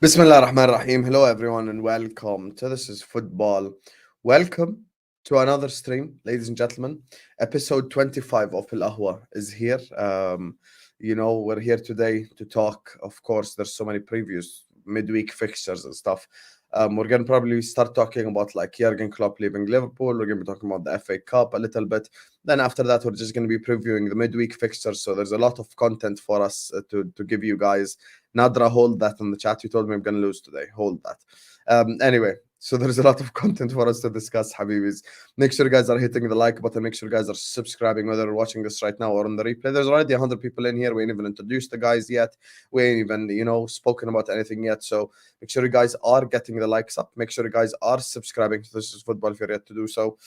Bismillah ar-Rahman ar-Rahim. Hello, everyone, and welcome to This is Football. Welcome to another stream, ladies and gentlemen. Episode 25 of Al Ahwa is here. We're here today to talk. Of course, there's so many previews, midweek fixtures and stuff. We're going to probably start talking about like Jurgen Klopp leaving Liverpool. We're going to be talking about the FA Cup a little bit. Then after that, we're just going to be previewing the midweek fixtures. So there's a lot of content for us to give you guys. Nadra, hold that in the chat. You told me I'm going to lose today. Hold that. Anyway, so there's a lot of content for us to discuss, Habibis. Make sure you guys are hitting the like button. Make sure you guys are subscribing, whether you're watching this right now or on the replay. There's already 100 people in here. We ain't even introduced the guys yet. We ain't even, spoken about anything yet. So make sure you guys are getting the likes up. Make sure you guys are subscribing to This is Football if you're yet to do so.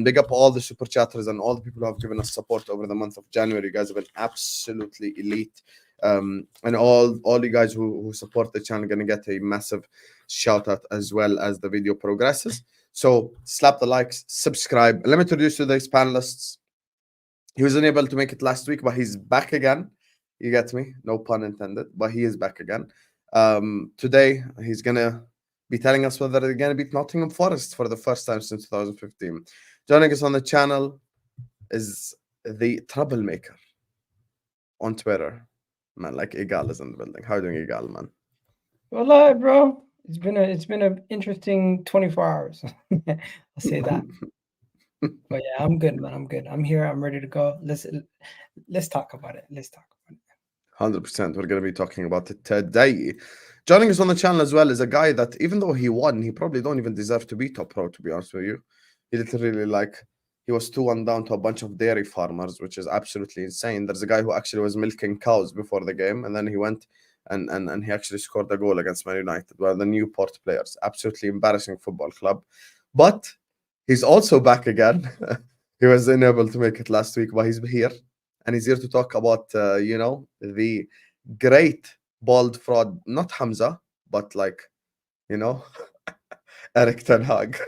Big up all the super chatters and all the people who have given us support over the month of January. You guys have been absolutely elite. And all you guys who support the channel are going to get a massive shout out as well as the video progresses. So slap the likes, subscribe. Let me introduce you to these panelists. He was unable to make it last week, but he's back again. You get me? No pun intended, but he is back again. Today he's gonna be telling us whether they're gonna beat Nottingham Forest for the first time since 2015. Joining us on the channel is the troublemaker on Twitter. Man, like Egal is in the building. How are you doing, Egal, man? Well, bro, it's been an interesting 24 hours. I'll say that. But yeah, I'm good, man. I'm good. I'm here. I'm ready to go. Let's talk about it. 100%. We're going to be talking about it today. Joining us on the channel as well is a guy that, even though he won, he probably don't even deserve to be top pro, to be honest with you. He literally, he was 2-1 down to a bunch of dairy farmers, which is absolutely insane. There's a guy who actually was milking cows before the game, and then he went and he actually scored a goal against Man United, one of the Newport players. Absolutely embarrassing football club. But he's also back again. He was unable to make it last week, but he's here. And he's here to talk about, the great bald fraud, not Hamza, but Eric Ten Hag.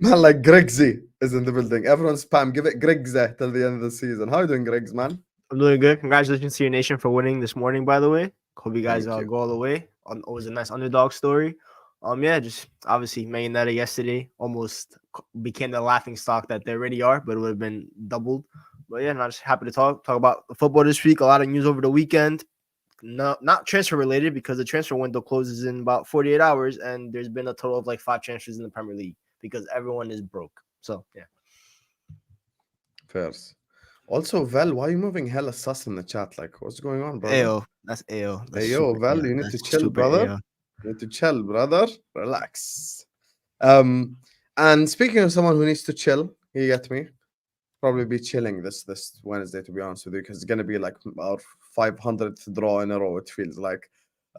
Man, like Grigs is in the building. Everyone spam, give it Grigs till the end of the season. How are you doing, Grigs, man? I'm doing good. Congratulations to your nation for winning this morning, by the way. Hope you guys go all the way. It was a nice underdog story. Just obviously Man United yesterday almost became the laughing stock that they already are, but it would have been doubled. But yeah, I'm just happy to talk about football this week. A lot of news over the weekend. No, not transfer related because the transfer window closes in about 48 hours, and there's been a total of 5 transfers in the Premier League because everyone is broke. So yeah. Fairs. Also, Vel, why are you moving hella sus in the chat? What's going on, brother? Ayo, that's Ayo. Ayo, Vel, you need to chill, brother. AO. You need to chill, brother. Relax. And speaking of someone who needs to chill, you get me? Probably be chilling this Wednesday, to be honest with you, because it's going to be our 500th draw in a row, it feels like.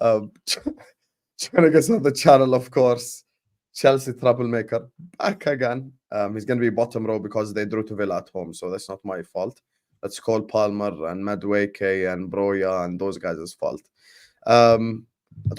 Joining us on the channel, of course, Chelsea troublemaker, back again. He's going to be bottom row because they drew to Villa at home, so that's not my fault. That's Cole Palmer and Madueke and Broya and those guys' fault. I don't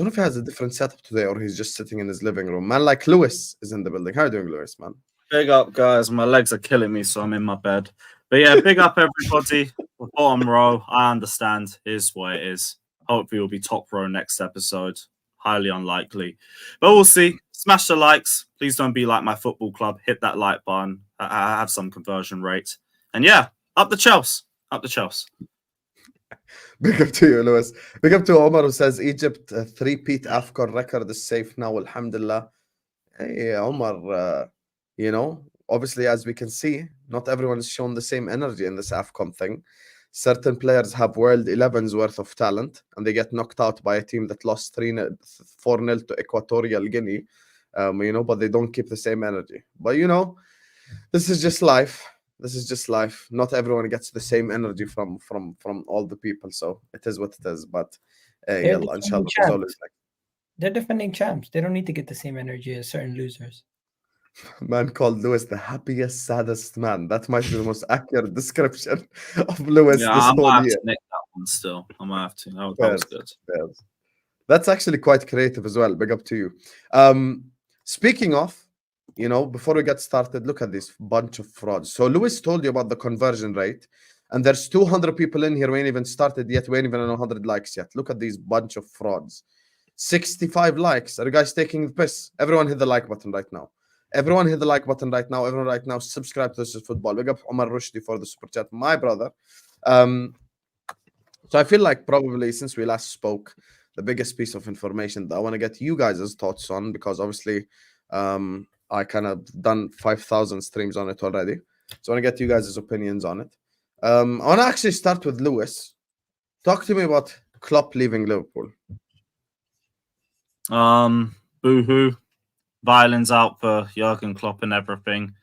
know if he has a different setup today or he's just sitting in his living room. Man, like Lewis is in the building. How are you doing, Lewis, man? Big up, guys. My legs are killing me, so I'm in my bed. But yeah, big up, everybody. The bottom row, I understand, is what it is. Hopefully, we'll be top row next episode. Highly unlikely. But we'll see. Smash the likes. Please don't be like my football club. Hit that like button. I have some conversion rate. And yeah, up the Chelsea. Up the Chelsea. Big up to you, Lewis. Big up to Omar, who says Egypt 3-peat AFCON record is safe now, alhamdulillah. Hey, Omar, obviously, as we can see, not everyone has shown the same energy in this AFCON thing. Certain players have World 11's worth of talent, and they get knocked out by a team that lost 4-0 to Equatorial Guinea, but they don't keep the same energy. But, this is just life. This is just life. Not everyone gets the same energy from all the people, so it is what it is. But, yalla, inshallah, as always. They're defending champs. They don't need to get the same energy as certain losers. Man called Lewis the happiest, saddest man. That might be the most accurate description of Lewis this whole year. To nick that one still. I might have to. That was good. That's actually quite creative as well. Big up to you. Speaking of, before we get started, look at this bunch of frauds. So Lewis told you about the conversion rate, and there's 200 people in here. We ain't even started yet. We ain't even on 100 likes yet. Look at these bunch of frauds. 65 likes. Are you guys taking the piss? Everyone hit the like button right now. Everyone hit the like button right now. Everyone right now subscribe to This Is Football. Big up Omar Rushdie for the super chat, my brother. So I feel like probably since we last spoke, the biggest piece of information that I want to get you guys' thoughts on, because obviously I kind of done 5,000 streams on it already. So I want to get you guys' opinions on it. I want to actually start with Lewis. Talk to me about Klopp leaving Liverpool. Boo-hoo. Violins out for Jurgen Klopp and everything.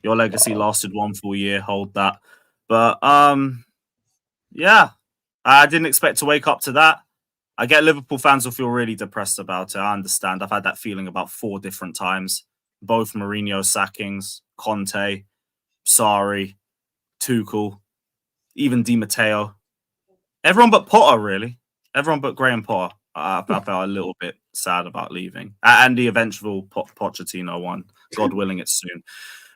Your legacy lasted 1 full year. Hold that. But yeah, I didn't expect to wake up to that. I get Liverpool fans will feel really depressed about it. I understand. I've had that feeling about 4 different times. Both Mourinho sackings, Conte, Sarri, Tuchel, even Di Matteo. Everyone but Potter, really. Everyone but Graham Potter. I felt a little bit sad about leaving. And the eventual Pochettino one. God willing, it's soon.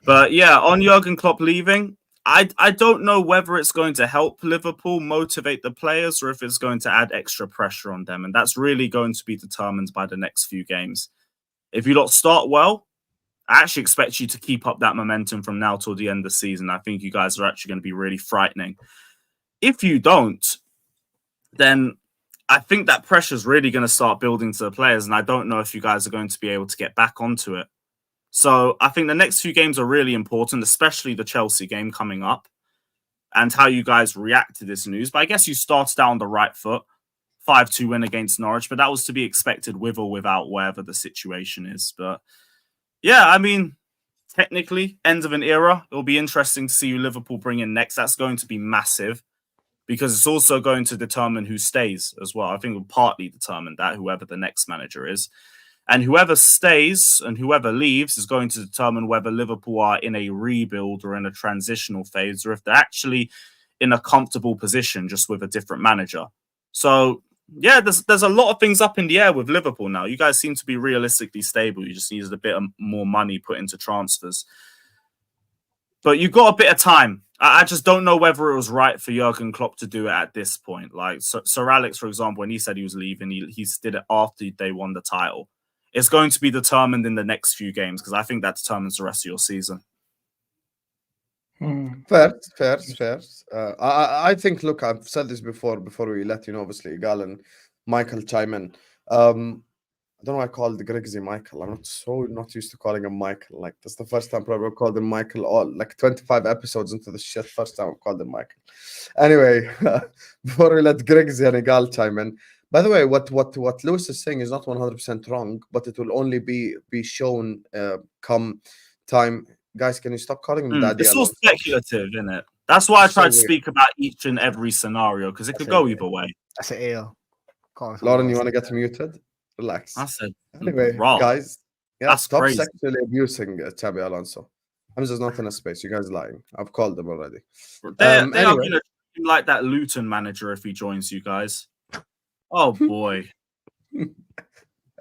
But yeah, on Jurgen Klopp leaving, I don't know whether it's going to help Liverpool motivate the players or if it's going to add extra pressure on them. And that's really going to be determined by the next few games. If you lot start well, I actually expect you to keep up that momentum from now till the end of the season. I think you guys are actually going to be really frightening. If you don't, then I think that pressure is really going to start building to the players. And I don't know if you guys are going to be able to get back onto it. So I think the next few games are really important, especially the Chelsea game coming up and how you guys react to this news. But I guess you started out on the right foot, 5-2 win against Norwich, but that was to be expected with or without wherever the situation is. But yeah, I mean, technically, end of an era. It'll be interesting to see who Liverpool bring in next. That's going to be massive because it's also going to determine who stays as well. I think it will partly determine that, whoever the next manager is. And whoever stays and whoever leaves is going to determine whether Liverpool are in a rebuild or in a transitional phase, or if they're actually in a comfortable position just with a different manager. So, yeah, there's a lot of things up in the air with Liverpool now. You guys seem to be realistically stable. You just need a bit of more money put into transfers. But you've got a bit of time. I just don't know whether it was right for Jurgen Klopp to do it at this point. Like Sir Alex, for example, when he said he was leaving, he did it after they won the title. It's going to be determined in the next few games because I think that determines the rest of your season. Fair. I think, look, I've said this before we let you know, obviously, Egal and Michael chime in. I don't know why I called Grigsy Michael. I'm not used to calling him Michael. Like, that's the first time probably I called him Michael all, like 25 episodes into the shit. First time I called him Michael. Anyway, before we let Grigsy and Egal chime in, by the way, what Lewis is saying is not 100% wrong, but it will only be shown come time. Guys, can you stop calling him Daddy? It's all speculative, isn't it? That's why I tried to speak about each and every scenario because it could go either way. That's an ale. Lauren, you want to get muted? Relax. I said, anyway, guys, stop crazy. Sexually abusing Xabi Alonso. Hamza's not in a space. You guys are lying. I've called them already. They are going to treat him like that Luton manager if he joins you guys. Oh boy.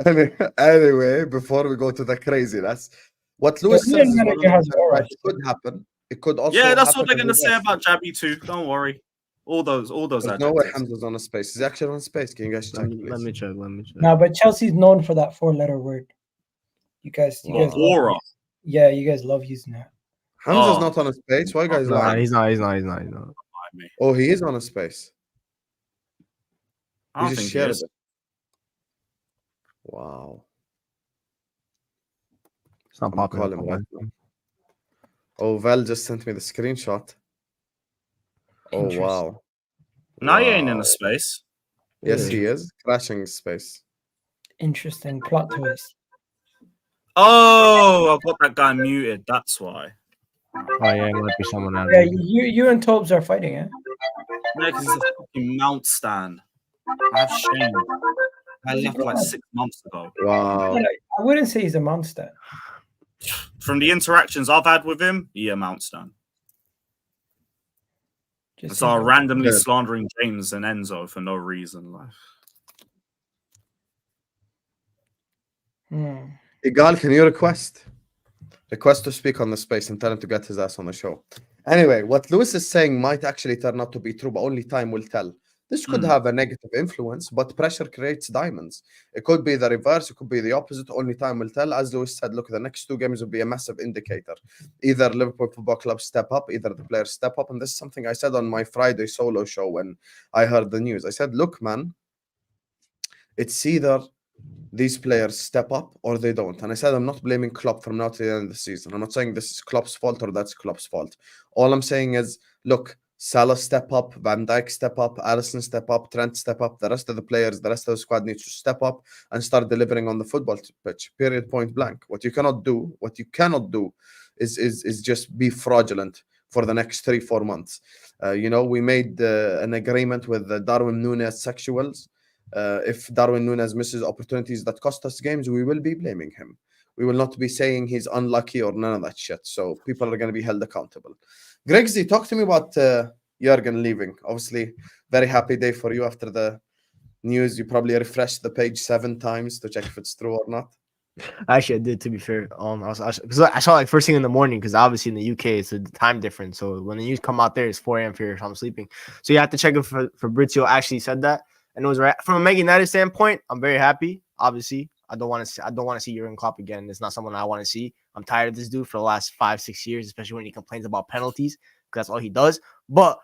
Anyway, before we go to the craziness, what Lewis says is it could happen. It could also. Yeah, that's what they're going to say about Jabby too. Don't worry. All those. There's no way Hamza's on a space. He's actually on a space. Can you guys check? Let me check. No, but Chelsea's known for that 4-letter word. You guys. Aura. Yeah, you guys love using that. Hamza's not on a space. Why you guys lying? He's not. Oh, he is on a space. I don't think he is. Wow. It's not popular. Right now. Oh, Val just sent me the screenshot. Oh, wow. No, he ain't in a space. Yes, he is. Crashing space. Interesting plot twist. Oh, I've got that guy muted. That's why. Oh, yeah, it might be someone else. Yeah, you and Tobes are fighting, yeah? Yeah, because he's a fucking mount stand. I have shame. I left like 6 months ago. Wow. I wouldn't say he's a monster. From the interactions I've had with him, mount stand. So randomly slandering James and Enzo for no reason. Egal, can you request to speak on the space and tell him to get his ass on the show? Anyway, what Lewis is saying might actually turn out to be true, but only time will tell. This could have a negative influence, but pressure creates diamonds. It could be the reverse, it could be the opposite. Only time will tell. As Lewis said, look, the next 2 games will be a massive indicator. Either Liverpool Football Club step up, either the players step up. And this is something I said on my Friday solo show when I heard the news. I said, look, man, it's either these players step up or they don't. And I said, I'm not blaming Klopp from now to the end of the season. I'm not saying this is Klopp's fault or that's Klopp's fault. All I'm saying is, look, Salah step up, Van Dijk step up, Alisson step up, Trent step up. The rest of the players, the rest of the squad needs to step up and start delivering on the football pitch. Period. Point blank. What you cannot do is just be fraudulent for the next 3-4 months. We made an agreement with the Darwin Núñez sexuals. If Darwin Núñez misses opportunities that cost us games, we will be blaming him. We will not be saying he's unlucky or none of that shit. So people are going to be held accountable. Grigsy, talk to me about Jurgen leaving. Obviously, very happy day for you after the news. You probably refreshed the page 7 times to check if it's true or not. Actually, I did, to be fair. Because I saw like first thing in the morning, because obviously in the UK it's a time difference. So when the news come out there, it's 4 a.m. here, so I'm sleeping. So you have to check if Fabrizio actually said that, and it was right. From a Man United standpoint, I'm very happy. Obviously, I don't want to see Jurgen Klopp again. It's not someone I want to see. I'm tired of this dude for the last 5-6 years, especially when he complains about penalties, because that's all he does. But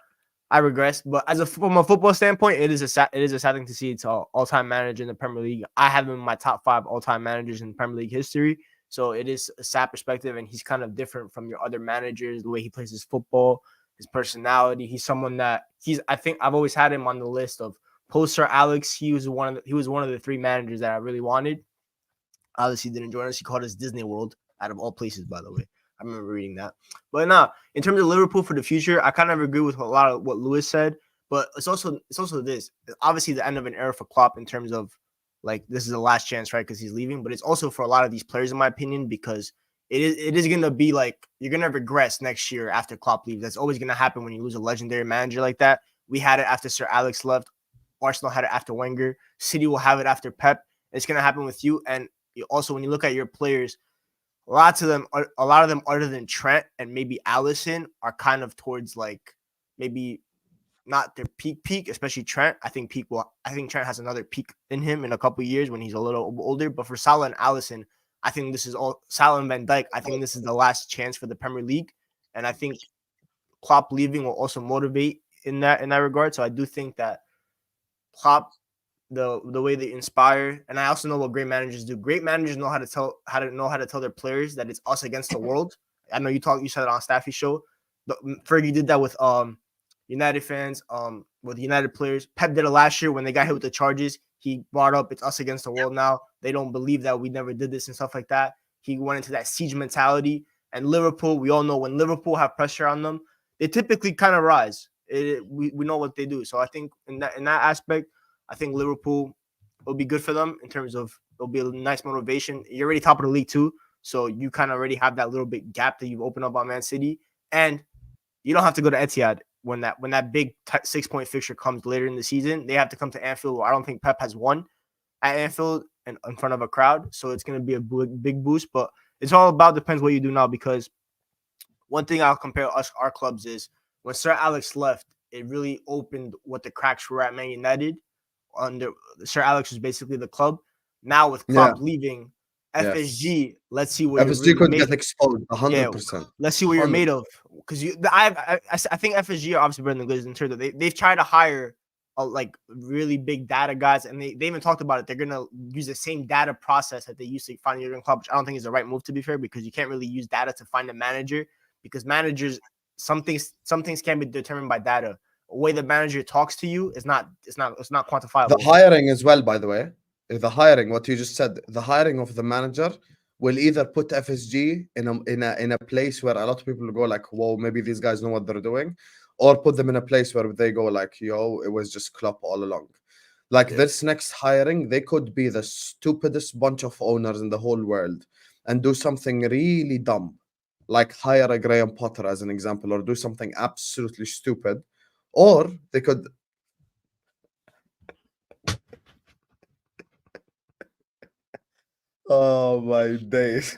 I regress. But from a football standpoint, it is a sad thing to see. It's an all-time manager in the Premier League. I have him in my top 5 all-time managers in Premier League history. So it is a sad perspective, and he's kind of different from your other managers, the way he plays his football, his personality. He's someone that I think I've always had him on the list of post Sir Alex. He was one of the 3 managers that I really wanted. Obviously, didn't join us. He called us Disney World, out of all places, by the way. I remember reading that. But now, in terms of Liverpool for the future, I kind of agree with a lot of what Lewis said. But it's also this. Obviously, the end of an era for Klopp in terms of, like, this is the last chance, right, because he's leaving. But it's also for a lot of these players, in my opinion, because it is going to be like you're going to regress next year after Klopp leaves. That's always going to happen when you lose a legendary manager like that. We had it after Sir Alex left. Arsenal had it after Wenger. City will have it after Pep. It's going to happen with you. And also, when you look at your players, a lot of them other than Trent and maybe Alisson are kind of towards, like, maybe not their peak, especially Trent. I think Trent has another peak in him in a couple of years when he's a little older. But for Salah and Alisson, I think this is all Salah and Van Dijk. I think this is the last chance for the Premier League, and I think Klopp leaving will also motivate in that regard. So I do think that Klopp, the way they inspire, and I also know what great managers do. Great managers know how to tell their players that it's us against the world. I know you said it on Staffy's show. Fergie did that with United fans, with United players. Pep did it last year when they got hit with the charges. He brought up it's us against the world now. They don't believe that we never did this and stuff like that. He went into that siege mentality. And Liverpool, we all know when Liverpool have pressure on them, they typically kind of rise. We know what they do. So I think in that aspect, I think Liverpool will be good for them in terms of it'll be a nice motivation. You're already top of the league too, so you kind of already have that little bit gap that you've opened up on Man City, and you don't have to go to Etihad when that big 6-point fixture comes later in the season. They have to come to Anfield, where I don't think Pep has won at Anfield and in front of a crowd, so it's going to be a big boost. But it's all about depends what you do now, because one thing I'll compare our clubs is when Sir Alex left, it really opened what the cracks were at Man United. Under Sir Alex was basically the club. Now with Klopp leaving, FSG, let's see what FSG could get exposed 100%. Let's see what you're made of, because I think FSG are obviously better than Grigs in terms of they've tried to hire like really big data guys, and they even talked about it. They're gonna use the same data process that they used to find Jurgen Klopp, which I don't think is the right move, to be fair, because you can't really use data to find a manager, because managers some things can be determined by data. The way the manager talks to you is not quantifiable. The hiring as well, by the way. The hiring, what you just said, the hiring of the manager will either put FSG in a place where a lot of people go like, whoa, maybe these guys know what they're doing, or put them in a place where they go like, yo, it was just Klopp all along. Like this next hiring, they could be the stupidest bunch of owners in the whole world and do something really dumb, like hire a Graham Potter as an example, or do something absolutely stupid, or they could. Oh my days.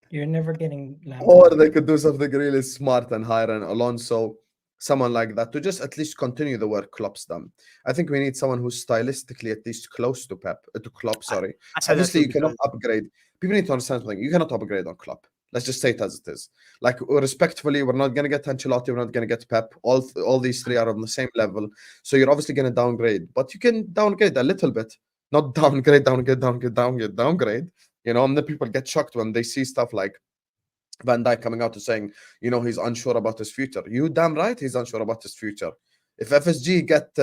You're never getting Or they could do something really smart and hire an Alonso someone like that to just at least continue the work Klopp's done. I think we need someone who's stylistically at least close to Klopp. Sorry, I said that obviously too you cannot because upgrade. People need to understand something. You cannot upgrade on Klopp. Let's just say it as it is. Like respectfully, we're not gonna get Ancelotti. We're not gonna get Pep. All these three are on the same level. So you're obviously gonna downgrade, but you can downgrade a little bit. Not downgrade. You know, and the people get shocked when they see stuff like Van Dijk coming out to saying, you know, he's unsure about his future. You damn right he's unsure about his future. If FSG get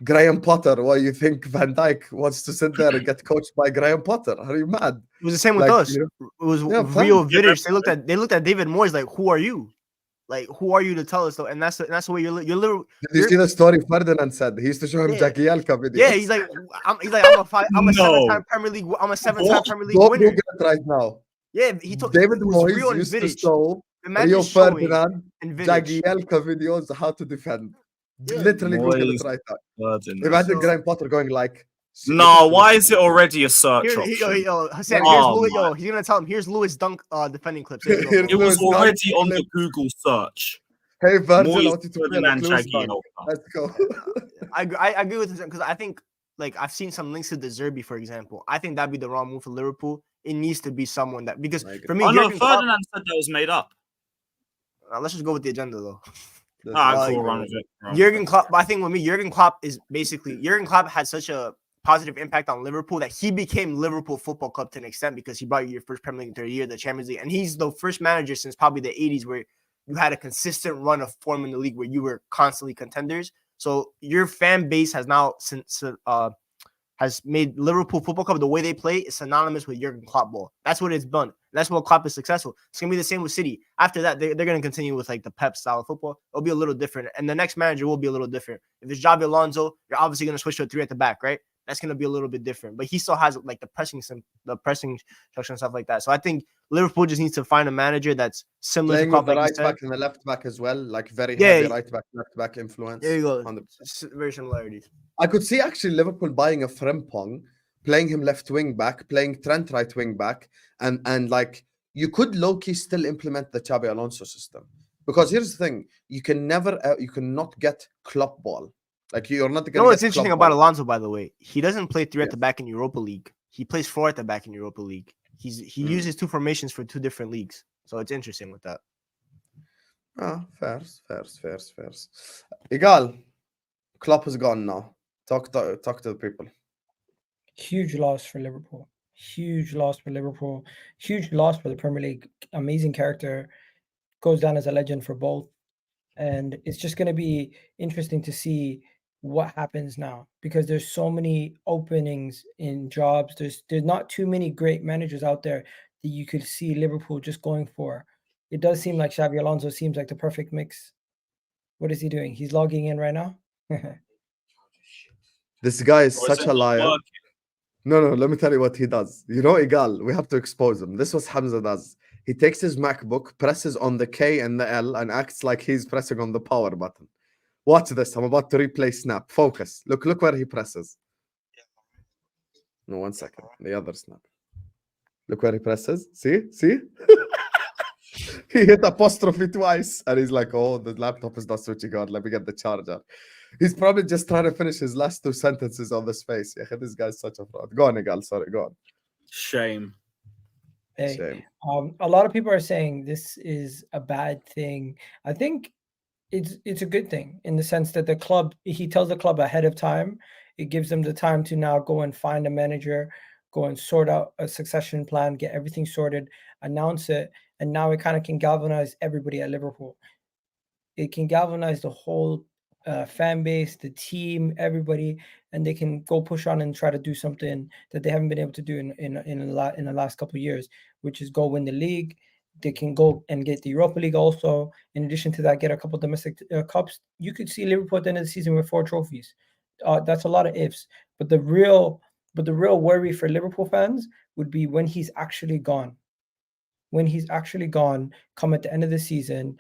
Graham Potter, why you think Van Dijk wants to sit there and get coached by Graham Potter? Are you mad? it was the same with Like, us. you know, It was yeah, Rio Vidic. They looked at David Moyes like, who are you? Like, who are you to tell us though? And that's the way you're literally. did you see the story Ferdinand said? He used to show him Yeah. Jagielka videos. Yeah, he's like, I'm a No. seven-time Premier League. I'm a seven-time What? Premier League Don't winner. Google it right now. Yeah, he told David it was Moyes Rio and used to Vidic. show Imagine Rio showing Ferdinand and Vidic. Jagielka videos how to defend. Yeah. Literally Google Moyes. it right now. Ferdinand. Imagine So- Graham Potter going like, No, why is it already a search Here, option? Hassan, Oh here's Louis. my. He's gonna tell him. Here's Lewis Dunk defending clips. Here you go, Here's bro. It was Lewis already Dunk on the clip. Google search. Hey Virgil, I Moyes, want you to play Ferdinand, like Lewis Dunk. Jagielka. Let's go. I agree with him because I think like I've seen some links to the Zerbi, for example. I think that'd be the wrong move for Liverpool. It needs to be someone that because I agree. for me, Oh no, Jurgen Klopp, Ferdinand said that was made up. let's just go with the agenda though. That's Ah, what cool, I run agree. with it. Jurgen Klopp, I think with me, Jurgen Klopp is basically Jurgen Klopp had such a positive impact on Liverpool that he became Liverpool Football Club to an extent because he brought you your first Premier League in 30 years, the Champions League, and he's the first manager since probably the 80s where you had a consistent run of form in the league where you were constantly contenders. So your fan base has now has made Liverpool Football Club the way they play is synonymous with Jurgen Klopp ball. That's what it's done. That's what Klopp is successful. It's gonna be the same with City. After that, they're gonna continue with like the Pep style of football. It'll be a little different, and the next manager will be a little different. If it's Xabi Alonso, you're obviously gonna switch to a 3 at the back, right? That's gonna be a little bit different. But he still has like the pressing structure and stuff like that. So I think Liverpool just needs to find a manager that's similar Playing to Klopp, with the like you right said. back and the left back as well, like very Yeah, heavy right back, left back influence. There you go. 100%. Very similarities. I could see actually Liverpool buying a Frimpong, playing him left wing back, playing Trent right wing back, and like you could low key still implement the Xabi Alonso system because here's the thing: you cannot get Klopp ball. Like you're not You going know to what's get interesting Klopp about ball. Alonso, by the way? He doesn't play 3 at Yeah. the back in Europa League. He plays 4 at the back in Europa League. He uses two formations for two different leagues. So it's interesting with that. Ah, fairs. Egal, Klopp is gone now. Talk to the people. Huge loss for Liverpool. Huge loss for Liverpool. Huge loss for the Premier League. Amazing character. Goes down as a legend for both. And it's just going to be interesting to see what happens now because there's so many openings in jobs. There's not too many great managers out there that you could see Liverpool just going for. It does seem like Xabi Alonso seems like the perfect mix. What is he doing? He's logging in right now. This guy is Or is such it a not liar. working? No, let me tell you what he does. You know, Egal, we have to expose him. This was Hamza does. He takes his MacBook, presses on the K and the L, and acts like he's pressing on the power button. Watch this. I'm about to replay Snap. Focus. Look where he presses. No, 1 second. The other Snap. Look where he presses. See? He hit apostrophe twice, and he's like, "Oh, the laptop is not switching on. Let me get the charger." He's probably just trying to finish his last 2 sentences on the space. Yeah, this guy's such a fraud. Go on, Egal. Sorry, go on. Shame. Hey, Shame. a lot of people are saying this is a bad thing. I think it's a good thing in the sense that he tells the club ahead of time. It gives them the time to now go and find a manager, go and sort out a succession plan, get everything sorted, announce it, and now it kind of can galvanize everybody at Liverpool. It can galvanize the whole fan base, the team, everybody, and they can go push on and try to do something that they haven't been able to do in the last couple of years, which is go win the league. They can go and get the Europa League also. In addition to that, get a couple domestic cups. You could see Liverpool at the end of the season with 4 trophies. That's a lot of ifs. But the real worry for Liverpool fans would be when he's actually gone. When he's actually gone, come at the end of the season,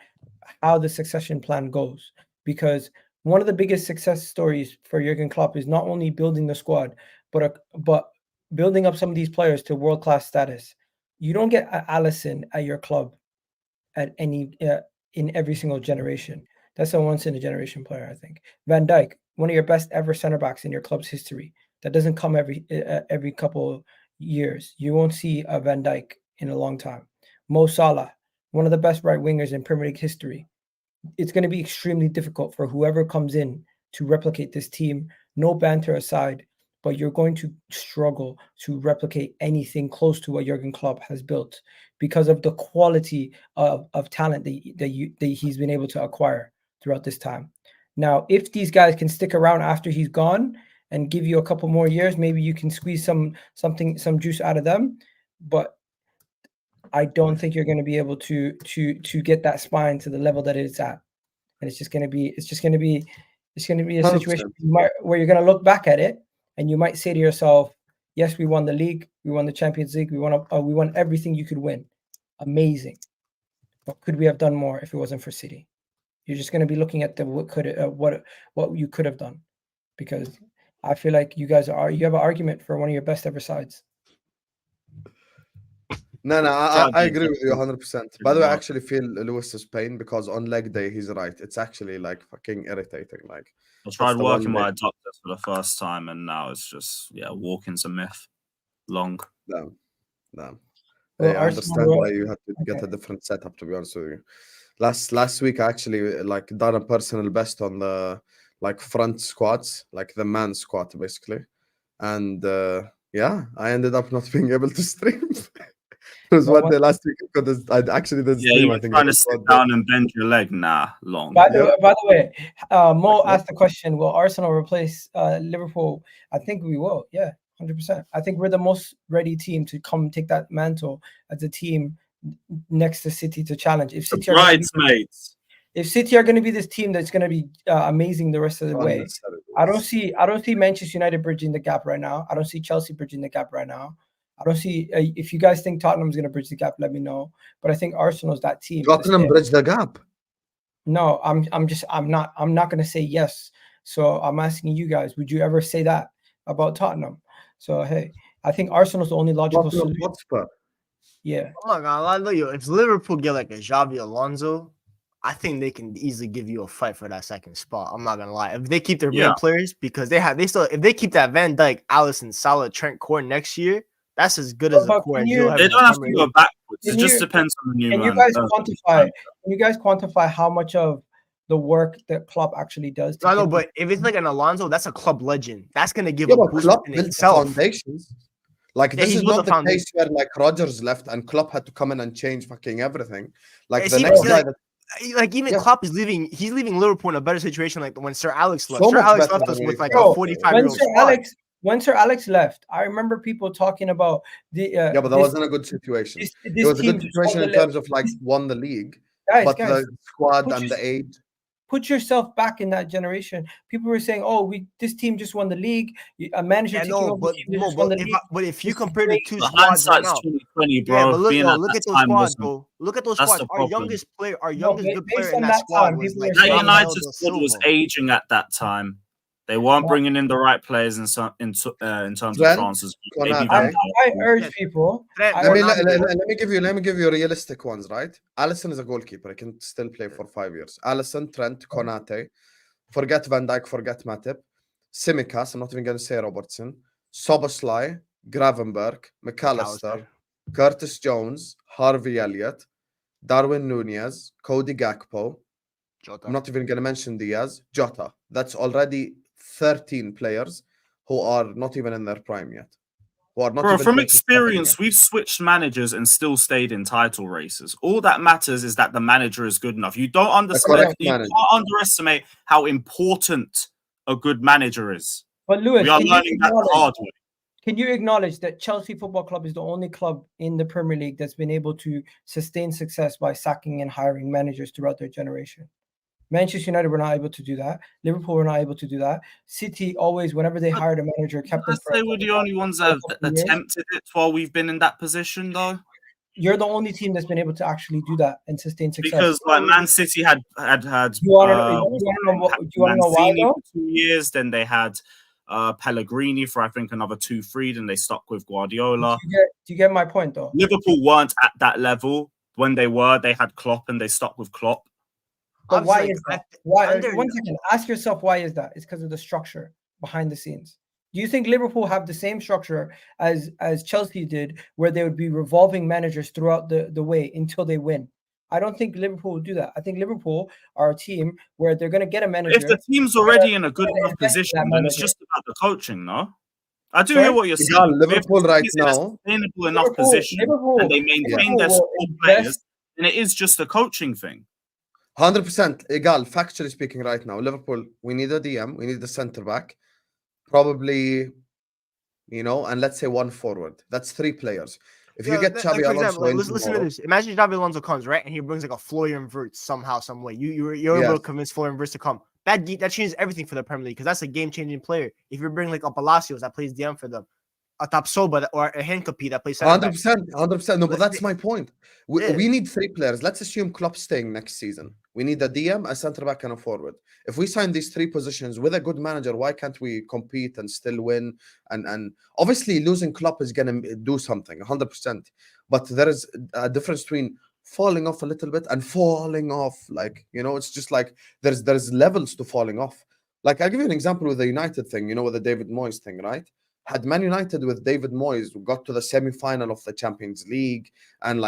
how the succession plan goes. Because one of the biggest success stories for Jurgen Klopp is not only building the squad, but building up some of these players to world-class status. You don't get Alisson at your club at any in every single generation. That's a once in a generation player, I think. Van Dijk, one of your best ever center backs in your club's history. That doesn't come every couple years. You won't see a Van Dijk in a long time. Mo Salah, one of the best right wingers in Premier League history. It's going to be extremely difficult for whoever comes in to replicate this team. No banter aside, but you're going to struggle to replicate anything close to what Jurgen Klopp has built because of the quality of talent that he's been able to acquire throughout this time. Now, if these guys can stick around after he's gone and give you a couple more years, maybe you can squeeze some juice out of them. But I don't think you're going to be able to get that spine to the level that it's at, and it's going to be a situation where you're going to look back at it and you might say to yourself, "Yes, we won the league, we won the Champions League, we won everything you could win, amazing. But could we have done more if it wasn't for City?" You're just going to be looking at what you could have done, because I feel like you have an argument for one of your best ever sides. No, I agree with you 100%. By the way, I actually feel Lewis's pain because on leg day, he's right. It's actually like fucking irritating. Like, I tried working my adductors for the first time, and now it's just walking's a myth. Long. Damn. Well, I understand why you have to get a different setup. To be honest with you, last week I actually like done a personal best on the like front squats, like the man squat basically, and I ended up not being able to stream. It was one day last week because I actually did stream. I think trying to sit down and bend your leg. Nah, long. By the way, Mo asked the question: will Arsenal replace Liverpool? I think we will. Yeah, 100%. I think we're the most ready team to come take that mantle as a team next to City to challenge. If City are going to be this team that's going to be amazing the rest of the way, I don't see Manchester United bridging the gap right now. I don't see Chelsea bridging the gap right now. I don't see if you guys think Tottenham's going to bridge the gap, let me know. But I think Arsenal's that team. Tottenham bridge the gap. No, I'm not going to say yes. So I'm asking you guys, would you ever say that about Tottenham? So hey, I think Arsenal's the only logical solution. Yeah. I'm not gonna lie, look, if Liverpool get like a Xavi Alonso, I think they can easily give you a fight for that second spot. I'm not gonna lie. If they keep their main players, because if they keep that Van Dijk, Alisson, Salah, Trent core next year, that's as good as a core as you'll have. They don't have to go backwards. It just depends on the new man. Can you guys quantify how much of the work that Klopp actually does? I know, but if it's like an Alonso, that's a club legend. That's gonna give a boost in itself. Foundations. Like this is not the case where like Rodgers left and Klopp had to come in and change fucking everything. Like the next guy like even Klopp is leaving. He's leaving Liverpool in a better situation. Like when Sir Alex left. Sir Alex left us with like a 45-year-old. When Sir Alex left, I remember people talking about the. But that wasn't a good situation. It was a good situation in terms of like won the league, but the squad and the age. Put yourself back in that generation. People were saying, "Oh, this team just won the league. A manager taking over the team just won the league." But if you compare the two squads right now, 2020, bro. But look at those squads, bro. Look at those squads. Our youngest good player in that squad was like that United squad was aging at that time. They weren't bringing in the right players in terms of transfers. I urge people. Let me give you realistic ones, right? Alisson is a goalkeeper. He can still play for 5 years. Alisson, Trent, Konate. Forget Van Dijk. Forget Matip. Tsimikas. I'm not even going to say Robertson. Szoboszlai, Gravenberch, McAllister, Curtis Jones, Harvey Elliott, Darwin Núñez, Cody Gakpo. Jota. I'm not even going to mention Diaz. Jota. That's already 13 players who are not even in their prime yet. From experience, we've switched managers and still stayed in title races. All that matters is that the manager is good enough. You can't underestimate how important a good manager is. But Lewis, we are learning that the hard way. Can you acknowledge that Chelsea Football Club is the only club in the Premier League that's been able to sustain success by sacking and hiring managers throughout their generation? Manchester United were not able to do that. Liverpool were not able to do that. City always, whenever they hired a manager, kept them. They were the only ones that have attempted it while we've been in that position, though. You're the only team that's been able to actually do that and sustain success. Because like Man City had you want to know why though? For 2 years, then they had Pellegrini for I think another 2-3. Then they stuck with Guardiola. Do you get my point though? Liverpool weren't at that level when they were. They had Klopp and they stuck with Klopp. But why Obviously, is that? Why? under- One second. Ask yourself why is that? It's because of the structure behind the scenes. Do you think Liverpool have the same structure as Chelsea did, where there would be revolving managers throughout the way until they win? I don't think Liverpool will do that. I think Liverpool are a team where they're going to get a manager. If the team's already in a good they're gonna enough invest in position, that then it's manager. just about the coaching, no? I do Sorry? hear what you're Egal, saying. Liverpool If the right team is in a now. sustainable enough position and they maintain their will core invest- players, then it is just a coaching thing. 100%. Egal, factually speaking, right now, Liverpool, we need a DM, we need a centre back, probably, and let's say one forward. That's 3 players. If you get Xabi for Alonso example, in listen to tomorrow, this. Imagine Xabi Alonso comes, right, and he brings like a Florian Wirtz somehow, some way. You're able Yes. to convince Florian Wirtz to come. That changes everything for the Premier League because that's a game-changing player. If you bring like a Palacios that plays DM for them, a Tapsoba or a Hinkapi that plays center back. 100%. No, but that's my point. Yeah. We need 3 players. Let's assume Klopp staying next season. We need a DM, a centre back, and a forward. If we sign these 3 positions with a good manager, why can't we compete and still win? And obviously, losing Klopp is going to do something, 100%. But there is a difference between falling off a little bit and falling off. Like, it's just like there's levels to falling off. Like, I'll give you an example with the United thing, with the David Moyes thing, right? Had Man United with David Moyes got to the semi-final of the Champions League and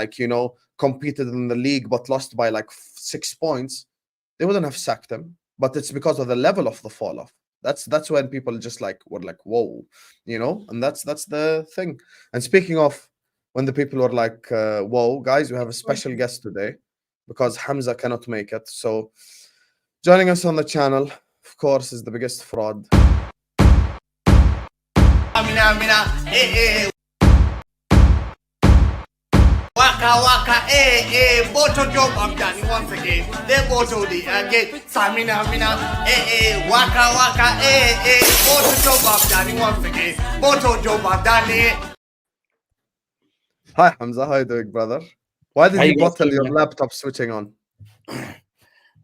competed in the league but lost by 6 points, they wouldn't have sacked him. But it's because of the level of the fall off. That's when people just were like, whoa, and that's the thing. And speaking of when the people were like, whoa, guys, we have a special guest today because Hamza cannot make it. So joining us on the channel, of course, is the biggest fraud. Waka, Boto job I'm done once again. They Boto the again. Samina, waka, Boto job I'm done once again. Boto job I'm done. Hi, Hamza. How you doing, brother? Why did How you you guys bottle your doing? laptop switching on?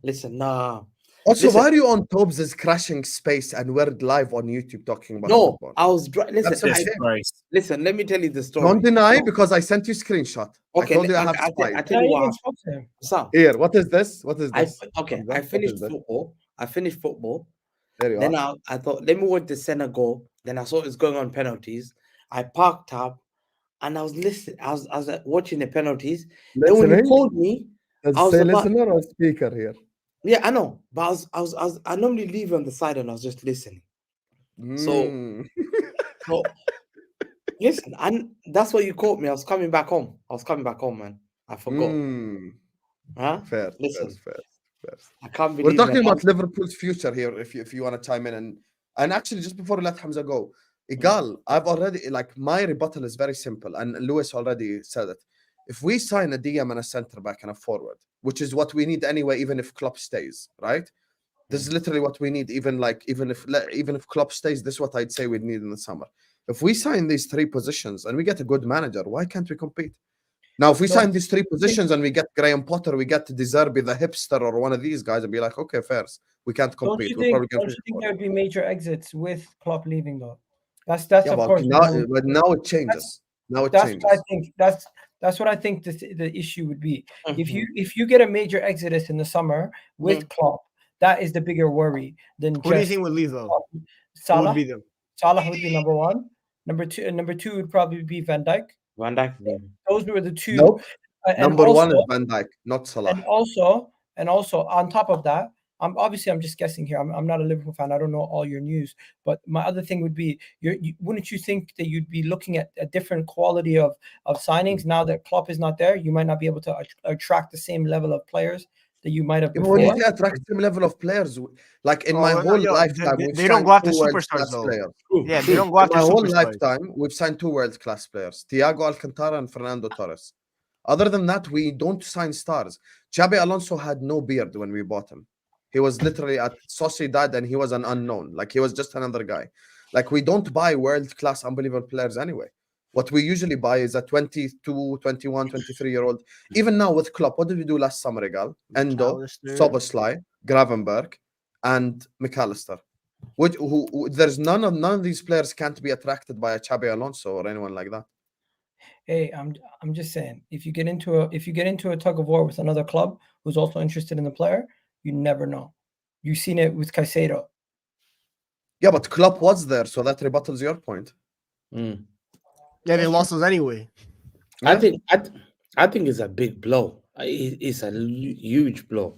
Listen, nah. Also, Listen. why are you on Tobes' crashing space and we're live on YouTube talking about No, football? I was That's listen. a I, shame. Disgrace. listen, let me tell you the story. Don't deny No. because I sent you screenshot. Okay, I told you I I have tell spies. you what even happened. spoke to him. So, Here, what is this? What is I this? Hamza, I what finished is this? football. I finished football. There you Then are. I thought, let me watch the Senegal. Then I saw it was going on penalties. I parked up and I was listening. I was watching the penalties. Then when you Listening? called me, Does I it was say about- listener or speaker here? yeah, I know, but I normally leave on the side and I was just listening. So- Mm. So listen, and that's why you caught me. I was coming back home, man. I forgot. Mm. Huh? Fair, Listen. fair. I can't believe We're talking that about Liverpool's future here. If you want to chime in and actually just before we let Hamza go, Egal, I've already my rebuttal is very simple, and Lewis already said it. If we sign a DM and a centre back and a forward, which is what we need anyway, even if Klopp stays, right? This is literally what we need. Even if Klopp stays, this is what I'd say we'd need in the summer. If we sign these 3 positions and we get a good manager, why can't we compete? Now, if we sign these 3 positions and we get Graham Potter, we get De Zerbi, the hipster, or one of these guys, and be like, okay, fair, we can't Don't compete. you We're think? probably Don't going you to think there would be major exits with Klopp leaving though? That's yeah, of but course. now it changes. Now it That's changes. what I think. That's what I think the issue would be. Mhm. If you get a major exodus in the summer with Klopp, that is the bigger worry than Who do you just think would leave though? Who would Salah. be them? Salah would be number 1. Number two would probably be Van Dijk. Van Dijk. Those were the 2. Nope. And Number also, 1 is Van Dijk, not Salah. and also on top of that, I'm just guessing here. I'm not a Liverpool fan. I don't know all your news. But my other thing would be, wouldn't you think that you'd be looking at a different quality of signings now that Klopp is not there? You might not be able to attract the same level of players that you might have Yeah, but before. when you say attract the same level of players, like in my whole lifetime, they don't go after world superstars class though. players. Yeah, they don't go In after my whole superstars. lifetime, we've signed 2 world-class players, Thiago Alcantara and Fernando Torres. Other than that, we don't sign stars. Xabi Alonso had no beard when we bought him. He was literally at Sociedad and he was an unknown. Like, he was just another guy. Like, we don't buy world-class, unbelievable players anyway. What we usually buy is a 22, 21, 23-year-old. Even now with Klopp, what did we do last summer, Egal? Endo, McAllister. Soboslai, Gravenberg, and McAllister. There's none of these players can't be attracted by a Xabi Alonso or anyone like that. Hey, I'm just saying, if you get into a tug of war with another club who's also interested in the player, You never know. You've seen it with Caicedo. Yeah, but Klopp was there, so that rebuttals your point. Mm. Yeah, they lost us anyway. I Yeah. think it's a big blow. It's a huge blow.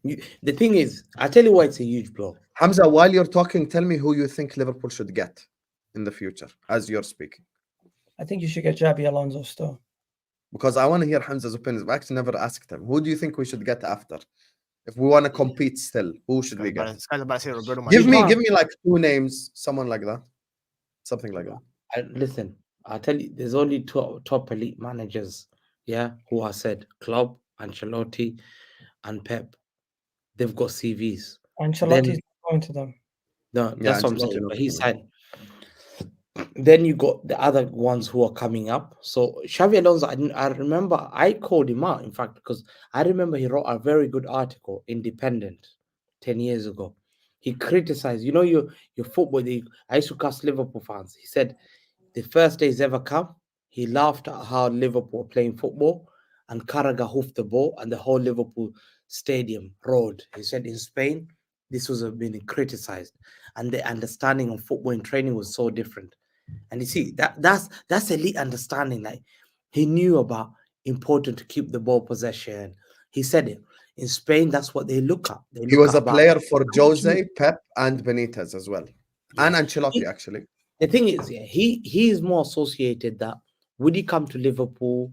The thing is, I tell you why it's a huge blow. Hamza, while you're talking, tell me who you think Liverpool should get in the future as you're speaking. I think you should get Xabi Alonso still. Because I want to hear Hamza's opinions. I actually never asked him. Who do you think we should get after? If we want to compete still, who should we get? This guy's about to say Roberto Give Martinez. me like 2 names, someone like that. Something like that. Listen, I'll tell you, there's only top elite managers, who are said Klopp, Ancelotti, and Pep. They've got CVs. Ancelotti's going to them. No, Yeah, that's what I'm Ancelotti saying. not But he's coming. signed. Then you got the other ones who are coming up. So Xavi Alonso, I remember I called him out, in fact, because I remember he wrote a very good article, Independent, 10 years ago. He criticized, your football. I used to cast Liverpool fans. He said the first day he's ever come, he laughed at how Liverpool were playing football and Carragher hoofed the ball and the whole Liverpool stadium roared. He said in Spain, this was being criticized and the understanding of football and training was so different. And you see, that's elite understanding. Like he knew about important to keep the ball possession. He said it. In Spain, that's what they look at. He was a player for Jose, Pep, and Benitez as well. Yeah. And Ancelotti, actually. The thing is, he is more associated that would he come to Liverpool?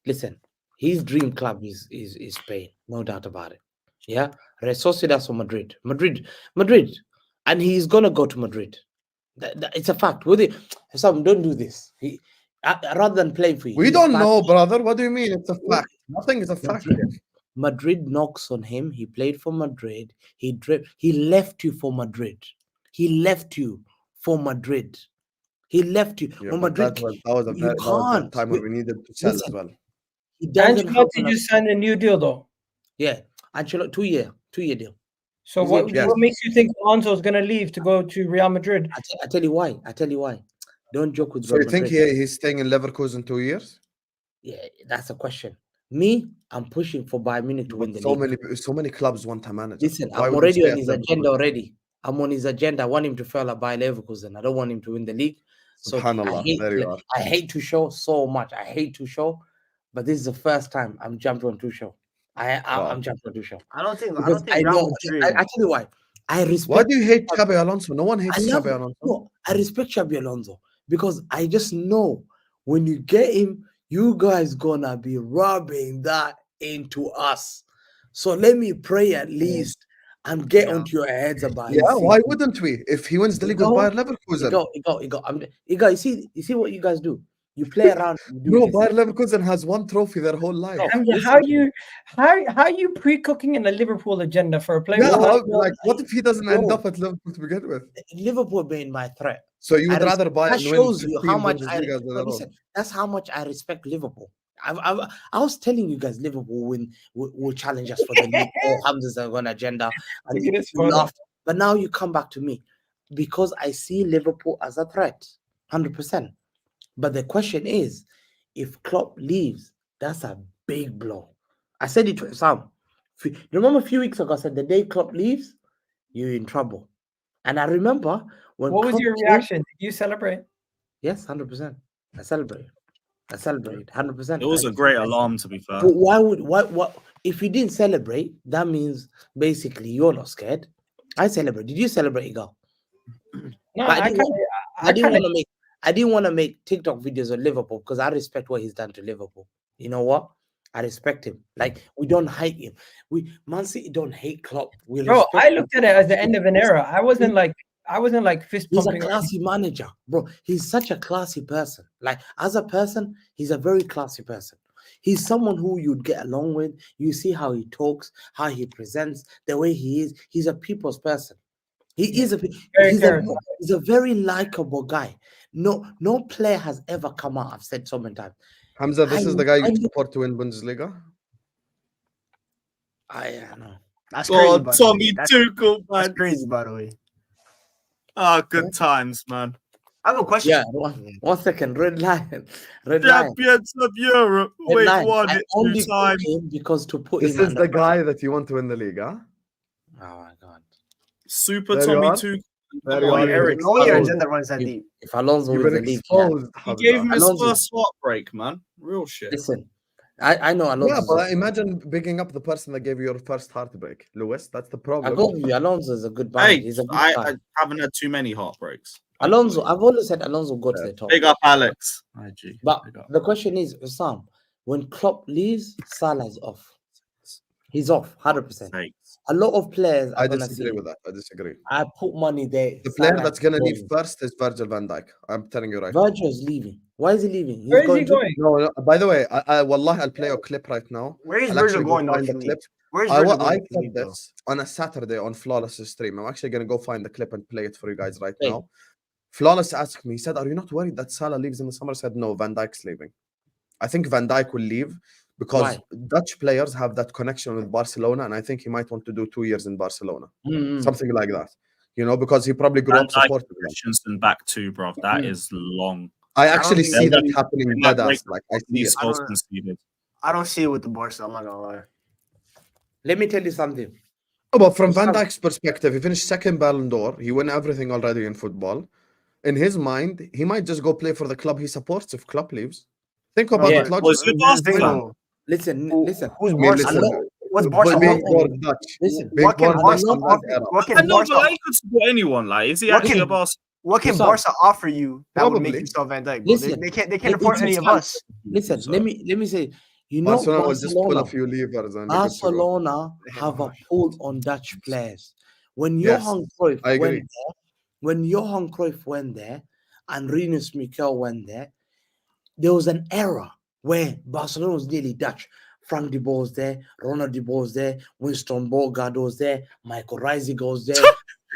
Listen, his dream club is Spain, no doubt about it. Yeah, Real Sociedad or Madrid, and he's gonna go to Madrid. It's a fact. With it, some don't do this. Rather than playing for you, We don't know, brother. What do you mean? It's a fact. Nothing is a fact. Madrid knocks on him. He played for Madrid. He left you for Madrid. He left you for Madrid. He left you. Yeah, Well, but Madrid, that was a time when we needed to sell as well. He doesn't have Ancelotti just signed a new deal, though. Yeah, Ancelotti, 2-year deal. So Is what it- what makes you think Alonso is going to leave to go to Real Madrid? I tell you why. Don't joke with So you Real think Madrid. he's staying in Leverkusen 2 years? Yeah, that's a question. Me, I'm pushing for Bayern Munich to win the league. So many clubs want a manager. Listen, Why I'm would he already stay on at his Leverkusen? agenda already. I'm on his agenda. I want him to fail at Bayer Leverkusen. I don't want him to win the league. So Subhanallah, there you are. I hate to show so much. I hate to show, but this is the first time I'm jumped on Tuchel. I'm jumped on Tuchel. I don't think Because I Real know. Madrid. I tell you why. I respect. Why do you hate Xabi Alonso? No one hates I love Xabi it. Alonso. No, I respect Xabi Alonso because I just know when you get him, you guys gonna be rubbing that into us. So let me pray at least and get onto your heads about it. Yeah, why wouldn't we? If he wins the league with Bayer Leverkusen. Egal. You see what you guys do? You play around. You do No, this. Bayer Leverkusen has one trophy their whole life. No. Hamza, how are you pre-cooking in a Liverpool agenda for a player? Yeah, without- what if he doesn't end Bro. up at Liverpool to begin with? Liverpool being my threat. So you would I rather buy that and win shows you 15 how much I Bundesligas in a row. listen. That's how much I respect Liverpool. I was telling you guys, Liverpool will challenge us for the league. Oh, Hamza's on agenda, and Look at this you photo. laughed. But now you come back to me because I see Liverpool as a threat, 100%. But the question is, if Klopp leaves, that's a big blow. I said it to Sam. Remember a few weeks ago, I said the day Klopp leaves, you're in trouble. And I remember when. What was Klopp your came- reaction? Did you celebrate? Yes, 100%. I celebrate 100%. It was a great alarm, to be fair. But why if you didn't celebrate, that means basically you're not scared. I celebrate. Did you celebrate, Egal? No, But I didn't want to make TikTok videos of Liverpool because I respect what he's done to Liverpool. You know what? I respect him. Like we don't hate him. Man City don't hate Klopp. Bro, I looked at it as the end of an era. I wasn't like fist He's a pumping. classy manager, bro. He's such a classy person. Like as a person, he's a very classy person. He's someone who you'd get along with. You see how he talks, how he presents, the way he is. He's a people's person. He's a very likable guy. No player has ever come out. I've said so many times. Hamza, this is the guy you support to win Bundesliga? I know. That's crazy. Oh, by the Tommy way. Tuchel, That's man. crazy, by the way. Ah, good times, man. I have a question. Yeah, one second. Red Lion. Red Lion. Champions of Europe. Red We've Lion. won I it only 2 times. put him because to put This him is the guy that you want to win the league, huh? Oh my god. Super There you Tommy are. 2. There you Oh, are. Eric, You've no way your exposed- agenda runs that If, deep. if Alonso You've wins been the league, yeah. exposed. He gave him his Alonso. first heartbreak, man. Real shit. Listen, I know Yeah, Alonso. but imagine picking up the person that gave you your first heartbreak, Lewis. That's the I problem. go with you. Alonso is a good man. Hey, He's a good I guy. haven't had too many heartbreaks. Alonso, I've always said Alonso go to Yeah. the top. Big up, Alex. IG. But Big up. the question is, Sam, when Klopp leaves, Salah's off. He's off, 100%. Sakes. A lot of players are I gonna disagree see. with that. I disagree. I put money there. The player Salah that's gonna is leave going. first is Virgil van Dijk. I'm telling you right now. Virgil is leaving. Why is he leaving? He's Where is he going to- going? No, by the way, Wallahi, I'll play a clip right now. Where is I'll Virgil actually go going though? find if the he clip. leaves? Where's I Virgil going? if he said leaves, though? this on a Saturday on Flawless stream. I'm actually gonna go find the clip and play it for you guys right Hey. now. Flawless asked me, he said, "Are you not worried that Salah leaves in the summer?" I said, "No, Van Dijk's leaving. I think Van Dijk will leave because Why? Dutch players have that connection with Barcelona, and I think he might want to do 2 years in Barcelona, Mm-mm. something like that. You know, because he probably grew Van up Dijk supporting them. Christensen back too, bro. That Mm. is long. I don't actually think see they'll that be- happening they might dead ass. break Like I see These it. goals don't- conceded. I don't see it with the Barca. I'm not gonna lie. Let me tell you something. Oh, but from Van Salah- Dijk's perspective, he finished second Ballon d'Or. He won everything already in football. In his mind, he might just go play for the club he supports if Klopp leaves. Think about Yeah. it logically. Was it Here's the thing, Arsenal? though. Listen, Who- listen. Who's I mean, Barca? listen, What's but Barca? being Barca- born Dutch, Listen. being What can born Barca Dutch in that offer? era. What I can know, but Barca? he could support anyone. Like, is he What actually can- a boss? What can Sam, Barca offer you that would make Probably. you sell Van Dijk? Bro? Listen, They can't let- afford listen, any of Sam, us. Listen, So- let me say, you know, Barcelona will just pull Barcelona, a few levers and be good to go. Barcelona have a pull on Dutch players. When Yes, Johan Cruyff I agree. went there, when Johan Cruyff went there, and Rinus Mikel went there was an era where Barcelona was nearly Dutch. Frank de Boer was there, Ronald de Boer was there, Winston Bogarde was there, Michael Reisiger was there,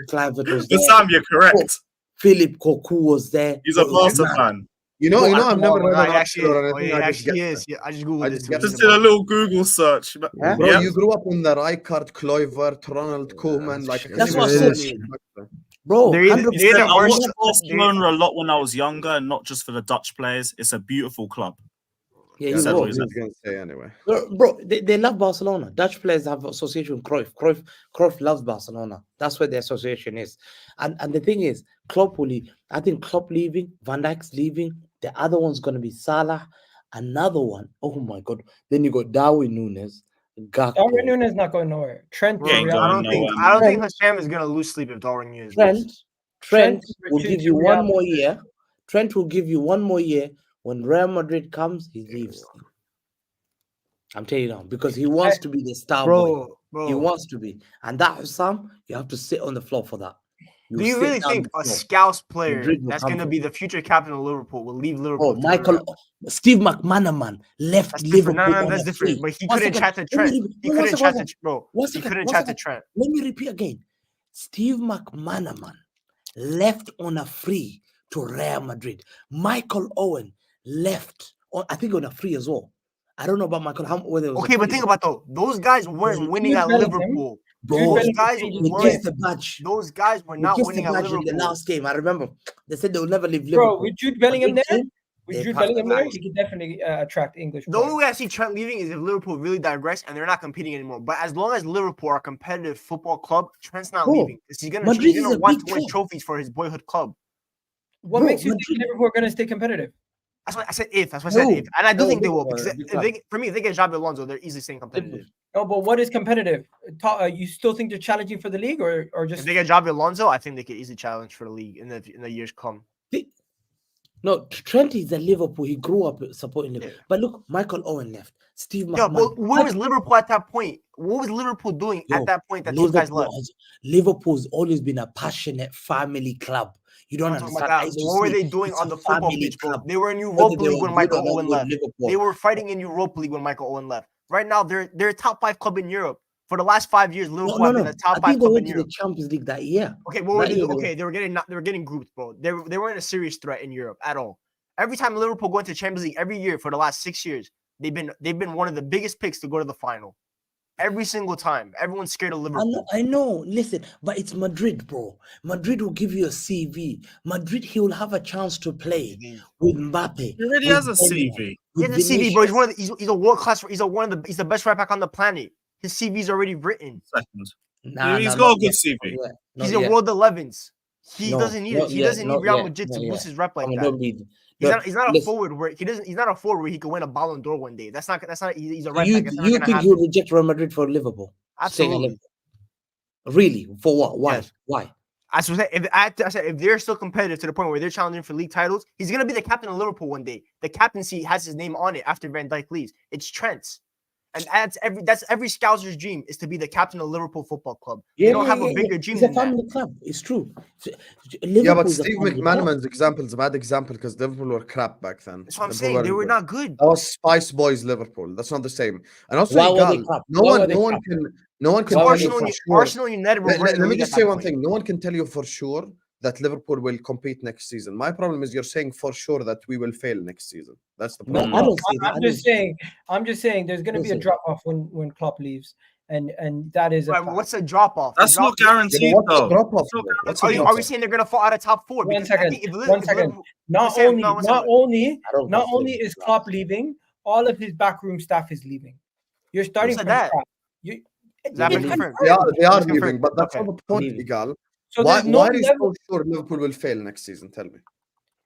Kluivert was there, Sam, you're correct. Philip Cocu was there. He's a It was Barca mad. fan. You know, I've never read an He actually article is. or Oh, anything. yeah, he I just actually get is. Yeah, I just googled I this. just so get he's Just a did a Barca. little Google search. But- Huh? Bro, Yeah. you grew up on the Rijkaard, Kluivert, Ronald Koeman. Like, I That's can't what even I say said. it. Bro, They're either- 100%. He they're said, either I Barca- watched Barcelona a lot when I was younger, and not just for the Dutch players. It's a beautiful club. Yeah, Yeah, you said that's will. what what he he said. was going to say anyway. Bro, they love Barcelona. Dutch players have association with Cruyff. Cruyff loves Barcelona. That's where the association is. And the thing is, Klopp will leave. I think Klopp leaving, Van Dijk's leaving. The other one's going to be Salah. Another one. Oh my God. Then you got Darwin Núñez. Gakpo. Darwin Núñez not going nowhere. Trent, Bro, He ain't Real- I going don't think nowhere. Hassan is gonna lose sleep if Darwin Núñez leaves. Trent is will to give you Real one more Madrid. year. Trent will give you one more year. When Real Madrid comes, he leaves. I'm telling you now, because he wants to be the star boy. Bro, He wants to be. And that, Sam, you have to sit on the floor for that. do you sit really down think on a the floor. Scouse player Madrid will that's come gonna for be the future captain of Liverpool will leave Liverpool? Oh, to go to Real? Steve McManaman left That's different. Liverpool. No, on that's a different. free. But he One couldn't second. chat to Let Trent. me He repeat- one couldn't second, chat to bro. One He second, couldn't one chat to second. Trent. Let me repeat again. Steve McManaman left on a free to Real Madrid. Michael Owen left on, I think, on a free as well. I don't know about Michael. Whether it was a Okay, but free. think about though, those guys weren't winning Jude at Bellingham. Liverpool. Bro, Jude Those Bellingham guys changed he the weren't. gets game. the badge. Those guys were He not gets winning the at badge in the Liverpool. last game. I remember they said they'll never leave Liverpool. Bro, with Jude Bellingham Madrid there, came, with they Jude passed the Bellingham there, badge. he could definitely attract English The only players. way I see Trent leaving is if Liverpool really digress and they're not competing anymore. But as long as Liverpool are a competitive football club, Trent's not Bro, leaving. Because Madrid he's is gonna a want big to win club. trophies for his boyhood club. What Bro, makes you Madrid- think Liverpool are going to stay competitive? That's what I said. If that's what I said. No, If, and I do no, think they will Liverpool because are a big if club. for me, if they get Xabi Alonso, they're easily staying competitive. No, but what is competitive? You still think they're challenging for the league, or If just they get Xabi Alonso, I think they could easily challenge for the league in the years come. No, Trent is a Liverpool. He grew up supporting Liverpool. Yeah. But look, Michael Owen left. Steve Yeah, McManaman. but where was Liverpool at that point? What was Liverpool doing Yo, at that point that those guys left? Liverpool's always been a passionate family club. You don't I'm talking understand. about I that. used to What were say they doing it's on a the football family pitch, bro? club. They were in Whether Europa they League were when good or Michael not Owen good, left. Liverpool. They were fighting in Europa League when Michael Owen left. Right now, they're a top 5 club in Europe. For the last 5 years, Liverpool have been a top I 5 think they club went in to Europe. the Champions League that year. Okay, what were That they year doing? they Okay, they were getting grouped, bro. They weren't a serious threat in Europe at all. Every time Liverpool go into Champions League every year for the last 6 years, they've been one of the biggest picks to go to the final. Every single time, everyone's scared of Liverpool. I know. Listen, but it's Madrid, bro. Madrid will give you a CV. Madrid, he will have a chance to play with Mbappe. He already with has a Bellingham, CV. with He's a CV, bro. Vinicius. He's a world class. He's the best right back on the planet. His CV's already written. Second. He's got a good CV. He's in World 11s. He doesn't need it. He doesn't need Real yet, Madrid to not boost yet. his rep like Come on, that. don't be- He's not a forward where he's not a forward where he could win a Ballon d'Or one day. That's not he's a right back. That's not You gonna think happen. he'll reject Real Madrid for Liverpool? Staying at Absolutely. Liverpool. Really? For what? Why? Yes. Why? I said if they're still competitive to the point where they're challenging for league titles, he's gonna be the captain of Liverpool one day. The captaincy has his name on it after Van Dijk leaves. It's Trent's. And that's every scouser's dream is to be the captain of Liverpool Football Club. They don't have a bigger dream It's a than that. family club. It's true. Yeah, but Liverpool's a Steve family club. McManaman's example is a bad example because Liverpool were crap back then. That's what I'm Liverpool saying. They weren't were good. not good. That was Spice Boys Liverpool. That's not the same. And also, Why were they Egal, crap? no Why were one they can Because tell you for sure. Arsenal United were Let running the me league just at say that one point. thing. No one can tell you for sure that Liverpool will compete next season. My problem is you're saying for sure that we will fail next season. That's the No, problem. I don't say that. I'm just saying there's going to be a Listen. drop off when Klopp leaves, and that is a Right, fact. what's a drop off? That's not guaranteed, What's the though. drop off? What's the Are drop we off? saying they're going to fall out of top 4? One Because I second. think if One second. Liverpool- Not Sam, only no, one second. not only is Klopp leaving, all of his backroom staff is leaving. You're starting said from that? scratch. Has that been It's confirmed? They are It's leaving, confirmed. but that's Okay. not the point, Leaving. Egal. So Why there's no are you level, so sure Liverpool will fail next season? Tell me.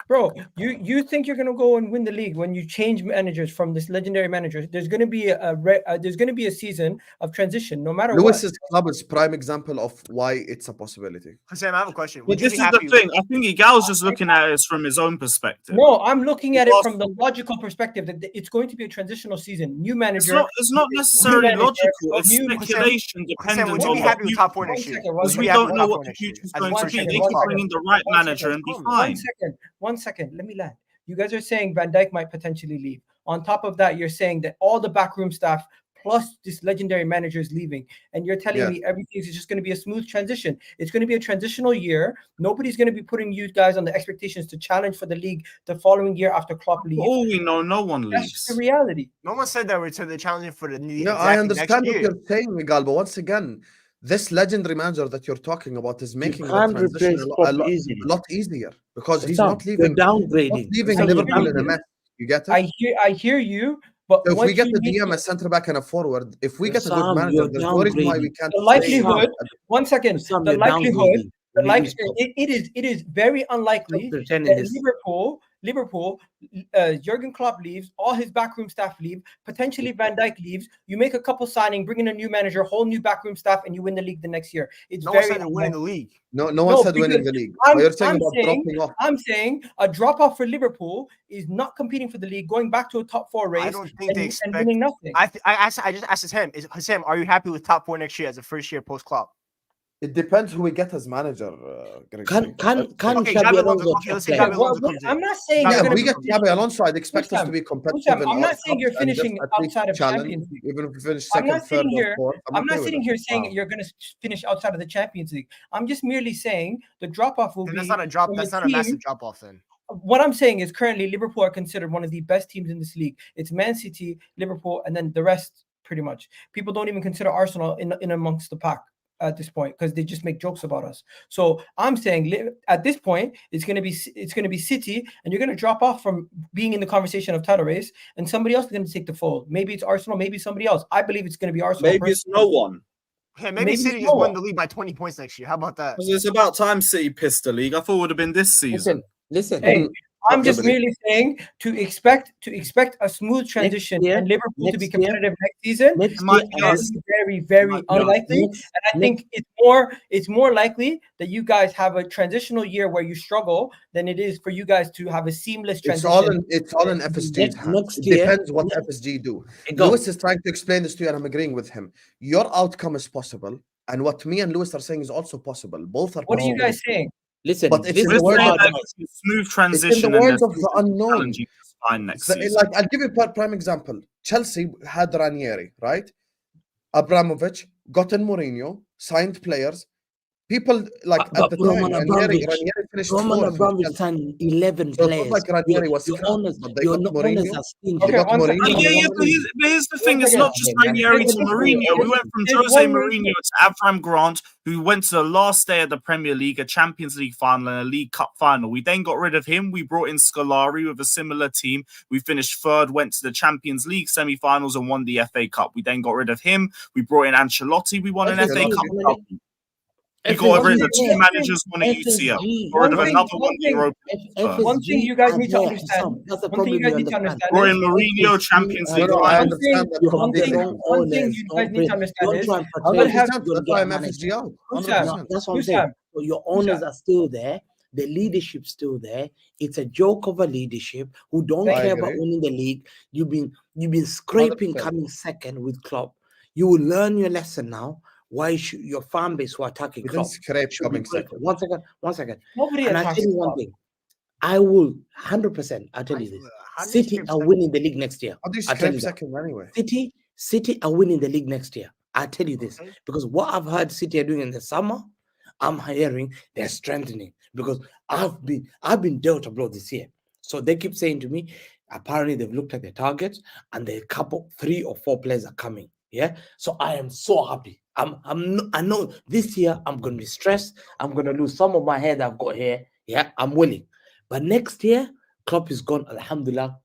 bro. You think you're gonna go and win the league when you change managers from this legendary manager? There's gonna be a season of transition, no matter Lewis's club is prime example of why it's a possibility. Sam, I have a question. But Would you this be is the happy? thing. I think Egal's just looking at it from his own perspective. what. No, I'm looking at it from the logical perspective that it's going to be a transitional season. New manager. It's not necessarily manager, logical. It's new- speculation dependent Would you on be what happy with top 4 next year? because we don't know what the future is going to be. They can bring in the right manager and be fine. One second. Let me land. You guys are saying Van Dijk might potentially leave. On top of that, you're saying that all the backroom staff plus this legendary manager is leaving, and you're telling me everything is just going to be a smooth transition. It's going to be a transitional year. Nobody's going to be putting you guys on the expectations to challenge for the league the following year after Klopp leaves. For all we know, no one That's leaves. just the reality. No one said that we're challenging for the No, I understand what you're saying, Miguel, but once again, this legendary manager that you're talking about is making the can't transition replace Klopp easily. a lot easier because he's Sam, not you're leaving. downgrading. Not leaving Sam, you're Liverpool in a downgrading. mess. You get it? I hear you, but So if we what get you the need DM, a centre back, and a forward, if we get a Sam, good manager, you're there's no reason why we downgrading. can't. the likelihood. stay. One second. Sam, The you're likelihood. downgrading. The You like lose Klopp. it is very unlikely Stop pretending that this. Liverpool, Jurgen Klopp leaves, all his backroom staff leave, potentially Van Dijk leaves. You make a couple signing, bring in a new manager, whole new backroom staff, and you win the league the next year. It's No one very said they're winning the league. No one said winning because the league. I'm- But you're saying I'm about saying- dropping off. I'm saying a drop off for Liverpool is not competing for the league, going back to a top 4 race. I don't think they and expect. winning nothing. I just asked Hassam. Hassam, are you happy with top 4 next year as a first year post Klopp? It depends who we get as manager. Grigs. Can Okay, Xabi Xabi Alonso. Alonso Okay, let's play? say Xabi Alonso comes in. I'm not saying Yeah, you're Yeah, gonna if we be- get Xabi Alonso, I'd expect us to be competitive. Hussam, I'm in not our saying you're cups and just finishing at least outside of challenge, Champions League. even if we finish I'm second, not sitting third, or here. fourth. I'm okay not with sitting it. here saying you're going to finish outside of the Champions League. I'm just merely saying the drop off will Then be. that's not a drop. from That's a not a massive team. drop off. Then What I'm saying is currently Liverpool are considered one of the best teams in this league. It's Man City, Liverpool, and then the rest pretty much. People don't even consider Arsenal in amongst the pack at this point because they just make jokes about us. So I'm saying at this point it's going to be City, and you're going to drop off from being in the conversation of title race, and somebody else is going to take the fold. Maybe it's Arsenal, maybe somebody else. I believe it's going to be Arsenal. Maybe it's no one. yeah, maybe Maybe City it's just win more. the league by 20 points next year. How about that? Because it's about time City pissed the league. I thought it would have been this season. Listen. Hey, I'm just Probably. merely saying to expect a smooth transition year- and Liverpool to be next year- competitive next season. Next might year, be Is very, very Might be unlikely. next- And I think it's more likely that you guys have a transitional year where you struggle than it is for you guys to have a seamless It's transition. all in FSG's hands. next It year- depends what FSG do. Egal. Lewis is trying to explain this to you, and I'm agreeing with him. Your outcome is possible, and what me and Lewis are saying is also possible. Both are What are possible. you guys saying? Listen, But it's this in We're the is words saying of- that it's a smooth transition and words they're of the unknown. challenging is fine next So, season. like, I'll give you a prime example. Chelsea had Ranieri, right? Abramovich got in Mourinho, signed players, people like at But the time, Roman Ranieri Abramovich, finished Roman fourth with Abramovich Chelsea. signed 11 So it's not players. like Ranieri was Your crap, owners, but they your got owners Mourinho. are stingy. They got Mourinho. Yeah, and they yeah, got but here's the thing. It's not just Ranieri to Mourinho. We went from There's Jose one Mourinho reason. to Avram Grant, who went to the last day of the Premier League, a Champions League final and a League Cup final. We then got rid of him. We brought in Scolari with a similar team. We finished third, went to the Champions League semi-finals and won the FA Cup. We then got rid of him. We brought in Ancelotti. We won an FA Cup. We got rid of two managers, won a UCL. Got rid of another one Europa. One thing you guys need to understand. That's the One thing problem you guys you need to understand. understand. Brought in Mourinho, Champions League. I One understand thing- that. one thing- wrong one thing owners. you guys need to understand Don't is try and I portray would this have- is gonna That's get why a I'm manager. FSG out. Who's 100%. That's what I'm Who's saying. that? So your Who's owners that? are still there. The leadership's still there. It's a joke of a leadership who don't I care about agree. winning the league. You've been scraping 100%. coming second with Klopp. You will learn your lesson now. Why should your fan base who are attacking We Klopp didn't scrape should be coming grateful. second. One second. Nobody And I attacks tell you one Klopp. thing. I will 100%. I'll tell you this. City are winning the league next year. How do you I'll tell scrape you that. second anyway? City are winning the league next year. I tell you this Okay. because what I've heard City are doing in the summer, I'm hearing they're strengthening because I've been dealt a blow this year. So they keep saying to me, apparently they've looked at their targets and the couple 3 or 4 players are coming. Yeah, so I am so happy. I know this year I'm going to be stressed. I'm going to lose some of my hair that I've got here. Yeah, I'm willing. But next year, Klopp is gone. Alhamdulillah.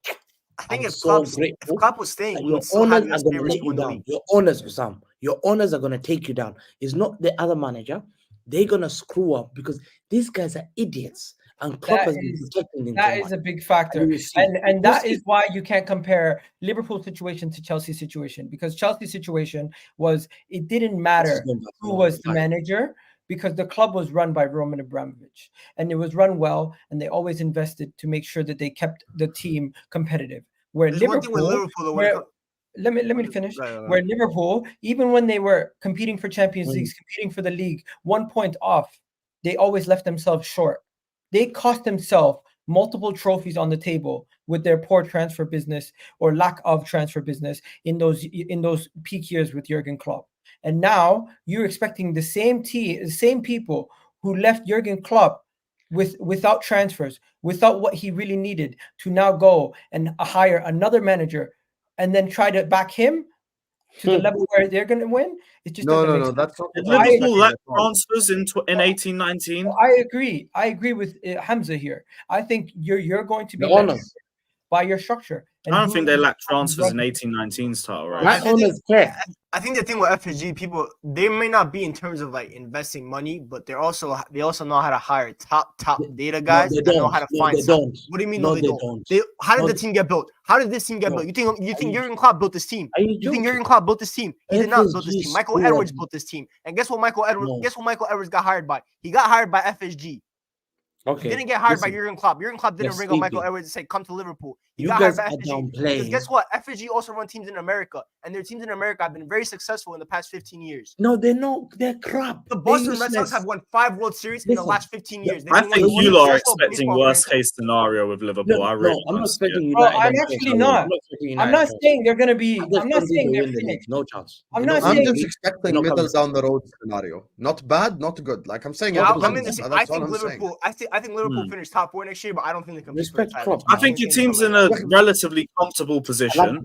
I think I'm if so Klopp grateful. was staying, we Your would still have owners US are going to favorites let to you win the down. league. Your owners, Sam, your owners are going to take you down. It's not the other manager. They're going to screw up because these guys are idiots. And Klopp has been protecting them. That is a big factor. And that is why you can't compare Liverpool situation to Chelsea situation, because Chelsea situation was, it didn't matter who was the manager because the club was run by Roman Abramovich and it was run well and they always invested to make sure that they kept the team competitive. Where There's one thing with Liverpool, let me finish. Right. Where Liverpool, even when they were competing for Champions Leagues, competing for the league, 1 point off, they always left themselves short. They cost themselves multiple trophies on the table with their poor transfer business or lack of transfer business in those peak years with Jurgen Klopp. And now you're expecting the same people who left Jurgen Klopp without transfers, without what he really needed, to now go and hire another manager and then try to back him to the level where they're going to win. It just doesn't make sense. That's not. Did Liverpool lack transfers in 18-19? I agree with Hamza here. I think you're going to be honest by your structure. I don't think they lack transfers in 18-19's title, right? My owners care. I think the thing with FSG, people, they may not be in terms of like investing money, but they also know how to hire top data guys. No, that know how to find. don't. What do you mean? No, they they don't. don't. How did the team get built? How did this team get built? You think Jurgen Klopp built this team? You think Jurgen Klopp built this team? He did not build this team. Michael Edwards built this team. And guess what? Michael Edwards got hired by? He got hired by FSG. Okay. He didn't get hired by Jurgen Klopp. Jurgen Klopp didn't ring up Michael Edwards and say, "Come to Liverpool." He You got guys hired are by FSG. Because downplaying. guess what? FSG also run teams in America, and their teams in America have been very successful in the past 15 years. No, they're not. They're crap. The Boston Red Sox have won 5 World Series in the last 15 years. I think you lot are expecting worst case scenario with Liverpool. I really I'm not expecting you. United. I'm actually not. I'm not saying they're going to be. I'm not saying they're finished. No chance. I'm not I'm saying just expecting middle down the road scenario. Not bad, not good. Like I'm saying, I that's think all I'm Liverpool. I think Liverpool finished top 4 next year, but I don't think they can. Respect Klopp. I think your team's in a relatively comfortable position.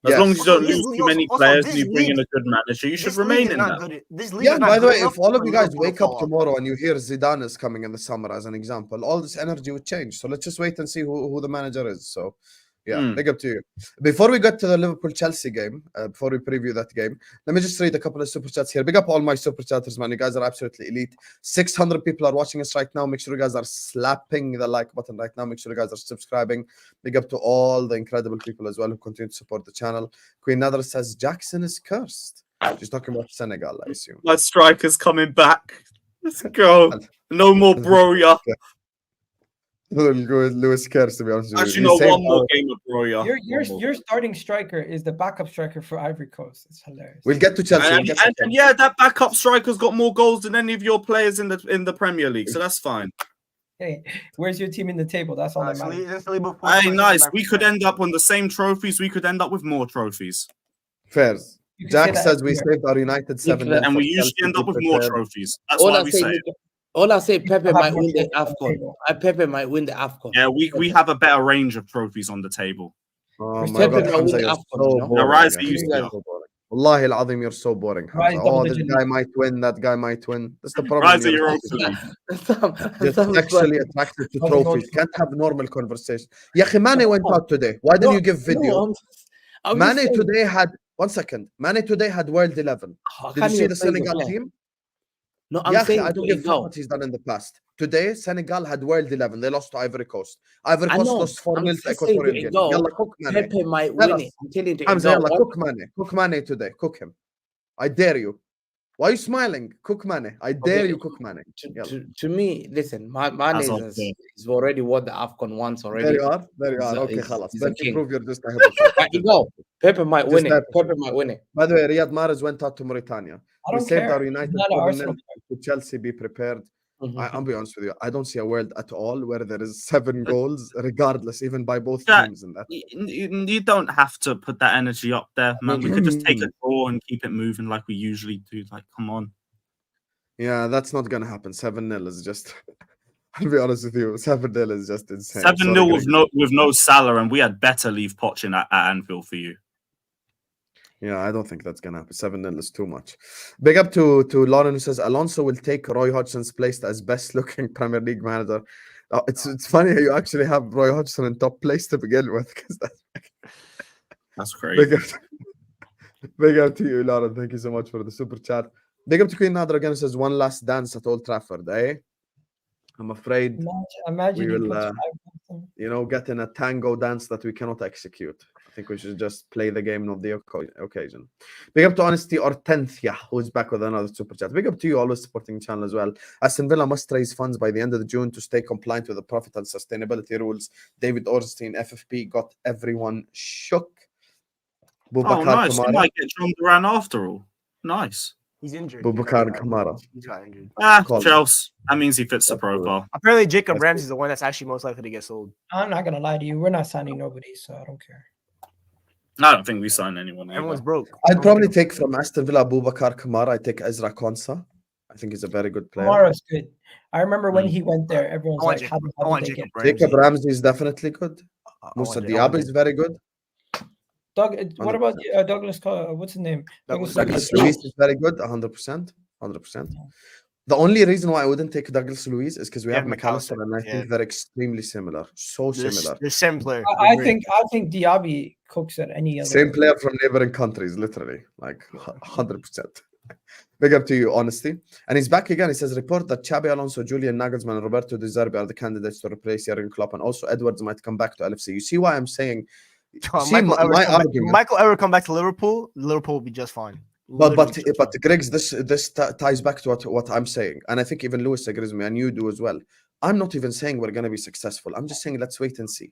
As long as you don't lose too many players and you bring in a good manager, you should remain in that. Yeah, by the way, if all of you guys wake up tomorrow and you hear Zidane is coming in the summer as an example, all this energy would change. So let's just wait and see who the manager is. So yeah, big up to you. Before we get to the Liverpool-Chelsea game, before we preview that game, let me just read a couple of super chats here. Big up all my super chatters, man. You guys are absolutely elite. 600 people are watching us right now. Make sure you guys are slapping the like button right now. Make sure you guys are subscribing. Big up to all the incredible people as well who continue to support the channel. Queen Nather says, Jackson is cursed. She's talking about Senegal, I assume. My striker's coming back. Let's go. No more Broya. We'll go with Lewis Kerr, to be honest with you. Actually, no, one more game of Broya. Your starting striker is the backup striker for Ivory Coast. It's hilarious. We'll get to Chelsea. And yeah, that backup striker's got more goals than any of your players in the Premier League, so that's fine. Hey, where's your team in the table? That's all that matters. Hey, nice. We could end up on the same trophies. We could end up with more trophies. Fairs. You can say Jack that says we everywhere. saved our United 7-0. that- And we for usually Chelsea end up to with more prepare. trophies. That's All why I we say, say it. all I say, Pepe have might more win the trophies on the AFCON. table. Pepe might win the AFCON. Yeah, we have a better range of trophies on the table. Oh Chris my Pepe God, might Hamza, win the you're AFCON, so you know? boring. Rise yeah. to you, You're yeah. so boring. Wallahi al-Azim, you're so boring, Rise Hamza. double Oh, this digit guy league. might win, that guy might win. That's the problem. Rise when to you're Europa League. just sexually attracted to Doesn't go trophies. to- Can't have normal conversation. Yeah, Mane went out today. Why didn't you give video? No, I'm just Mane saying, today had 1 second. Mane today had World 11. I Did you can't see even the praise the Senegal player. team? No, I'm Yeah, saying I don't to give a fuck Egal. what he's done in the past. Today, Senegal had World 11. They lost to Ivory Coast. Ivory I Coast know. lost 4-0 I'm to just saying to Equatorial Guinea. Egal, Yalla, cook Mane. Pepe might Tell win us. it. I'm telling you to Hamza, Egal. yalla, cook Mane. Cook Mane today. Cook him. I dare you. Why are you smiling? Cook Mane. I dare Okay. you cook Mane. Yalla. To me, listen, Mane As of is he's already won the AFCON once There already. you are. There you He's are. a- Okay, he's- khalas. he's a Then you king. prove you're just a hypocrite. Right, Egal. Pepe might Just win it. that. Pepe might win it. By the way, Riyad Mahrez went out to Mauritania. I We don't saved care. our He's United not an 7-0 Arsenal to Chelsea. Be prepared. Mhm. I'll be honest with you. I don't see a world at all where there is 7 goals, regardless, even by both Yeah. teams in that. You don't have to put that energy up there, man. We could just take a draw and keep it moving like we usually do. Like, come on. Yeah, that's not gonna happen. 7-0 is just. I'll be honest with you. 7-0 is just insane. 7-0 Sorry, with no Salah, and we had better leave Poch in at Anfield for you. Yeah, I don't think that's gonna happen. 7-0 is too much. Big up to Lauren, who says Alonso will take Roy Hodgson's place as best looking Premier League manager. It's funny how you actually have Roy Hodgson in top place to begin with, because That's crazy. big up to you, Lauren. Thank you so much for the super chat. Big up to Queen Nader again, who says one last dance at Old Trafford, eh? I'm afraid Imagine we he will, puts 5 points in. get in a tango dance that we cannot execute. I think we should just play the game, not the occasion. Big up to Honesty Hortensia, who's back with another super chat. Big up to you, always supporting the channel as well. Aston Villa must raise funds by the end of June to stay compliant with the profit and sustainability rules. David Ornstein, FFP, got everyone shook. Oh, Boubacar nice. He Kamara. might get John Duran after all. Nice. He's injured. Boubacar Kamara. He's got injured. Call him. Chelsea. That means he fits the That's good. profile. Apparently, Jacob That's Ramsey is the one that's actually most likely to get sold. I'm not gonna lie to you. We're not signing nobody, so I don't care. I don't think we sign anyone. either. Everyone's broke. I'd probably take from Aston Villa Boubacar Kamara. I take Ezra Konsa. I think he's a very good player. Kamara's good. I remember when he went there, everyone's I want like, Jacob, how I want did they Jacob get Ramsey. Jacob Ramsey is definitely good. Musa Diaby is very good. What about Douglas? What's his name? Douglas Douglas Luiz is very good. 100%. 100%. The only reason why I wouldn't take Douglas Luiz is because we have Yeah, McAllister, and I yeah. think they're extremely similar. So similar. The same player. I think Diaby cooks at any other. Same player from neighboring countries, literally, like 100%. Big up to you, Honesty. And he's back again. He says, report that Xabi Alonso, Julian Nagelsmann, and Roberto De Zerbi are the candidates to replace Jurgen Klopp, and also Edwards might come back to LFC. You see why I'm saying? See, my argument. Michael ever come back to Liverpool? Liverpool will be just fine. But Literally just fine. Griggs, this ties back to what I'm saying, and I think even Lewis agrees with me, and you do as well. I'm not even saying we're going to be successful. I'm just saying let's wait and see.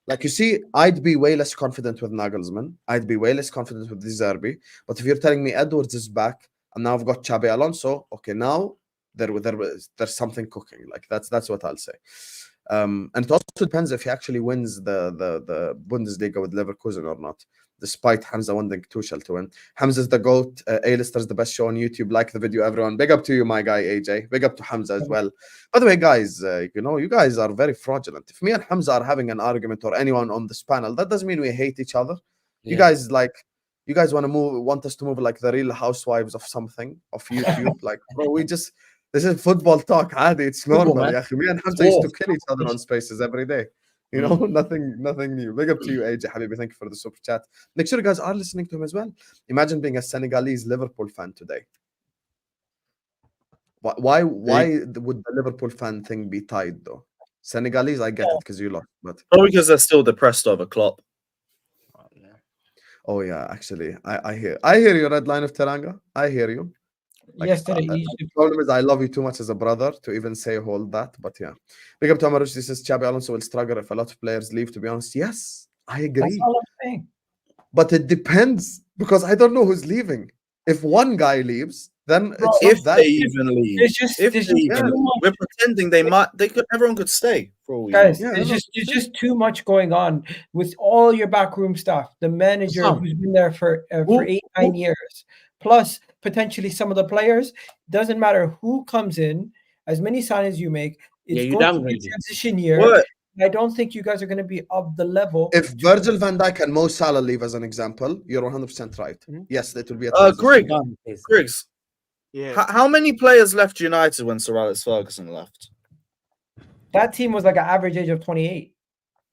Like, you see, I'd be way less confident with Nagelsmann. I'd be way less confident with De Zerbi. But if you're telling me Edwards is back, and now I've got Xabi Alonso, okay, now there's something cooking. Like, that's what I'll say. And it also depends if he actually wins the Bundesliga with Leverkusen or not, despite Hamza wanting Tuchel to win. Hamza's the GOAT. A-Lister's the best show on YouTube. Like the video, everyone. Big up to you, my guy, AJ. Big up to Hamza as well. By the way, guys, you guys are very fraudulent. If me and Hamza are having an argument, or anyone on this panel, that doesn't mean we hate each other. Yeah. You guys want us to move like the Real Housewives of something, of YouTube. Like, bro, this is football talk, Adi. It's normal. Me and Hamza used to kill each other on spaces every day. You know, nothing new. Big up to you, AJ Habibi. Thank you for the super chat. Make sure you guys are listening to him as well. Imagine being a Senegalese Liverpool fan today. Why would the Liverpool fan thing be tied though? Senegalese, I get it because you lost, but because they're still depressed over Klopp. Oh yeah, actually, I hear you, Red Line of Teranga. I hear you. Like, yesterday, the problem is I love you too much as a brother to even say hold that, but yeah. Big up to Amarush. This is Xabi Alonso will struggle if a lot of players leave, to be honest. Yes, I agree. That's all I'm saying. But it depends, because I don't know who's leaving. If one guy leaves, then Bro, it's If not that. they even leave, There's just if there's they just even too leave, much. we're pretending everyone could stay for all we Guys, know. Yeah, there's no, just too much going on with all your backroom stuff. The manager Some. who's been there for Who- 8-9 who- years, plus potentially some of the players. Doesn't matter who comes in, as many signings you make, it's you going to be a downgraded. transition year. What? I don't think you guys are going to be of the level. If Virgil van Dijk and Mo Salah leave as an example, you're 100% right. Mhm. Yes, it will be a transition. Greg, Done, basically. Griggs, Yeah. how many players left United when Sir Alex Ferguson left? That team was like an average age of 28.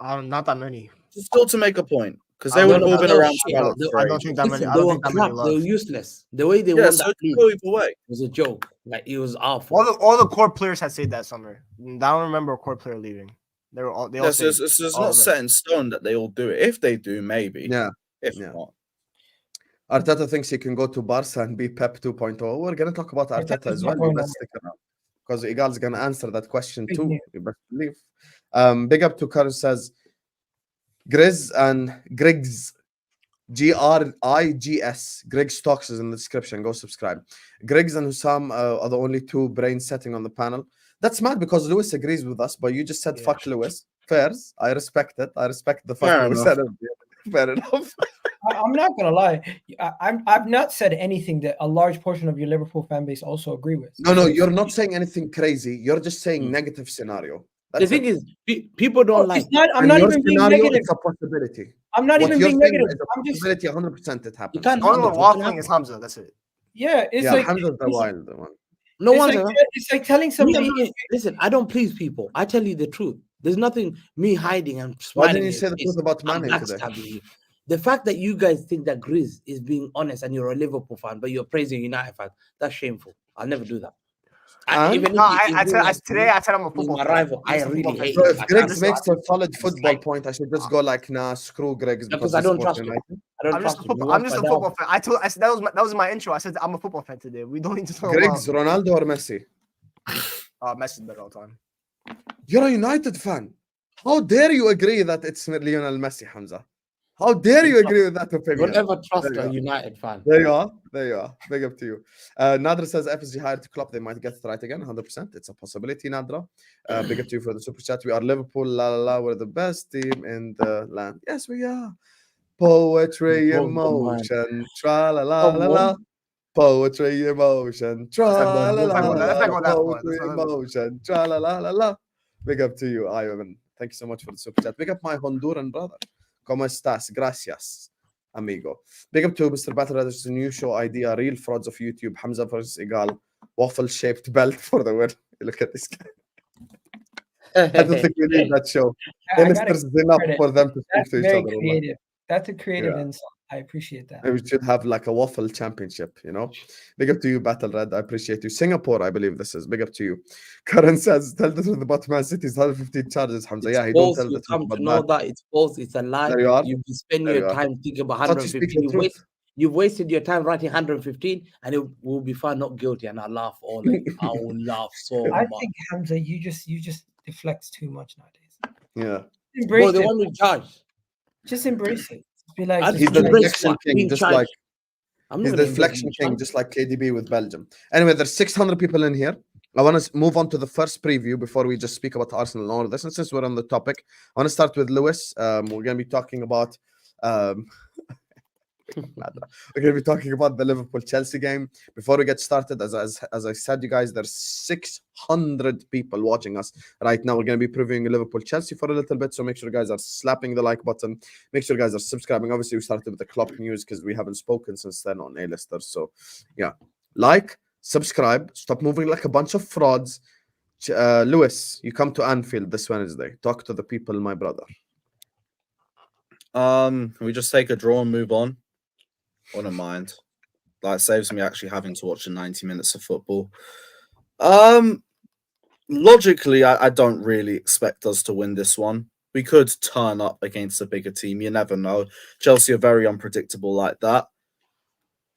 Not that many. Still to make a point, because they I would don't have all know, been no, around shit. Sir Alex No, for I don't ages. think that many. Listen, I they don't were think that many crap. They were left. useless. The way they Yeah, won so that it league could go either way. was a joke. Like it was awful. All the core players had stayed that summer. I don't remember a core player leaving. They were all. They all Yes, stayed. it's all not of them. set in stone that they all do it. If they do, maybe. Yeah. If Yeah. not, Arteta thinks he can go to Barca and be Pep 2.0. We're going to talk about Arteta Arteta's as not well. You going best stick around. Because Egal's going to answer that question Big too. news. You best believe. Big up to Karen says, Grigs and Grigs, Grigs. Griggs Stocks is in the description. Go subscribe. Griggs and Hussam are the only two brains setting on the panel. That's mad because Lewis agrees with us, but you just said Yeah. fuck Lewis. Fairs. I respect it. I respect the fuck Fair Lewis. enough. Fair enough. I'm not gonna lie. I've not said anything that a large portion of your Liverpool fan base also agree with. No, you're not saying anything crazy. You're just saying Mm. negative scenario. The That's thing it. is, people don't Oh, like. it's not. I'm And not your even being scenario, negative. it's a possibility. I'm not What even you're being saying negative. is a I'm just. possibility. 100% it happens. can't The only handle one it. waffling is Hamza. That's it. Yeah, it's Yeah, like Hamza's the it's- wild one. No it's one's like, ever. it's like telling Me, somebody. I'm not- listen, I don't please people. I tell you the truth. There's nothing me hiding and Why smiling. didn't you in say your the face. truth about I'm Mane today? backstabbing you. The fact that you guys think that Grizz is being honest and you're a Liverpool fan, but you're praising United fan, that's shameful. I'll never do that. And? Even No, if you do like today me, I said I'm a he's football my fan. rival. I'm I just a really football fan. hate So him. if I Griggs can't- makes a solid It's football like- point, I should just go like, nah, screw Griggs because because I he don't supports trust him. United. I don't I'm just trust a him. football. He I'm wants just a my football dog. fan. I said that was my intro. I said I'm a football fan today. We don't need to talk Griggs, about Ronaldo or Messi? Messi's better all the time. You're a United fan. How dare you agree that it's Lionel Messi, Hamza? How dare you agree with that opinion? Don't ever trust There you a are. United fan. There you are. There you are. Big up to you. Nadra says FSG hired Klopp. They might get it right again. 100%. It's a possibility, Nadra. Big up to you for the super chat. We are Liverpool. La la la. We're the best team in the land. Yes, we are. Poetry in motion. Tra la la la la. Poetry in motion. Tra la la la Let's not la. go that far. Poetry in motion. Tra la la la la. Big up to you, Ivan. Thank you so much for the super chat. Big up my Honduran brother. ¿Cómo estás? Gracias, amigo. Big up to Mr. Battle Brothers' new show idea, Real Frauds of YouTube, Hamza versus Egal, waffle-shaped belt for the win. Look at this guy. I don't think we need that show. I gotta Innocence give is enough credit. for them to speak That's to each very other. wallah. creative. That's a creative Yeah. insult. I appreciate that. And we should have like a waffle championship, you know. Big up to you, Battle Red. I appreciate you. Singapore, I believe this is. Big up to you. Karen says, tell the truth about Man City's 115 charges, Hamza. Yeah, he don't False. tell the You truth come about to know that. that it's false. It's a lie. There you are. You spend There your you are. time thinking about Thought you speak 115. the truth. You've wasted your time writing 115, and it will be found not guilty. And I laugh all of you. I will laugh so I much. think Hamza, you just deflects too much nowadays. Yeah. Bro, Embrace they it. want me to charge. Just embrace it. Just be like, I'd just He's be the like, embrace deflection what? king, Being just charged. like I'm he's not the gonna embrace deflection being king, charged. just like KDB with Belgium. Anyway, there's 600 people in here. I want to move on to the first preview before we just speak about Arsenal and all of this. And since we're on the topic, I want to start with Lewis. We're going to be talking about we're going to be talking about the Liverpool-Chelsea game. Before we get started, as I said, you guys, there's 600 people watching us right now. We're going to be previewing Liverpool-Chelsea for a little bit, so make sure you guys are slapping the like button. Make sure you guys are subscribing. Obviously, we started with the Klopp news because we haven't spoken since then on A-listers. So, yeah, like, subscribe, stop moving like a bunch of frauds. Lewis, you come to Anfield this Wednesday. Talk to the people, my brother. Can we just take a draw and move on? Wouldn't mind. Like, saves me actually having to watch the 90 minutes of football. Logically, I don't really expect us to win this one. We could turn up against a bigger team. You never know. Chelsea are very unpredictable like that.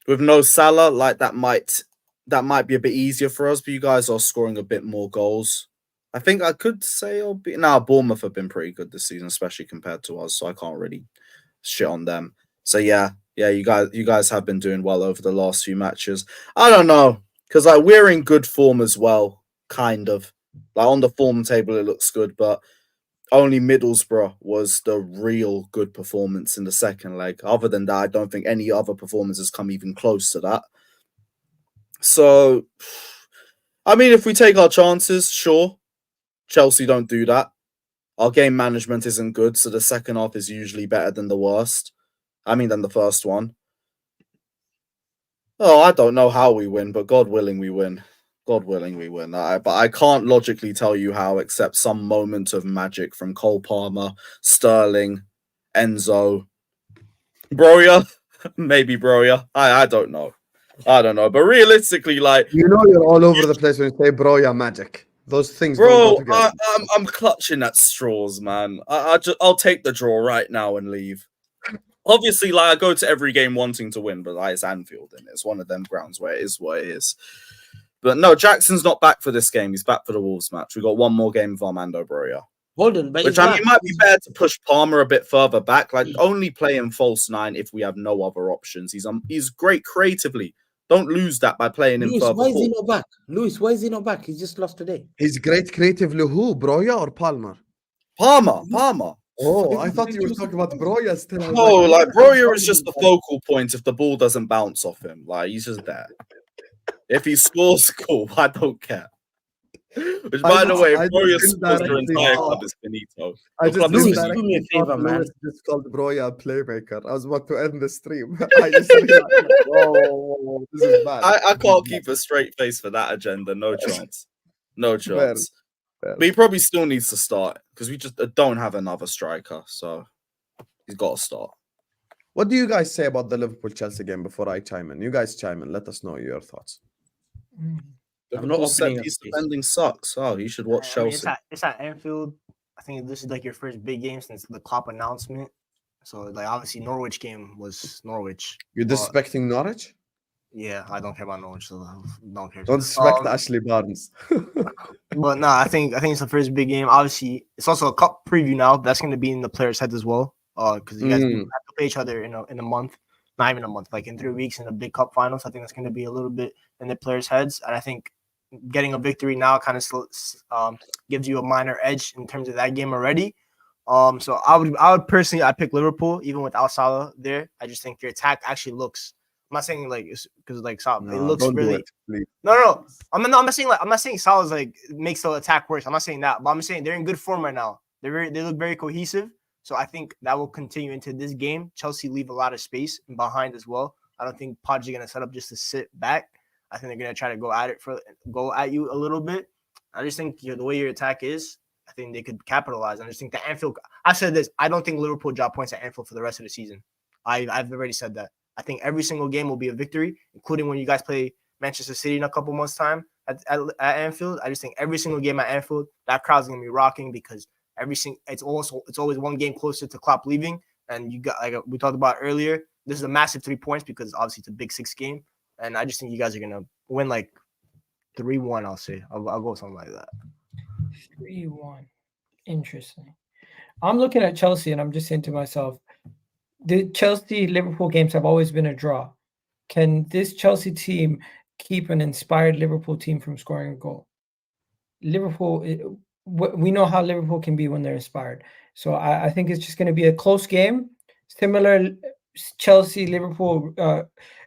With no Salah, like that might be a bit easier for us, but you guys are scoring a bit more goals. I think I could say Bournemouth have been pretty good this season, especially compared to us, so I can't really shit on them. So yeah, yeah, you guys have been doing well over the last few matches. I don't know, because like we're in good form as well, kind of. Like on the form table, it looks good, but only Middlesbrough was the real good performance in the second leg. Other than that, I don't think any other performance has come even close to that. So, I mean, if we take our chances, sure. Chelsea don't do that. Our game management isn't good, so the second half is usually better than the than the first one. Oh, I don't know how we win, but God willing, we win. God willing, we win. But I can't logically tell you how, except some moment of magic from Cole Palmer, Sterling, Enzo, Broya, maybe Broya. I don't know. I don't know. But realistically, like you're all over the place when you say Broya magic. Those things don't go bro, together. I'm clutching at straws, man. I'll take the draw right now and leave. Obviously, like I go to every game wanting to win, but like, it's Anfield and it's one of them grounds where it is what it is. But no, Jackson's not back for this game. He's back for the Wolves match. We got one more game of Armando Broya. Hold on, but Which I mean, it might be better to push Palmer a bit further back. Like only play him false 9 if we have no other options. He's great creatively. Don't lose that by playing him further. Why is he not back? Lewis, why is he not back? He just lost today. He's great creatively. Who? Broya or Palmer? Palmer. Oh, I thought you were talking about Broya still. No, like Broya is just the focal point if the ball doesn't bounce off him. Like he's just there. If he scores, cool. I don't care. Which, by the way, if Broya scores, your entire club is finito. I just Lewis, do me a favor, man. Lewis just called Broya a playmaker. I was about to end the stream. I just realized, whoa, this is bad. I can't keep a straight face for that agenda. No chance. No chance. Fair. But he probably still needs to start because we just don't have another striker. So he's got to start. What do you guys say about the Liverpool-Chelsea game before I chime in? You guys chime in. Let us know your thoughts. Liverpool set piece defending sucks. Oh, you should watch Chelsea. It's at Anfield. I think this is like your first big game since the Klopp announcement. So, like, obviously, Norwich game was Norwich. You're disrespecting Norwich? Yeah, I don't care about Norwich, so I don't care. Don't disrespect Ashley Barnes. But no, I think it's the first big game. Obviously, it's also a cup preview now. That's going to be in the players' heads as well. Because you guys have to play each other in a month, not even a month, like in 3 weeks in the big cup finals. I think that's going to be a little bit in the players' heads, and I think getting a victory now kind of gives you a minor edge in terms of that game already. So I would personally pick Liverpool even without Salah there. I just think your attack actually looks. I'm not saying like because like Salah, it looks really. No. I'm not saying Salah's like makes the attack worse. I'm not saying that, but I'm saying they're in good form right now. They look very cohesive. So I think that will continue into this game. Chelsea leave a lot of space behind as well. I don't think Podge is going to set up just to sit back. I think they're going to try to go at you a little bit. I just think the way your attack is, I think they could capitalize. I just think the Anfield. I said this. I don't think Liverpool drop points at Anfield for the rest of the season. I've already said that. I think every single game will be a victory, including when you guys play Manchester City in a couple months' time at Anfield. I just think every single game at Anfield, that crowd's going to be rocking because it's always one game closer to Klopp leaving, and you got like we talked about earlier. This is a massive 3 points because obviously it's a big 6 game, and I just think you guys are gonna win like 3-1. I'll say I'll go something like that. 3-1. Interesting. I'm looking at Chelsea and I'm just saying to myself, the Chelsea Liverpool games have always been a draw. Can this Chelsea team keep an inspired Liverpool team from scoring a goal? Liverpool. We know how Liverpool can be when they're inspired. So I think it's just going to be a close game, similar Chelsea-Liverpool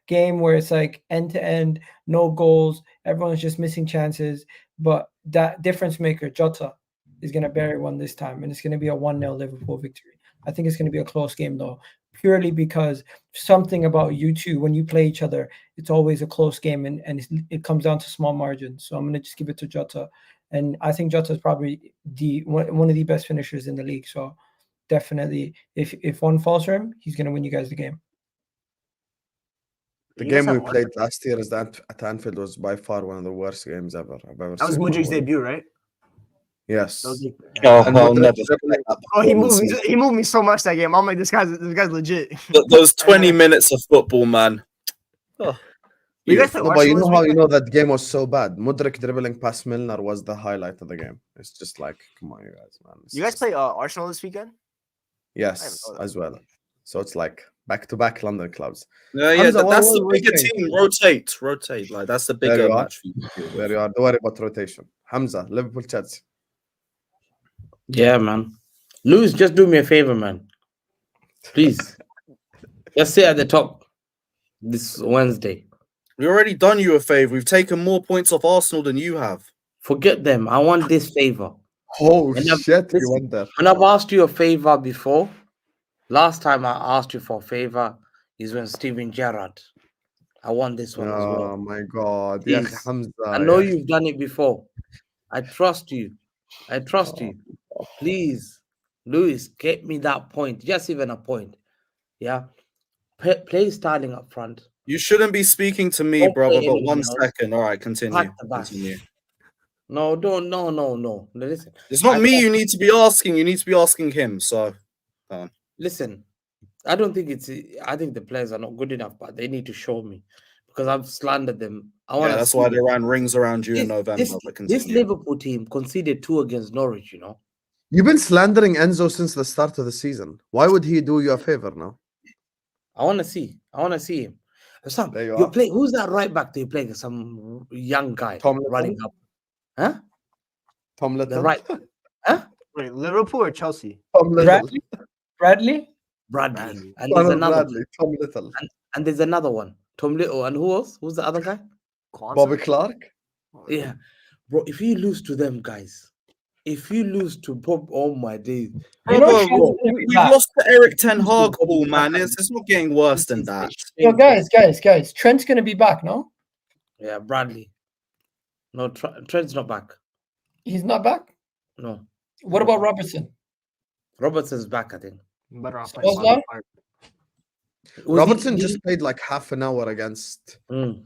game where it's like end-to-end, no goals, everyone's just missing chances. But that difference maker, Jota, is going to bury one this time, and it's going to be a 1-0 Liverpool victory. I think it's going to be a close game, though, purely because something about you two, when you play each other, it's always a close game, and it comes down to small margins. So I'm going to just give it to Jota. And I think Jota is probably one of the best finishers in the league. So definitely, if one falls for him, he's going to win you guys the game. The game we played last year at Anfield was by far one of the worst games I've ever seen. That was Mudrik's debut, right? Yes. He moved me so much that game. I'm like, this guy's legit. Those 20 minutes of football, man. Oh. But you know that game was so bad. Mudrik dribbling past Milner was the highlight of the game. It's just like, come on, you guys, man. You guys play Arsenal this weekend? Yes, as well. So it's like Back-to-back London clubs. Yeah, Hamza, that's what the do you bigger think? team. Rotate. Like that's the There bigger you are. match for you to deal with. There you are. Don't worry about rotation. Hamza, Liverpool, Chelsea. Yeah, man. Lewis, just do me a favor, man. Please. Just sit at the top this Wednesday. We already done you a favor. We've taken more points off Arsenal than you have. Forget them. I want this favor. Oh, And I've- shit. You listen, went there. When I've asked you a favor before, last time I asked you for a favor is when Steven Gerrard. I want this one as Oh, well. my God. Yeah, Please. Hamza. I know yeah. you've done it before. I trust you. I trust you. Please, Lewis, get me that point. Just even a point. Yeah. Play Sterling up front. You shouldn't be speaking to me, Don't brother. play But anyone 1 else. second. All right, continue. Back to back. Continue. No, don't. No. Listen. It's not I me don't- you need to be asking. You need to be asking him. So, Listen, I don't think it's. I think the players are not good enough, but they need to show me because I've slandered them. I want. yeah, that's why they ran rings around you in this, November. this, But this continue. Liverpool team conceded 2 against Norwich. You know. You've been slandering Enzo since the start of the season. Why would he do you a favor now? I want to see him. Sam, There you you're are. playing. Who's that right back? You're playing some young guy Tom Little? running up. Huh? Tom Little. The right. Huh? Wait, Liverpool or Chelsea? Tom Little. Bradley? Bradley. And Son there's of another. Bradley. Tom Little. And there's another one. Tom Little. And who else? Who's the other guy? Kwanzaa? Bobby Clark. Yeah, bro. If you lose to them guys, if you lose to Bob, oh my days. You know, Brother, Trent's gonna be we've back. lost to Eric Ten Hag, ball, man. It's not getting worse than that. Yo, guys. Trent's gonna be back, no? Yeah, Bradley. No, Trent's not back. He's not back. No, What about Robertson? Robertson's back. I think. Better off Szoboszlai? playing Park. Robertson just played like half an hour against Mm.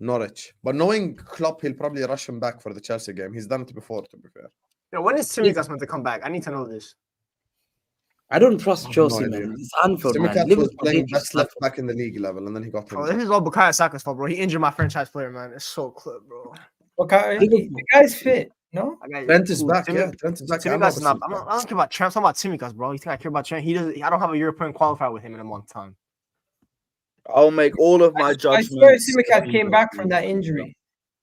Norwich. But knowing Klopp, he'll probably rush him back for the Chelsea game. He's done it before, to be fair. Yo, when is Tsimikas meant to come back? I need to know this. I don't trust I have Chelsea, no man. idea. It's Anfield, man. Tsimikas was Liverpool playing hate best this left stuff. back in the league level, and then he got Bro, injured. this is all Bukayo Saka's fault, bro. He injured my franchise player, man. It's so clip, bro. Okay, Liverpool. the guy's fit, no? I got- Trent is Ooh, back, Tsimi- yeah. Trent is back. Tsimikas is not. I don't care about Trent. I'm talking about Tsimikas, bro. You think I care about Trent? He doesn't. I don't have a European qualifier with him in a month time. I'll make all of my I judgments. swear Tsimikas came back from that injury.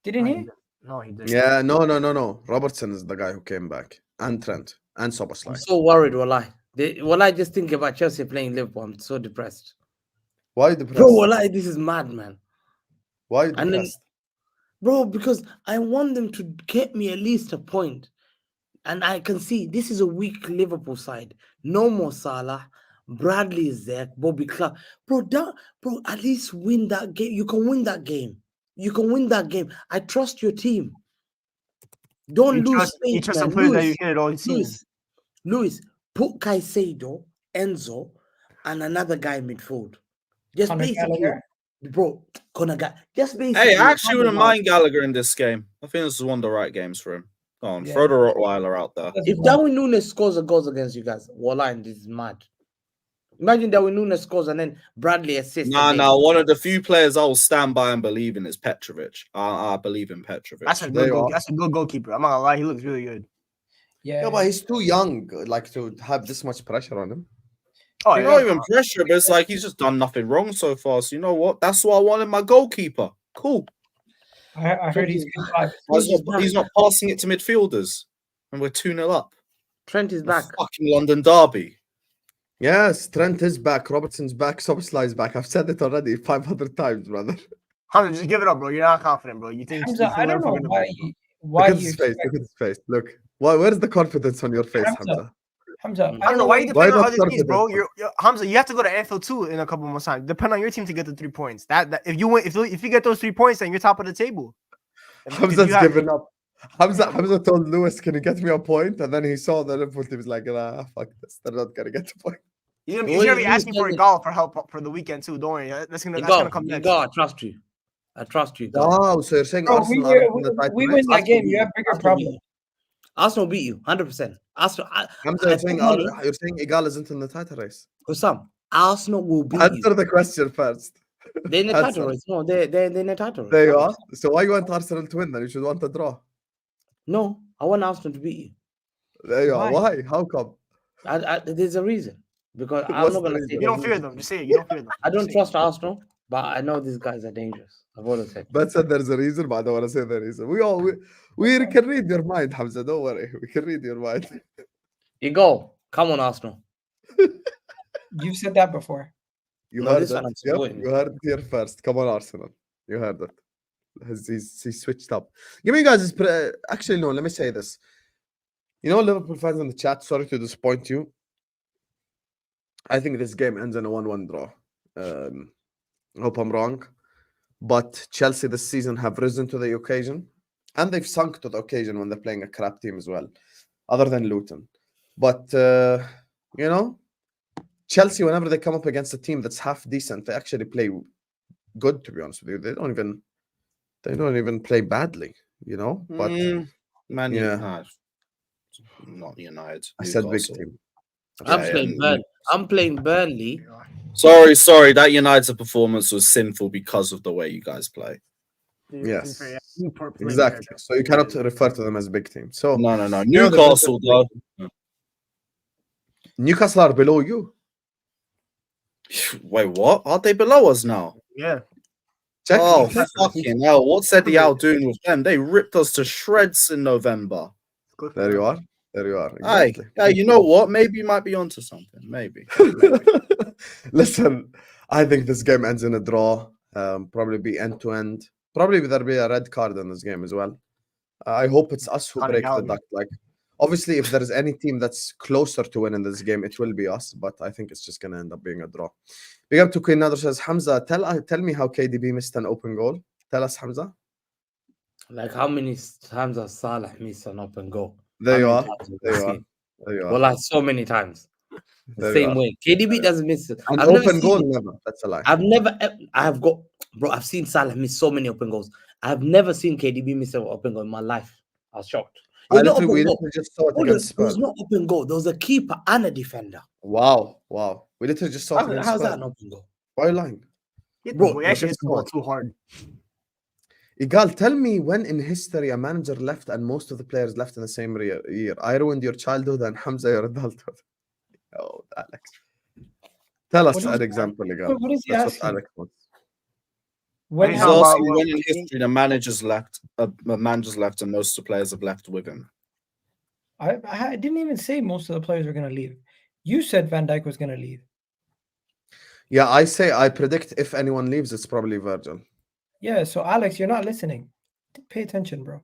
Didn't he? No, he didn't. Yeah, no. Robertson is the guy who came back. And Trent. And I'm Szoboszlai. so worried, Wallahi. Wallahi, just think about Chelsea playing Liverpool. I'm so depressed. Why are you depressed? Bro, Wallahi, this is mad, man. Why are you And then- depressed? Bro, because I want them to get me at least a point. And I can see this is a weak Liverpool side. No more Salah. Bradley is there. Bobby Clark. Bro, at least win that game. You can win that game. You can win that game. I trust your team. Don't You lose trust faith, the man. players that you hit all season. Lewis, put Caicedo, Enzo, and another guy in midfield. Just Conor basically, Gallagher? bro, Conor Gallagher. Just basically. Hey, I actually wouldn't have mind Gallagher in this game. I think this is one of the right games for him. Go on, Yeah. throw the Rottweiler out there. If Darwin Nunes scores a goals against you guys, Wallahi, this is mad. Imagine Darwin Nunes scores and then Bradley assists. and then- Nah. One of the few players I will stand by and believe in is Petrovic. I believe in Petrovic. That's a There good. you are. That's a good goalkeeper. I'm not gonna lie. He looks really good. Yeah. Yeah, but he's too young, like, to have this much pressure on him. Oh, He's yeah. not even pressure, but it's like he's just done nothing wrong so far. So you know what? That's what I wanted my goalkeeper. Cool. I heard he's good vibes. He's not passing it to midfielders, and we're 2-0 up. Trent is back. Fucking London derby. Yes, Trent is back. Robertson's back. Szoboszlai is back. I've said it already 500 times, brother. Hamza, just give it up, bro. You're not confident, bro. You think? Hamza, you think I don't know Liverpool gonna win? why Look at you his face. Look at his face. Look. Where's the confidence on your face, Hamza. Hamza? Hamza, I don't know why you Why depend on not other teams, bro. confident? Hamza. You have to go to Anfield too in a couple more times. Depend on your team to get the 3 points. That if you win, if you get those 3 points, then you're top of the table. If Hamza's you have- given up. Hamza told Lewis, "Can you get me a point?" And then he saw the Liverpool team was like, "Nah, fuck this. They're not gonna get the point." He's The gonna way be you asking for said it- Egal for help for the weekend too. Don't worry. That's gonna come next. Egal, I trust you. I trust you. Egal. Wow, so you're saying Bro, Arsenal are in the title we race? win that game. You have bigger Arsenal beat problems. you. Arsenal beat you 100%. Arsenal. Hamza, you're saying Egal isn't in the title race. Hussam, Arsenal will beat Answer you. the question first. They're in the answer. title race. No, they're in the title race. There you are. So why you want Arsenal to win then? You should want a draw. No, I want Arsenal to beat you. There you are. Why? Why? How come? There's a reason. because I'm What's not the gonna say reason? You don't they fear lose. them. Just say it. You don't fear them. I don't Just say it. trust Arsenal, but I know these guys are dangerous. I've always said. But said there's a reason, but I don't want to say the reason. We can read your mind, Hamza. Don't worry. We can read your mind. Egal, come on, Arsenal. You've said that before. You No, heard this it. one I'm Yep, supporting. you heard it here first. Come on, Arsenal. You heard it. He switched up. Give me guys. Actually, no. Let me say this. You know, Liverpool fans in the chat. Sorry to disappoint you. I think this game ends in a 1-1 draw. Hope I'm wrong, but Chelsea this season have risen to the occasion, and they've sunk to the occasion when they're playing a crap team as well, other than Luton. But you know, Chelsea, whenever they come up against a team that's half decent, they actually play good. To be honest with you, they don't even play badly. You know, but Man, yeah. Not United. I said big Newcastle. team. I'm playing Burnley. Sorry. That United performance was sinful because of the way you guys play. Yes, Newport played exactly. better. So you cannot refer to them as big team. So No. you know, Newcastle, though. Newcastle are below you. Wait, what? Are they below us now? Yeah. Check. Oh, fucking hell. What's Eddie Howe doing with them? They ripped us to shreds in November. There you are. There you are. Hey, Exactly. you know what? Maybe you might be onto something. Maybe. Listen, I think this game ends in a draw. Probably be end to end. Probably there'll be a red card in this game as well. I hope it's us who break the duck. Like, obviously, if there is any team that's closer to winning this game, it will be us. But I think it's just gonna end up being a draw. Big up to Queen Nader says, Hamza, tell me how KDB missed an open goal. Tell us, Hamza. Like, how many times has Salah missed an open goal? There you How are. many times have There we you are. seen? There you are. Well, like so many times. There The you same are. way. KDB doesn't miss it. An I've never open goal, seen, never. That's a lie. I've seen Salah miss so many open goals. I've never seen KDB miss an open goal in my life. I was shocked. It was not open We goal. literally just saw it Hold on, against it was Spurs. not open goal. There was a keeper and a defender. Wow. We literally just saw it against How's Spurs. that an open goal? Why are you lying? Bro, We actually hit the ball too hard. Egal, tell me when in history a manager left and most of the players left in the same year. I ruined your childhood and Hamza your adulthood. Oh, Alex. Tell us an example, Egal. What is he That's asking? what Alex wants. When He's He's talking has- asking about when in history the managers left, and most of the players have left with him. I didn't even say most of the players were going to leave. You said Van Dijk was going to leave. Yeah, I predict if anyone leaves, it's probably Virgil. Yeah, so Alex, you're not listening. Pay attention, bro.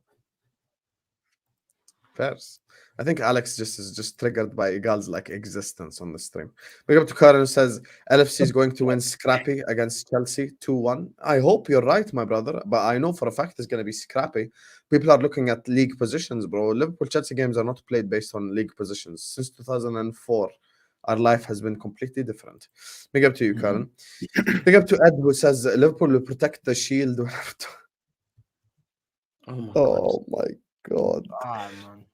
Fairs. I think Alex is just triggered by Egal's like existence on the stream. Big up to Karen who says LFC is going to win scrappy against Chelsea 2-1. I hope you're right, my brother, but I know for a fact it's going to be scrappy. People are looking at league positions, bro. Liverpool Chelsea games are not played based on league positions. Since 2004, our life has been completely different. Big up to you, Karen. Big up to Ed who says Liverpool will protect the shield. Oh my God. Man.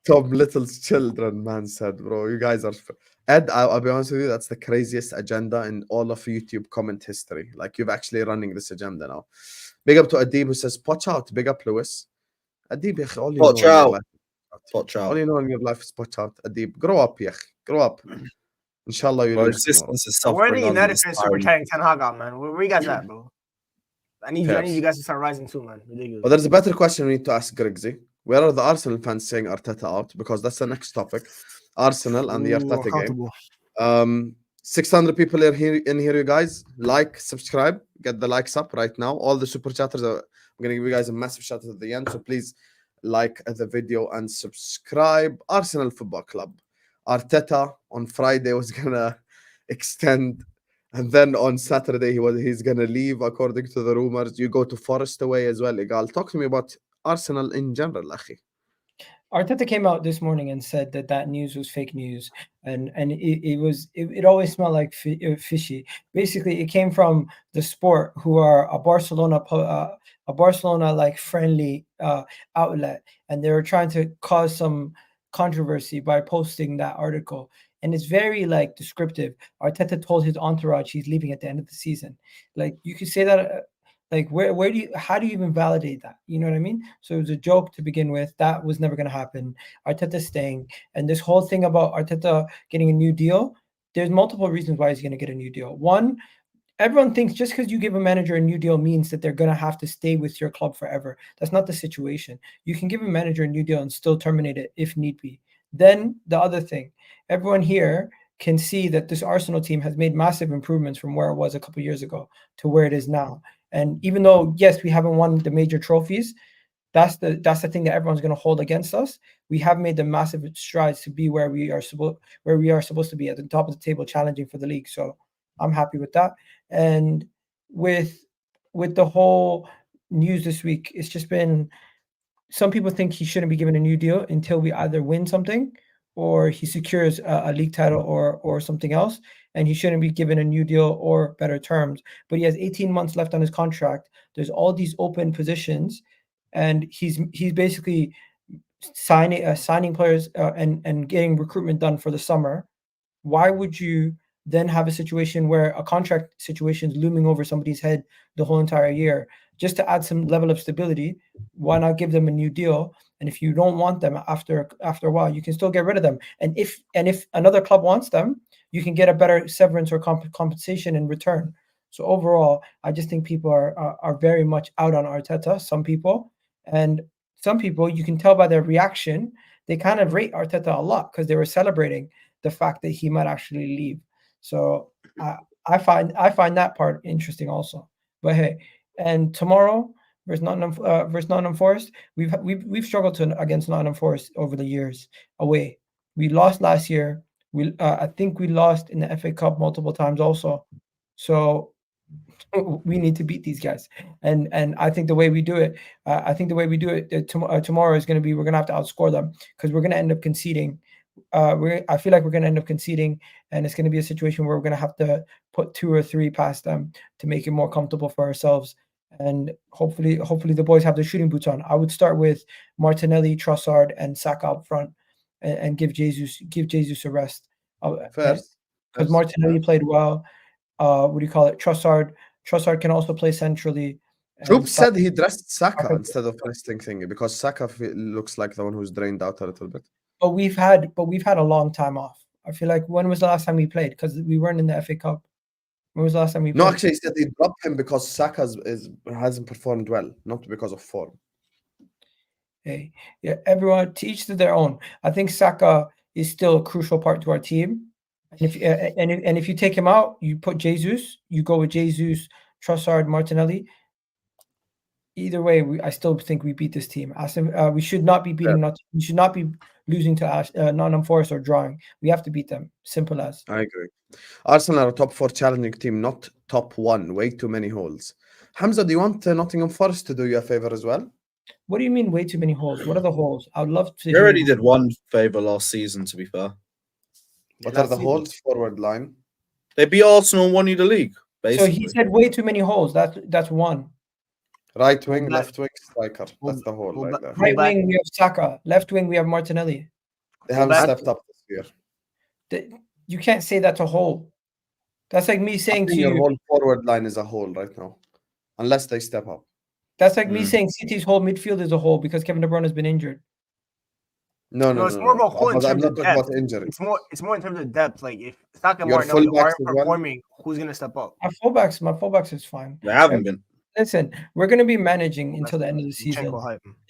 Tom Little's children, man said, bro. You guys are Ed, I'll be honest with you, that's the craziest agenda in all of YouTube comment history. Like, you're actually running this agenda now. Big up to Adib who says, Potch out. Big up, Lewis. Adib, all you Potch know in your out. life. Potch All out. you know in your life is potch out. Adib, grow up, yach. Grow up. Inshallah, you Bro, lose tomorrow. existence is Where are the suffering under United this fans super tyrant. chatting Ten Hag out, man? Where you guys at, bro? I need Fairs. you guys to start rising too, man. Ridiculous. But there's a better question we need to ask Grigsy. Where are the Arsenal fans saying Arteta out? Because that's the next topic. Arsenal and the Arteta game. 600 people are here in here, you guys. Like, subscribe, get the likes up right now. All the super chatters I'm gonna give you guys a massive shout out at the end. So please like the video and subscribe. Arsenal Football Club. Arteta on Friday was gonna extend, and then on Saturday he's gonna leave according to the rumors. You go to Forest away as well. Egal, talk to me about Arsenal in general, Akhi. Arteta came out this morning and said that news was fake news, and it always smelled like fishy. Basically, it came from the Sport, who are a Barcelona like friendly outlet, and they were trying to cause some controversy by posting that article. And it's very like descriptive. Arteta told his entourage he's leaving at the end of the season. Like, you could say that. Like, how do you even validate that? You know what I mean? So it was a joke to begin with. That was never going to happen. Arteta's staying. And this whole thing about Arteta getting a new deal, there's multiple reasons why he's going to get a new deal. One, everyone thinks just because you give a manager a new deal means that they're going to have to stay with your club forever. That's not the situation. You can give a manager a new deal and still terminate it if need be. Then the other thing, everyone here can see that this Arsenal team has made massive improvements from where it was a couple of years ago to where it is now. And even though, yes, we haven't won the major trophies, that's the thing that everyone's going to hold against us. We have made the massive strides to be where we are supposed to be, at the top of the table, challenging for the league. So I'm happy with that. And with the whole news this week, it's just been, some people think he shouldn't be given a new deal until we either win something or he secures a league title or something else, and he shouldn't be given a new deal or better terms. But he has 18 months left on his contract. There's all these open positions, and he's basically signing players and getting recruitment done for the summer. Why would you then have a situation where a contract situation is looming over somebody's head the whole entire year? Just to add some level of stability, why not give them a new deal? And if you don't want them after a while, you can still get rid of them. And if another club wants them, you can get a better severance or compensation in return. So overall, I just think people are very much out on Arteta. Some people, and some people, you can tell by their reaction, they kind of rate Arteta a lot because they were celebrating the fact that he might actually leave. So I find that part interesting also. But hey, and tomorrow versus Nottingham Forest, we've struggled against Nottingham Forest over the years away. We lost last year. I think we lost in the FA Cup multiple times also. So we need to beat these guys, and I think the way we do it, tomorrow is going to be, we're going to have to outscore them because we're going to end up conceding. I feel like we're going to end up conceding, and it's going to be a situation where we're going to have to put 2 or 3 past them to make it more comfortable for ourselves. And hopefully the boys have their shooting boots on. I would start with Martinelli, Trossard, and Saka up front, and give Jesus a rest. First, because Martinelli played well. What do you call it? Trossard can also play centrally. Troop said he dressed Saka instead of resting thingy because Saka looks like the one who's drained out a little bit. But we've had a long time off. I feel like, when was the last time we played? Because we weren't in the FA Cup. When was the last time we played? No, actually, he said he dropped him because Saka hasn't performed well, not because of form. Hey, yeah, everyone, to each to their own. I think Saka is still a crucial part to our team. And if you take him out, you put Jesus. You go with Jesus, Trossard, Martinelli. Either way, I still think we beat this team. Aston, we should not be beating. We should not be losing to Nottingham Forest or drawing. We have to beat them. Simple as. I agree. Arsenal are a top 4 challenging team, not top 1. Way too many holes. Hamza, do you want Nottingham Forest to do you a favor as well? What do you mean, way too many holes? What are the holes? I would love to. We already did one favor last season, to be fair. What are the holes? Forward line. They beat Arsenal and won you the league, basically. So he said way too many holes. That's one. Right wing, left wing, striker. That's the hole right there. Right wing, we have Saka. Left wing, we have Martinelli. They haven't stepped up this year. You can't say that's a hole. That's like me saying to you, your whole forward line is a hole right now, unless they step up. That's like me saying City's whole midfield is a hole because Kevin De Bruyne has been injured. No, it's more about hole in terms of depth. Injury. It's more in terms of depth. Like if Saka and Martinelli aren't performing, who's gonna step up? My fullbacks is fine. They haven't been. Listen, we're going to be managing until the end of the season,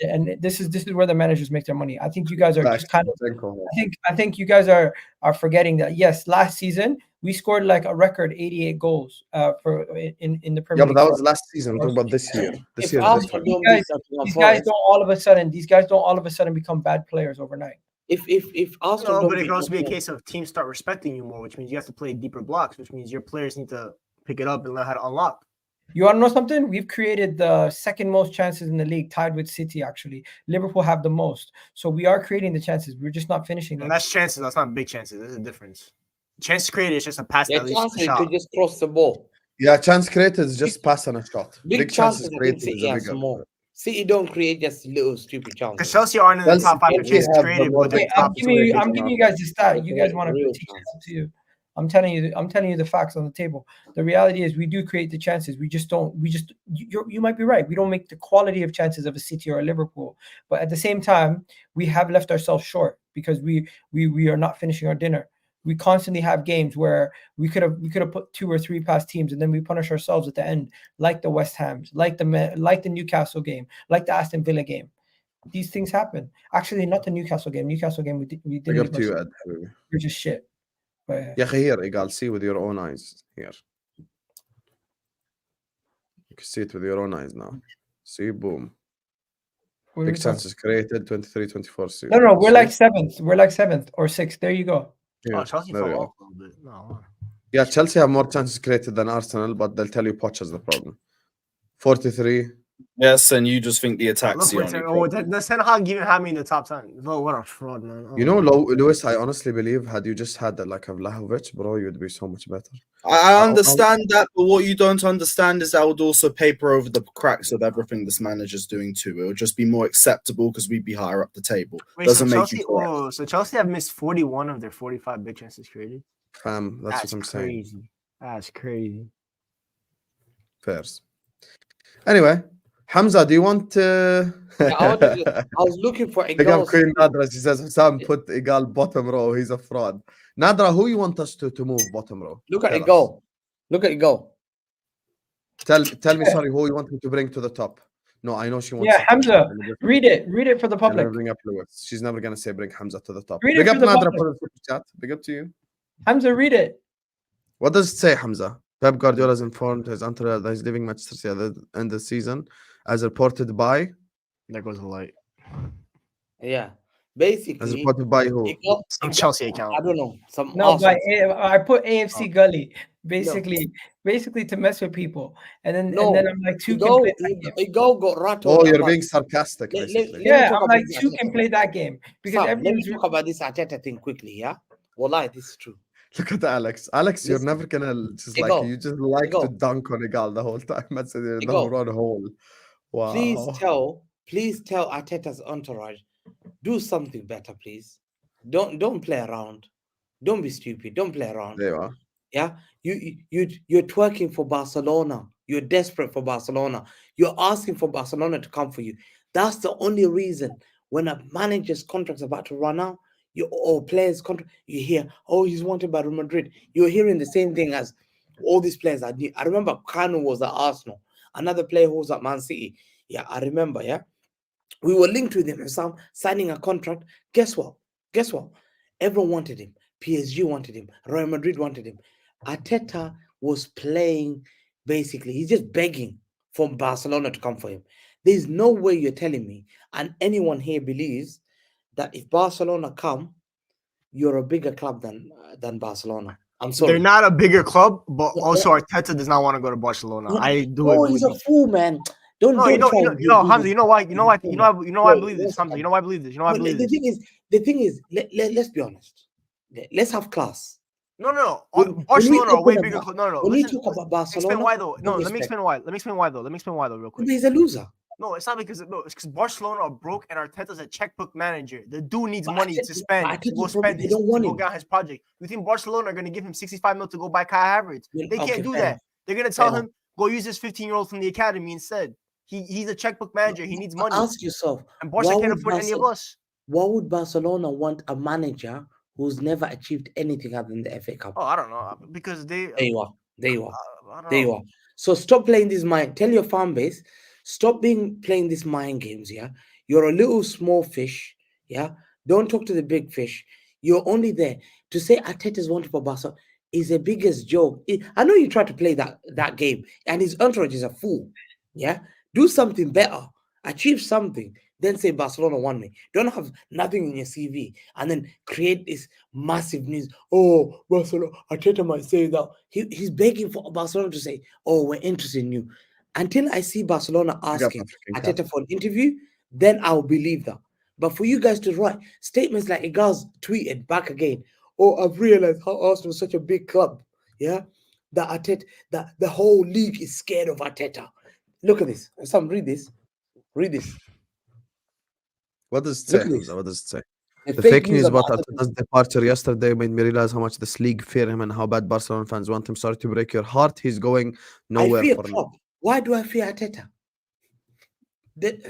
and this is where the managers make their money. I think you guys are just kind of. I think you guys are forgetting that. Yes, last season we scored like a record 88 goals in the Premier League. Yeah, but that was last season. We're talking about this year. This year, these guys don't all of a sudden become bad players overnight. If Arsenal, but it can also be a case of teams start respecting you more, which means you have to play deeper blocks, which means your players need to pick it up and learn how to unlock. You want to know something? We've created the second most chances in the league, tied with City, actually. Liverpool have the most. So we are creating the chances. We're just not finishing them. And that's chances. That's not big chances. There's a difference. Chance created is just a pass. Yeah, chances to just cross the ball. Yeah, chance created is just pass and a shot. Big chances created is a small. City don't create just little stupid chances. Because Chelsea aren't in the top 5 of chances created. I'm giving you guys the stat. You guys want to teach it up to you. I'm telling you the facts on the table. The reality is we do create the chances. You might be right. We don't make the quality of chances of a City or a Liverpool. But at the same time, we have left ourselves short because we are not finishing our dinner. We constantly have games where we could have put 2 or 3 past teams, and then we punish ourselves at the end, like the West Hams, like the Newcastle game, like the Aston Villa game. These things happen. Actually, not the Newcastle game. Newcastle game, we didn't. Big up to you, Ed. You're just shit. But Yeah, here, Egal, see with your own eyes. Here. You can see it with your own eyes now. See, boom. Big chances created, 23, 24. See, no, we're like 7th. We're like 7th or 6th. There you go. Yeah, Chelsea fell off a little bit. No. Yeah, Chelsea have more chances created than Arsenal, but they'll tell you Poch has the problem. 43. Yes, and you just think the attack's the only problem. The Ten Hag even had me in the top 10. No, what a fraud, man. You know, Lewis, I honestly believe had you just had that like a Vlahovic, bro, you would be so much better. I understand that, but what you don't understand is that would also paper over the cracks of everything this manager's doing too. It would just be more acceptable because we'd be higher up the table. Wait, Doesn't so make Chelsea, you correct. so Chelsea have missed 41 of their 45 big chances created. Fam, that's what I'm crazy. saying. That's crazy. Fairs. Anyway, Hamza, do you want to... I was looking for Pick up Queen Nadra. She says, Sam, put Egal bottom row. He's a fraud. Nadra, who you want us to move bottom row? Look at Egal. Look at Egal. Tell me, sorry, who you want me to bring to the top? No, I know she wants... Yeah, Hamza, read it for the public. Bring up Lewis. She's never going to say bring Hamza to the top. Read Big it up for the Nadra public. for the chat. Big up to you. Hamza, read it. What does it say, Hamza? Pep Guardiola has informed his entourage that he's leaving Manchester City at the end of the season, as reported by... There goes the light. Yeah. Basically, As reported by who? Some Chelsea account. I don't know. No, I put AFC Gully basically to mess with people, and then I'm like, two can play that game. Egal got rattled. Oh, you're being sarcastic, basically. Yeah, I'm like, two can play that game because let me talk about this Arteta thing quickly. Yeah, Wallahi, this is true. Look at Alex. Alex, you're never gonna just Egal. like you just like to dunk on Egal the whole time. That's the wrong hole. Wow. Please tell Arteta's entourage, do something better, please. Don't play around. Don't be stupid. Don't play around. There you are. Yeah, you're twerking for Barcelona. You're desperate for Barcelona. You're asking for Barcelona to come for you. That's the only reason when a manager's contract's about to run out, players' contract, you hear, oh, he's wanted by Real Madrid. You're hearing the same thing as all these players. I remember Kanu was at Arsenal. Another player who was at Man City. Yeah, I remember. Yeah, we were linked with him. Sam signing a contract. Guess what? Everyone wanted him. PSG wanted him. Real Madrid wanted him. Arteta was playing, basically, he's just begging for Barcelona to come for him. There's no way you're telling me, and anyone here believes, that if Barcelona come, you're a bigger club than Barcelona. I'm sorry. They're not a bigger club, but also Arteta does not want to go to Barcelona. I do it. Oh, he's a fool, man. Hamza, you know why I believe this, Hamza. You know why I believe this. The thing is, let's be honest. Let's have class. No. Barcelona are way bigger club. No. When we talk about Barcelona, explain why though. No, let me explain why though, real quick. He's a loser. No, it's not because it's because Barcelona are broke and Arteta's a checkbook manager. The dude needs money to spend. To go spend his, to go get his project. You think Barcelona are going to give him 65 mil to go buy Kai Havertz? They can't do that. They're going to tell him, go use this 15-year-old from the academy instead. He's a checkbook manager. He needs money. Ask yourself, and Barca can't afford any of us. Why would Barcelona want a manager who's never achieved anything other than the FA Cup? Oh, I don't know. Because they... There you are. So stop playing this mind. Tell your fan base, stop playing these mind games, yeah? You're a little small fish, yeah? Don't talk to the big fish. You're only there. To say Arteta's wanted for Barca is the biggest joke. I know you try to play that game, and his entourage is a fool, yeah? Do something better. Achieve something. Then say Barcelona won me. Don't have nothing in your CV and then create this massive news. Oh, Barcelona, Arteta might say that. He's begging for Barcelona to say, oh, we're interested in you. Until I see Barcelona asking Arteta for an interview, then I'll believe that. But for you guys to write statements like Egal's tweeted back again, oh, I've realized how Arsenal is such a big club, yeah, that Arteta, that the whole league is scared of Arteta. Look at this. Sam, read this. What does it say? What does it say? The fake news about Arteta's departure yesterday made me realize how much this league fear him and how bad Barcelona fans want him. Sorry to break your heart. He's going nowhere. I fear Klopp. Why do I fear Arteta?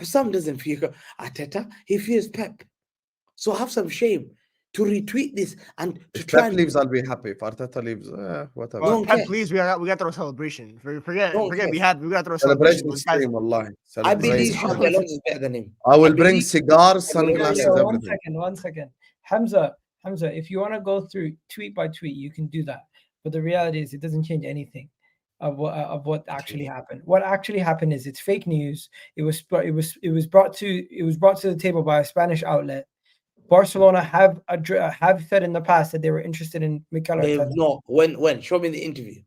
Sam doesn't fear Arteta. He fears Pep. So have some shame. to retweet this and to If try Pep and leaves, I'll be happy. If Arteta leaves, whatever. Don't Pep, care. please, we got to throw a celebration. Forget Don't we care. got to throw a celebration. Celebration Those guys, stream, wallahi. I believe Celebration. Xabi Alonso is better than him. I will bring believe- cigars, I believe- sunglasses, One everything. second. Hamza, if you want to go through tweet by tweet, you can do that. But the reality is, it doesn't change anything of what actually happened. What actually happened is it's fake news. It was brought to the table by a Spanish outlet. Barcelona have said in the past that they were interested in Mikel They Arteta. no. When? Show me the interview.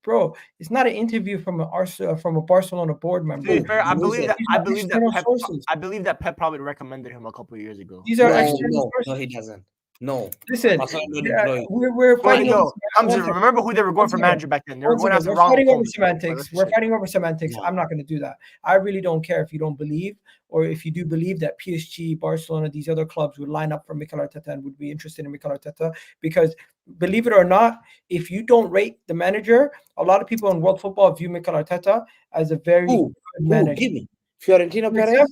Bro, it's not an interview from a Barcelona board member. to be fair, I Who believe said- that These I are believe that external Pep, sources. I believe that Pep probably recommended him a couple of years ago. These are No, external no, sources. he doesn't. No. Listen, Barcelona don't yeah, employ. we're But fighting. yo, over- Hamza, one second. remember who they were going One for second. manager back then? They were One going second. after We're Ronald fighting over Koeman. semantics. But We're let's fighting over semantics. No. I'm not going to do that. I really don't care if you don't believe, or if you do believe that PSG, Barcelona, these other clubs would line up for Mikel Arteta and would be interested in Mikel Arteta. Because believe it or not, if you don't rate the manager, a lot of people in world football view Mikel Arteta as a very Who? good Who? manager. Give me. Fiorentino For Perez.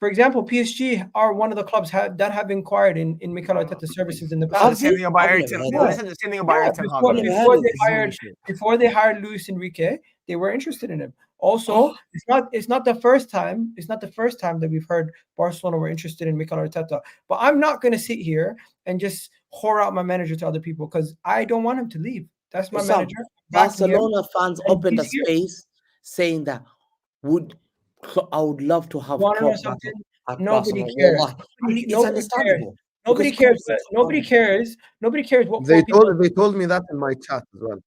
example, PSG are one of the clubs that have inquired in Mikel Arteta's services in the Listen, the past. same thing about I've Eric never Ten heard Listen, the same thing about Yeah, Eric Ten Hag. before, never before heard of they this hired before they hired Luis Enrique, they were interested in him. Also, it's not the first time that we've heard Barcelona were interested in Mikel Arteta. But I'm not going to sit here and just whore out my manager to other people, because I don't want him to leave. That's my Sam, manager. Backing him. Barcelona fans and opened a he's here. space saying that I would love to have Want to know Klopp back something? at Nobody Barcelona. cares. Wallahi. I mean, it's Nobody understandable. Nobody because cares. Klopp is Nobody fun. cares. Nobody cares what They four people. told me that in my chat as well.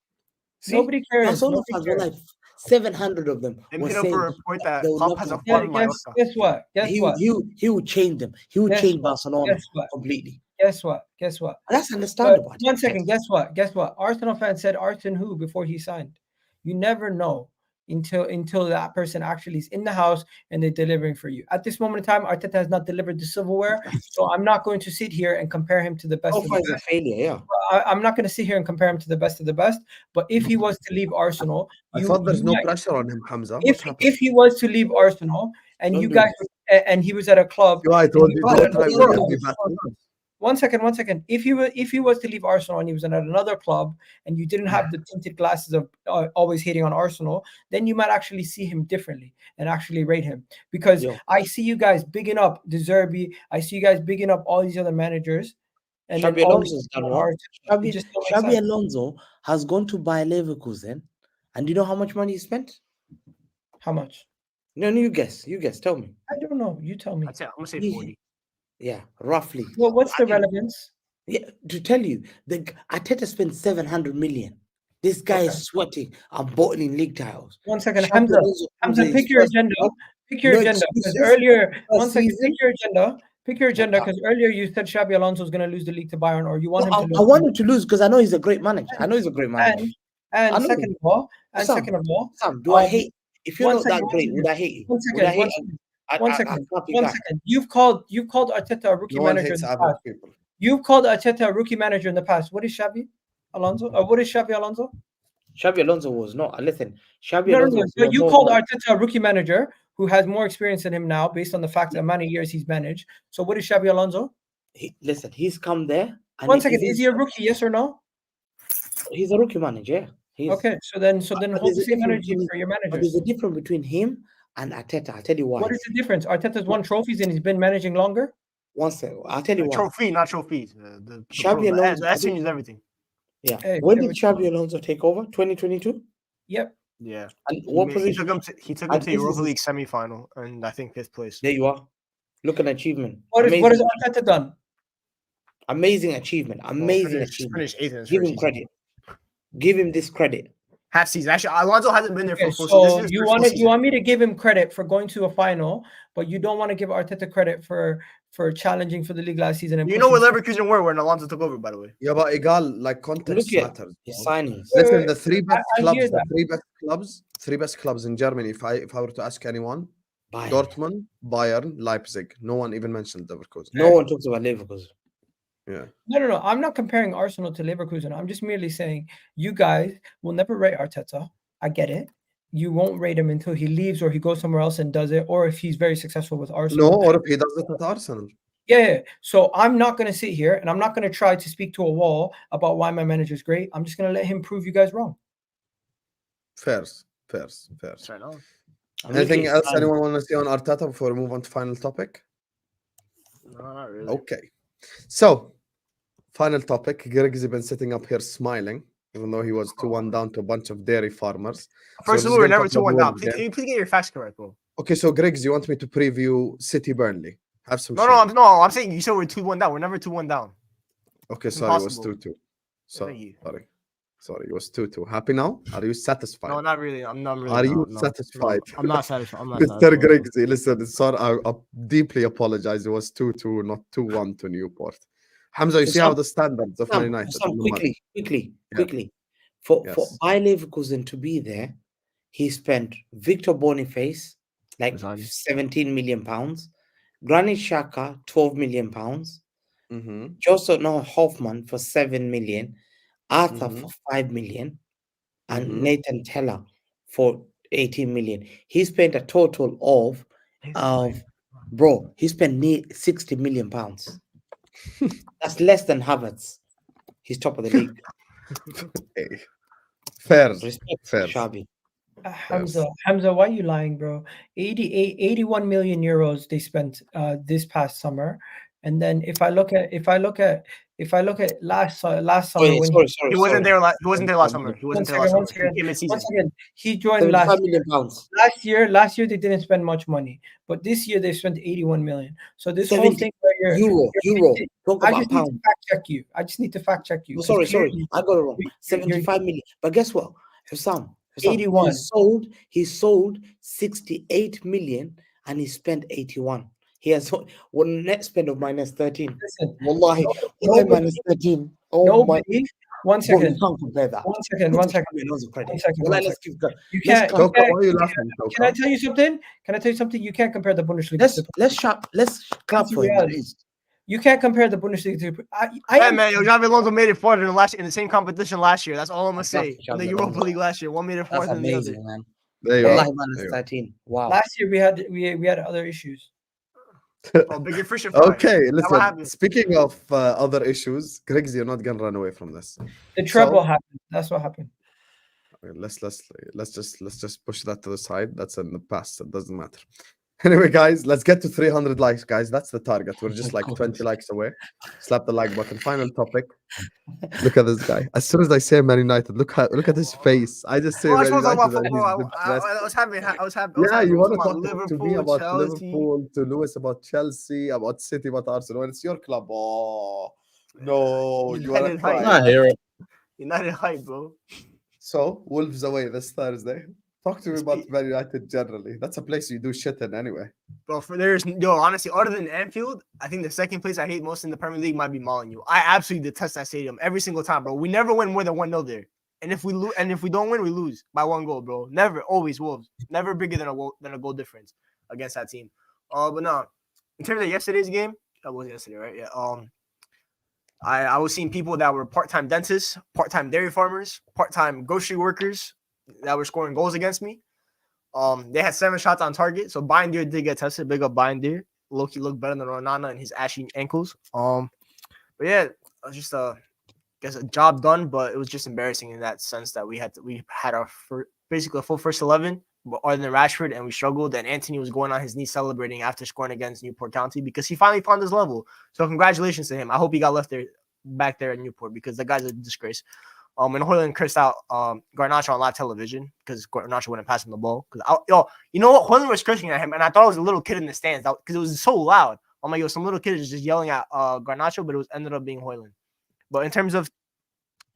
See, Nobody cares. Barcelona Nobody fans were cares. like 700 of them They were made up saying for a report that they would Klopp love has to a have farm in Guess Mallorca. what? Guess what? he would change them. He would Guess change what? Barcelona Guess what? completely. Guess what? Guess what? And that's But understandable. one second, guess what? Guess what? Arsenal fans said Arsenal who before he signed. You never know until that person actually is in the house and they're delivering for you. At this moment in time, Arteta has not delivered the silverware, so I'm not going to sit here and compare him to the best So of far, the it's a best. failure. Yeah. I'm not going to sit here and compare him to the best of the best. But if he was to leave Arsenal, I thought there's no pressure on him, Hamza. What happened? if he was to leave Arsenal and Don't you do guys and he was at a club. Yo, I told you, and he don't try was- with me back. One second. If he was to leave Arsenal and he was at another club and you didn't have the tinted glasses of always hating on Arsenal, then you might actually see him differently and actually rate him. Because Yo. I see you guys bigging up De Zerbi, I see you guys bigging up all these other managers. And then Xabi always Alonso's hating done on what? Arsenal. It just don't make Xabi sense. Alonso has gone to buy Leverkusen, and do you know how much money he spent? How much? No, you guess. You guess. Tell me. I don't know. You tell me. I'd say I'm gonna say Yeah. 40. Yeah, roughly. Well, what's the I think- relevance? Yeah, to tell you, the Arteta spent 700 million. This guy is sweating and bottling league titles. 1 second, Xabi Hamza. Alonso Hamza, was pick his your first agenda. club. Pick your No agenda. Because excuses. earlier, First 1 second, season. pick your agenda. Pick your agenda, because earlier you said Xabi Alonso is going to lose the league to Bayern, or you want No, him to I lose. want him to lose because I know he's a great manager. I know he's a great manager. And I know. second of all, Sam, Sam, do I hate? If you're one not second, that one great, second. would I hate you? One Would I second, one hate second, I- one I- I second, can't be one that. second. You've called Arteta a rookie No one manager in hates the average past. people. You've called Arteta a rookie manager in the past. What is Xabi Alonso? What is Xabi Alonso? Xabi Alonso was not. Listen, Xabi No. Alonso. So was you more called like- Arteta a rookie manager who has more experience than him now, based on the fact that amount of years he's managed. So what is Xabi Alonso? Listen, he's come there. And 1 second, is he a rookie? Yes or no? He's a rookie manager. Yeah. He's, Okay, so then But hold there's the a same difference energy between- for your But managers. there's a difference between him and Arteta. I'll tell you why. What is the difference? Arteta's won trophies and he's been managing longer. One second. I'll tell you why. Trophy, not trophies. The Xabi Alonso- that changes everything. Yeah. Hey, When there did we go. Xabi Alonso take over? 2022? Yep. Yeah. And He what made- position? He took him And to this Europa is- League semi-final and I think 5th place. There you are. Look at achievement. What Amazing. has Arteta done? Amazing achievement. Amazing achievement. Finished 8th in his Give first him season. credit. Give him this credit. Half season. Actually, Alonso hasn't been there for Okay, a full so season. This is you his first full you season. want me to give him credit for going to a final, but you don't want to give Arteta credit for challenging for the league last season. And You know where pushing- Leverkusen were when Alonso took over, by the way. Yeah, but Egal, like context Look at matters. his bro. signings. Listen, the three best I clubs, hear the that. three best clubs in Germany. If I were to ask anyone, Bayern. Dortmund, Bayern, Leipzig. No one even mentioned Leverkusen. No one talks about Leverkusen. Yeah. No. I'm not comparing Arsenal to Leverkusen. I'm just merely saying you guys will never rate Arteta. I get it. You won't rate him until he leaves or he goes somewhere else and does it, or if he's very successful with Arsenal. No, or if he does it at Arsenal. Yeah. So I'm not going to sit here and I'm not going to try to speak to a wall about why my manager's great. I'm just going to let him prove you guys wrong. Fairs. Right on. Anything else anyone want to see on Arteta before we move on to final topic? No, not really. Okay. So, final topic. Grigs has been sitting up here smiling, even though he was 2-1 down to a bunch of dairy farmers. First of all, we're never 2-1 down. Can you please get your facts correct, bro? Okay, so Grigs, you want me to preview City Burnley? Have some No, I'm saying you said we're 2-1 down. We're never 2-1 down. Okay, It's sorry, impossible. it was 2-2. Thank Sorry, it was 2-2. Happy now? Are you satisfied? No, not really. I'm not really. Are you no. satisfied? No, I'm not satisfied. I'm not Mr. satisfied. Griggs, listen, sorry, I deeply apologize. It was 2-2, not 2-1 to Newport. Hamza, you see how the standards of Man United. Quickly. For Bayer Leverkusen to be there, he spent Victor Boniface like 17 million pounds, Granit Xhaka 12 million pounds, Joseph Hoffman for 7 million, Arthur for 5 million, and Nathan Teller for 18 million. He spent a total of he spent 60 million pounds. That's less than Havertz. He's top of the league. Fair. Shabi. Hamza, why are you lying, bro? 81 million euros they spent this past summer, and then if I look at last summer when he wasn't there last summer. He wasn't there last summer. Once again, he joined last year. Last year they didn't spend much money, but this year they spent 81 million. So this whole thing where euro. I just need to fact check you. Sorry, I got it wrong. 75 million. But guess what? Sam, 81. He sold 68 million and he spent 81. He has one net spend of minus 13. Listen, Wallahi, minus 13. Nobody. One second. Bro, you can't compare that. One second. Let's keep going. Can I tell you something? You can't compare the Bundesliga. Let's clap for him. You can't compare the Bundesliga to. Hey man, Xabi Alonso made it farther in the same competition last year. That's all I'm gonna say. In the Europa League last year, one made it farther than the other. Man. There you are. Minus 13. Wow. Last year we had other issues. Bigger fish. Okay, listen. Speaking of other issues, Griggs, you're not gonna run away from this. The treble happened. That's what happened. Okay, let's just push that to the side. That's in the past. It doesn't matter. Anyway, guys, let's get to 300 likes, guys. That's the target. We're just like 20 likes away. Slap the like button. Final topic. Look at this guy. As soon as I say Man United, look at his face. I just say Man United. I was happy. Yeah, you want to talk Liverpool, to me about Chelsea. Liverpool, to Lewis about Chelsea, about City, about Arsenal. When it's your club, oh no, you want to cry. I hear it. United hype, bro. So Wolves away this Thursday. Talk to me about Man United generally. That's a place you do shit in anyway. Bro, honestly, other than Anfield, I think the second place I hate most in the Premier League might be Molineux. I absolutely detest that stadium every single time, bro. We never win more than 1-0 there. And if we don't win, we lose by 1 goal, bro. Never, always Wolves. Never bigger than a goal difference against that team. But no, in terms of yesterday's game, that was yesterday, right? Yeah. I was seeing people that were part-time dentists, part-time dairy farmers, part-time grocery workers that were scoring goals against me. They had 7 shots on target. So Bindier did get tested. Big up Bindier. Loki looked better than Ronana and his ashy ankles. But yeah, it was just a job done, but it was just embarrassing in that sense that we had our basically a full first 11, but other than Rashford, and we struggled. And Anthony was going on his knees celebrating after scoring against Newport County because he finally found his level. So congratulations to him. I hope he got left back there at Newport because the guy's a disgrace. And Hoyland cursed out Garnacho on live television because Garnacho wouldn't pass him the ball. You know what? Hoyland was cursing at him, and I thought it was a little kid in the stands because it was so loud. I'm like, some little kid is just yelling at Garnacho, but it ended up being Hoyland. But in terms of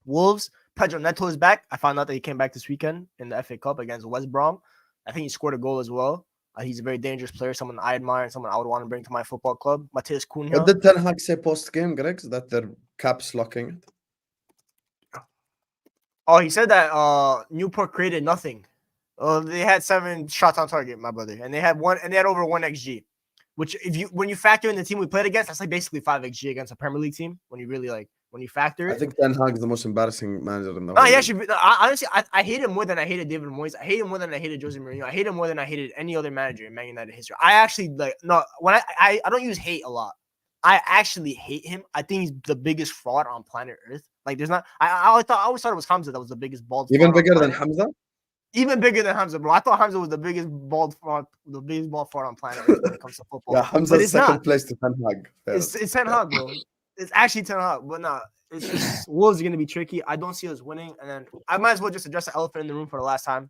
Wolves, Pedro Neto is back. I found out that he came back this weekend in the FA Cup against West Brom. I think he scored a goal as well. He's a very dangerous player, someone I admire, and someone I would want to bring to my football club. Matheus Cunha. What did Ten Hag say post-game, Griggs? That they're caps locking it? Oh, he said that Newport created nothing. They had 7 shots on target, my brother, and they had over 1 XG. Which, when you factor in the team we played against, that's like basically 5 XG against a Premier League team. When you factor it, I think Ten Hag is the most embarrassing manager in the world. Oh, yeah, honestly, I hate him more than I hated David Moyes. I hate him more than I hated Jose Mourinho. I hate him more than I hated any other manager in Man United history. I actually I don't use hate a lot. I actually hate him. I think he's the biggest fraud on planet Earth. Like, there's not. I always thought it was Hamza that was the biggest bald. Even fraud on bigger than planet. Hamza? Even bigger than Hamza, bro. I thought Hamza was the biggest bald fraud on planet Earth when it comes to football. Yeah, but Hamza's it's second not. place to Ten Hag. It's Ten Hag, bro. It's actually Ten Hag, but nah. It's Wolves are gonna be tricky. I don't see us winning, and then I might as well just address the elephant in the room for the last time.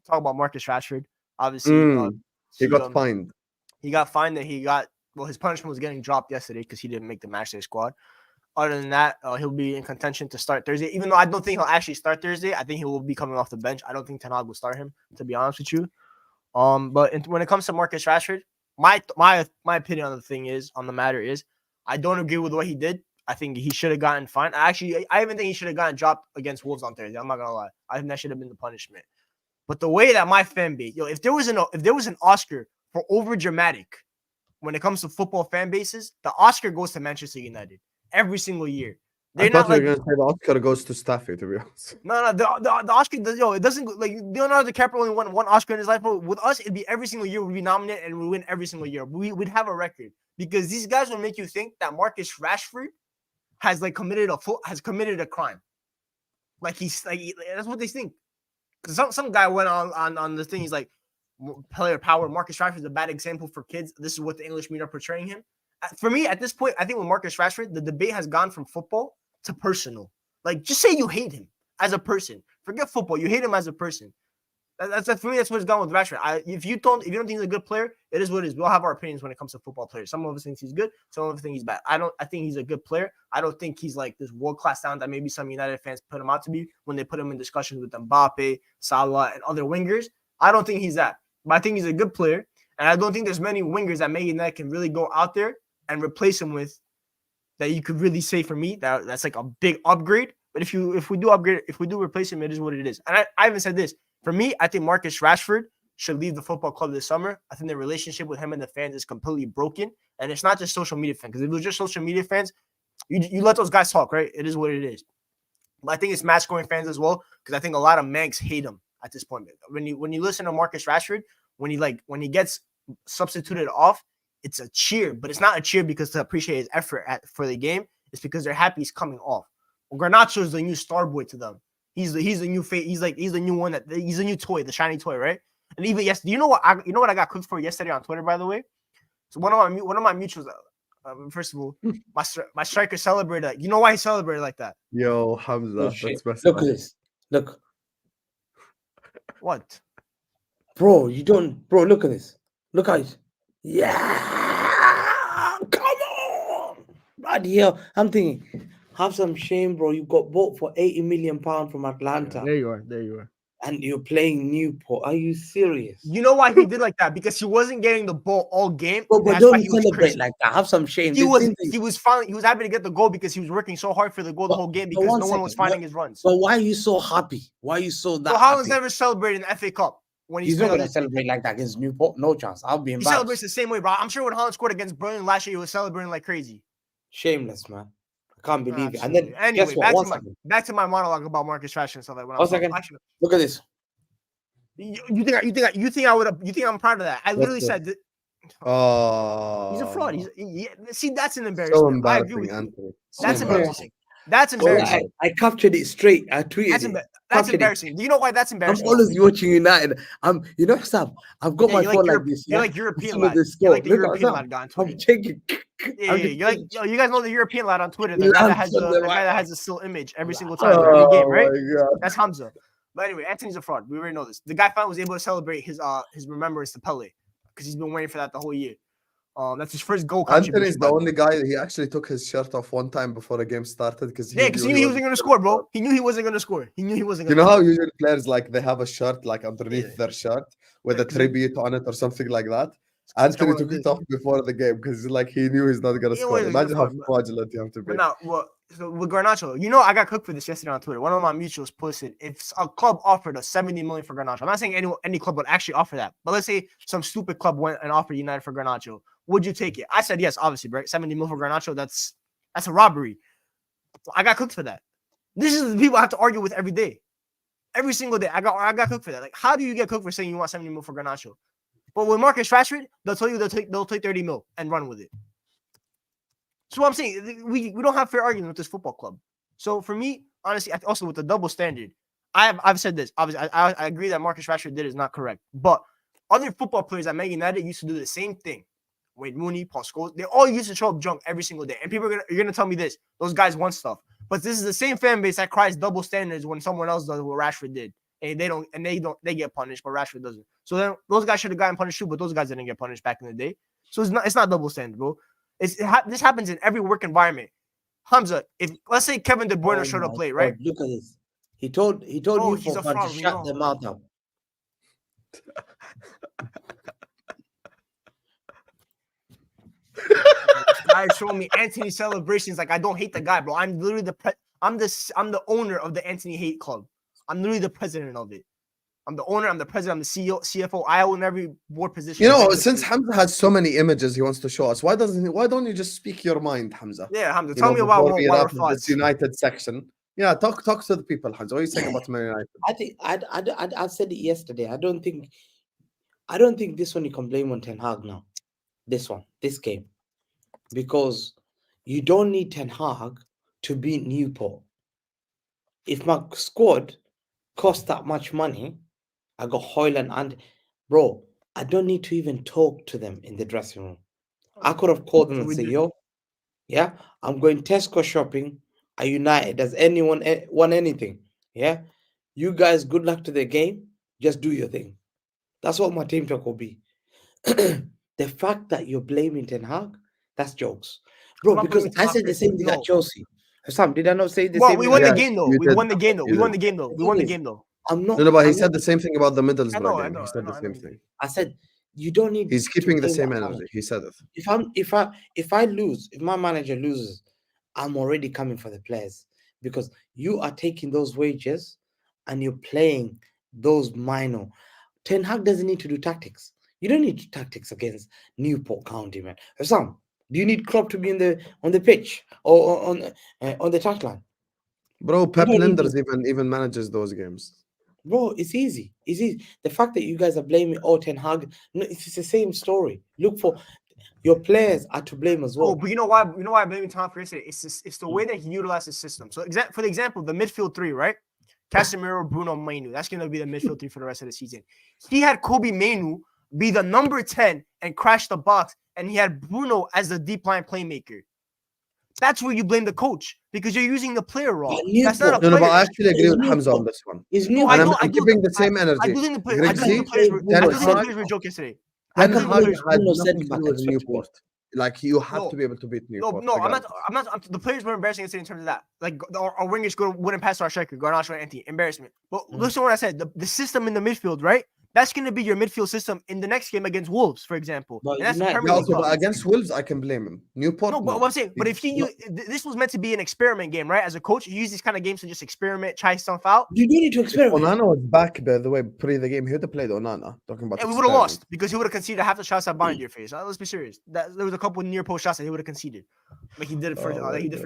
Talk about Marcus Rashford. Obviously, he got fined. He got fined that his punishment was getting dropped yesterday because he didn't make the matchday squad. Other than that, he'll be in contention to start Thursday. Even though I don't think he'll actually start Thursday, I think he will be coming off the bench. I don't think Ten Hag will start him, to be honest with you. But when it comes to Marcus Rashford, my opinion on the matter is, I don't agree with what he did. I think he should have gotten fined. I even think he should have gotten dropped against Wolves on Thursday. I'm not gonna lie. I think that should have been the punishment. But the way that my fan base, if there was an Oscar for over dramatic when it comes to football fan bases, the Oscar goes to Manchester United every single year. I thought you were going to say the Oscar goes to Staffy, to be honest. No, the Oscar, it doesn't, like, Leonardo DiCaprio only won one Oscar in his life, but with us, it'd be every single year we'd be nominated and we win every single year. We'd have a record because these guys will make you think that Marcus Rashford has committed a crime. Like that's what they think. Because some guy went on this thing. He's like, player power. Marcus Rashford is a bad example for kids. This is what the English media are portraying him. For me, at this point, I think with Marcus Rashford, the debate has gone from football to personal. Like, just say you hate him as a person. Forget football. You hate him as a person. That's for me. That's what's gone with Rashford. If you don't think he's a good player, it is what it is. We all have our opinions when it comes to football players. Some of us think he's good. Some of us think he's bad. I think he's a good player. I don't think he's like this world-class talent that maybe some United fans put him out to be when they put him in discussions with Mbappe, Salah, and other wingers. I don't think he's that. But I think he's a good player. And I don't think there's many wingers that Man United can really go out there and replace him with that you could really say for me that's like a big upgrade. But if we do replace him, it is what it is. And I even said this. For me, I think Marcus Rashford should leave the football club this summer. I think the relationship with him and the fans is completely broken. And it's not just social media fans. Because if it was just social media fans, you let those guys talk, right? It is what it is. But I think it's match scoring fans as well. Because I think a lot of Mancs hate him at this point. When you listen to Marcus Rashford, when he gets substituted off, it's a cheer. But it's not a cheer because to appreciate his effort for the game. It's because they're happy he's coming off. Well, Garnacho is the new star boy to them. He's the new face. He's the new one he's the new toy, the shiny toy, right? And even you know what I got cooked for yesterday on Twitter, by the way. So one of my mutuals, first of all, my striker celebrated. You know why he celebrated like that? Yo, Hamza, that's best. Look at this. Look. What? Bro, look at this. Look at it. Yeah, come on. Bloody hell. I'm thinking, have some shame, bro. You got bought for £80 million from Atlanta. Yeah, there you are. And you're playing Newport. Are you serious? You know why he did like that? Because he wasn't getting the ball all game. But don't celebrate like that. Have some shame. He was happy to get the goal because he was working so hard for the goal the whole game because no one was finding his runs. But why are you so happy? Why are you so that? So Haaland's never celebrated in the FA Cup. When he's not going to celebrate like that against Newport. No chance. I'll be embarrassed. He celebrates the same way, bro. I'm sure when Haaland scored against Burnley last year, he was celebrating like crazy. Shameless, man. I can't believe it. And then anyway, guess what? Back to my monologue about Marcus Rashford and stuff like that. Look at this. You think I'm proud of that? I literally said that. Oh, he's a fraud. See, that's an embarrassment. So embarrassing, I agree with Anthony. you. That's embarrassing. That's embarrassing. I captured it straight. I tweeted it. That's embarrassing. Do you know why that's embarrassing? I'm always watching United. Sam, I've got my phone like this. You're like European lad. You're like the European lad guy on Twitter. I'm checking. Yeah. You guys know the European lad on Twitter. The guy that has a still image every single time every game, right? That's Hamza. But anyway, Anthony's a fraud. We already know this. The guy finally was able to celebrate his remembrance to Pele because he's been waiting for that the whole year. That's his first goal. Anthony's the only guy. He actually took his shirt off one time before the game started because he knew he wasn't going to score, bro. He knew he wasn't going to score. He knew he wasn't going to score. You know how usually players they have a shirt underneath their shirt with a tribute on it or something like that? Anthony took it off before the game because he knew he's not going to score. Imagine how fraudulent you have to be. So with Garnacho, I got cooked for this yesterday on Twitter. One of my mutuals posted if a club offered us $70 million for Garnacho. I'm not saying any club would actually offer that, but let's say some stupid club went and offered United for Garnacho. Would you take it? I said yes, obviously, right? $70 million for Garnacho, that's a robbery. I got cooked for that. This is the people I have to argue with every day. Every single day. I got cooked for that. Like, how do you get cooked for saying you want $70 million for Garnacho? But with Marcus Rashford, they'll tell you they'll take $30 million and run with it. So what I'm saying, we don't have fair argument with this football club. So for me, honestly, also with the double standard, I've said this. Obviously, I agree that Marcus Rashford did is not correct. But other football players at Man United used to do the same thing. Wayne Rooney, Paul Scholes, they all used to show up drunk every single day. And people you're gonna tell me this. Those guys want stuff. But this is the same fan base that cries double standards when someone else does what Rashford did. And they get punished, but Rashford doesn't. So then those guys should have gotten punished too, but those guys didn't get punished back in the day. So it's not double standard, bro. This happens in every work environment. Hamza, if let's say Kevin De Bruyne showed up late, right? Look at this. He told you for fun to shut their mouth up. Guys showing me Anthony celebrations like I don't hate the guy, bro. I'm literally I'm the owner of the Anthony hate club. I'm literally the president of it. I'm the owner, I'm the president, I'm the CEO, CFO. I own every board position. You know, since Hamza has so many images he wants to show us, why don't you just speak your mind, Hamza? Yeah, Hamza, tell me about what this United section. Yeah, talk to the people, Hamza. What are you saying about Man United? I think I said it yesterday. I don't think this one you can blame on Ten Hag now. This game. Because you don't need Ten Hag to beat Newport. If my squad cost that much money, I got Hoyland and bro, I don't need to even talk to them in the dressing room. I could have called them and said, yo, yeah, I'm going Tesco shopping at United. Does anyone want anything? Yeah. You guys, good luck to the game. Just do your thing. That's what my team talk will be. The fact that you're blaming Ten Hag, that's jokes. Bro, because I said the same thing at Chelsea. Sam, did I not say the same thing? We won the game though. We won the game though. I'm not. No, but he said the same thing about the Middlesbrough game. He said the same thing. I said you don't need. He's keeping the same energy. He said it. If I lose, if my manager loses, I'm already coming for the players because you are taking those wages and you're playing those minor. Ten Hag doesn't need to do tactics. You don't need tactics against Newport County, man. Sam, do you need Klopp to be on the pitch or on the touchline? Bro, Pep Linders even manages those games. Bro, it's easy. It's easy. The fact that you guys are blaming Ten Hag, no, it's the same story. Look for your players are to blame as well. Oh, but you know why? You know why I'm blaming Tom for yesterday? It's the way that he utilized the system. So, for example, the midfield three, right? Casemiro, Bruno, Mainu. That's going to be the midfield three for the rest of the season. He had Kobe Mainu be the number 10 and crash the box, and he had Bruno as the deep line playmaker. That's where you blame the coach because you're using the player wrong. That's not a player. No, but I actually agree with Hamza on this one. I'm giving the same energy. I do think the players were joking yesterday. Ten Hag had nothing to do with Newport. Like you have to be able to beat Newport. No, I'm not. The players were embarrassing yesterday in terms of that. Like our wingers wouldn't pass to our striker, Garnacho and Anthony. Embarrassment. But listen to what I said. The system in the midfield, right? That's going to be your midfield system in the next game against Wolves, for example. But against Wolves, I can blame him. Newport. No, but what I'm saying, but if this was meant to be an experiment game, right? As a coach, you use these kind of games to just experiment, try stuff out. You need to experiment. Onana was back, by the way, pre the game. He would have played Onana. Talking about, and we would have lost because he would have conceded half the shots that bind your face. Let's be serious. There was a couple near post shots that he would have conceded, like he did for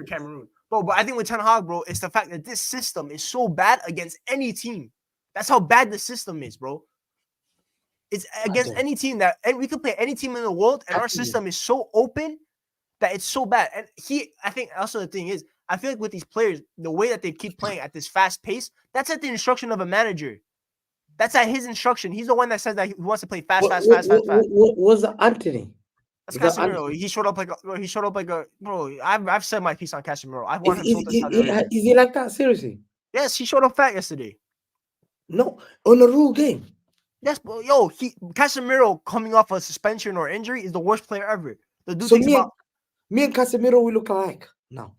Cameroon. But I think with Ten Hag, bro, it's the fact that this system is so bad against any team. That's how bad the system is, bro. It's against any team and we can play any team in the world, and our system is so open that it's so bad. And I think also the thing is, I feel like with these players, the way that they keep playing at this fast pace, that's at the instruction of a manager. That's at his instruction. He's the one that says that he wants to play fast. What was Anthony? That's Casemiro. He showed up like a bro. I've said my piece on Casemiro. I want him to is he like that? Seriously? Yes, he showed up fat yesterday. No, on a rule game. Yes, but Casemiro coming off a suspension or injury is the worst player ever. The dude so me and Casemiro we look alike now.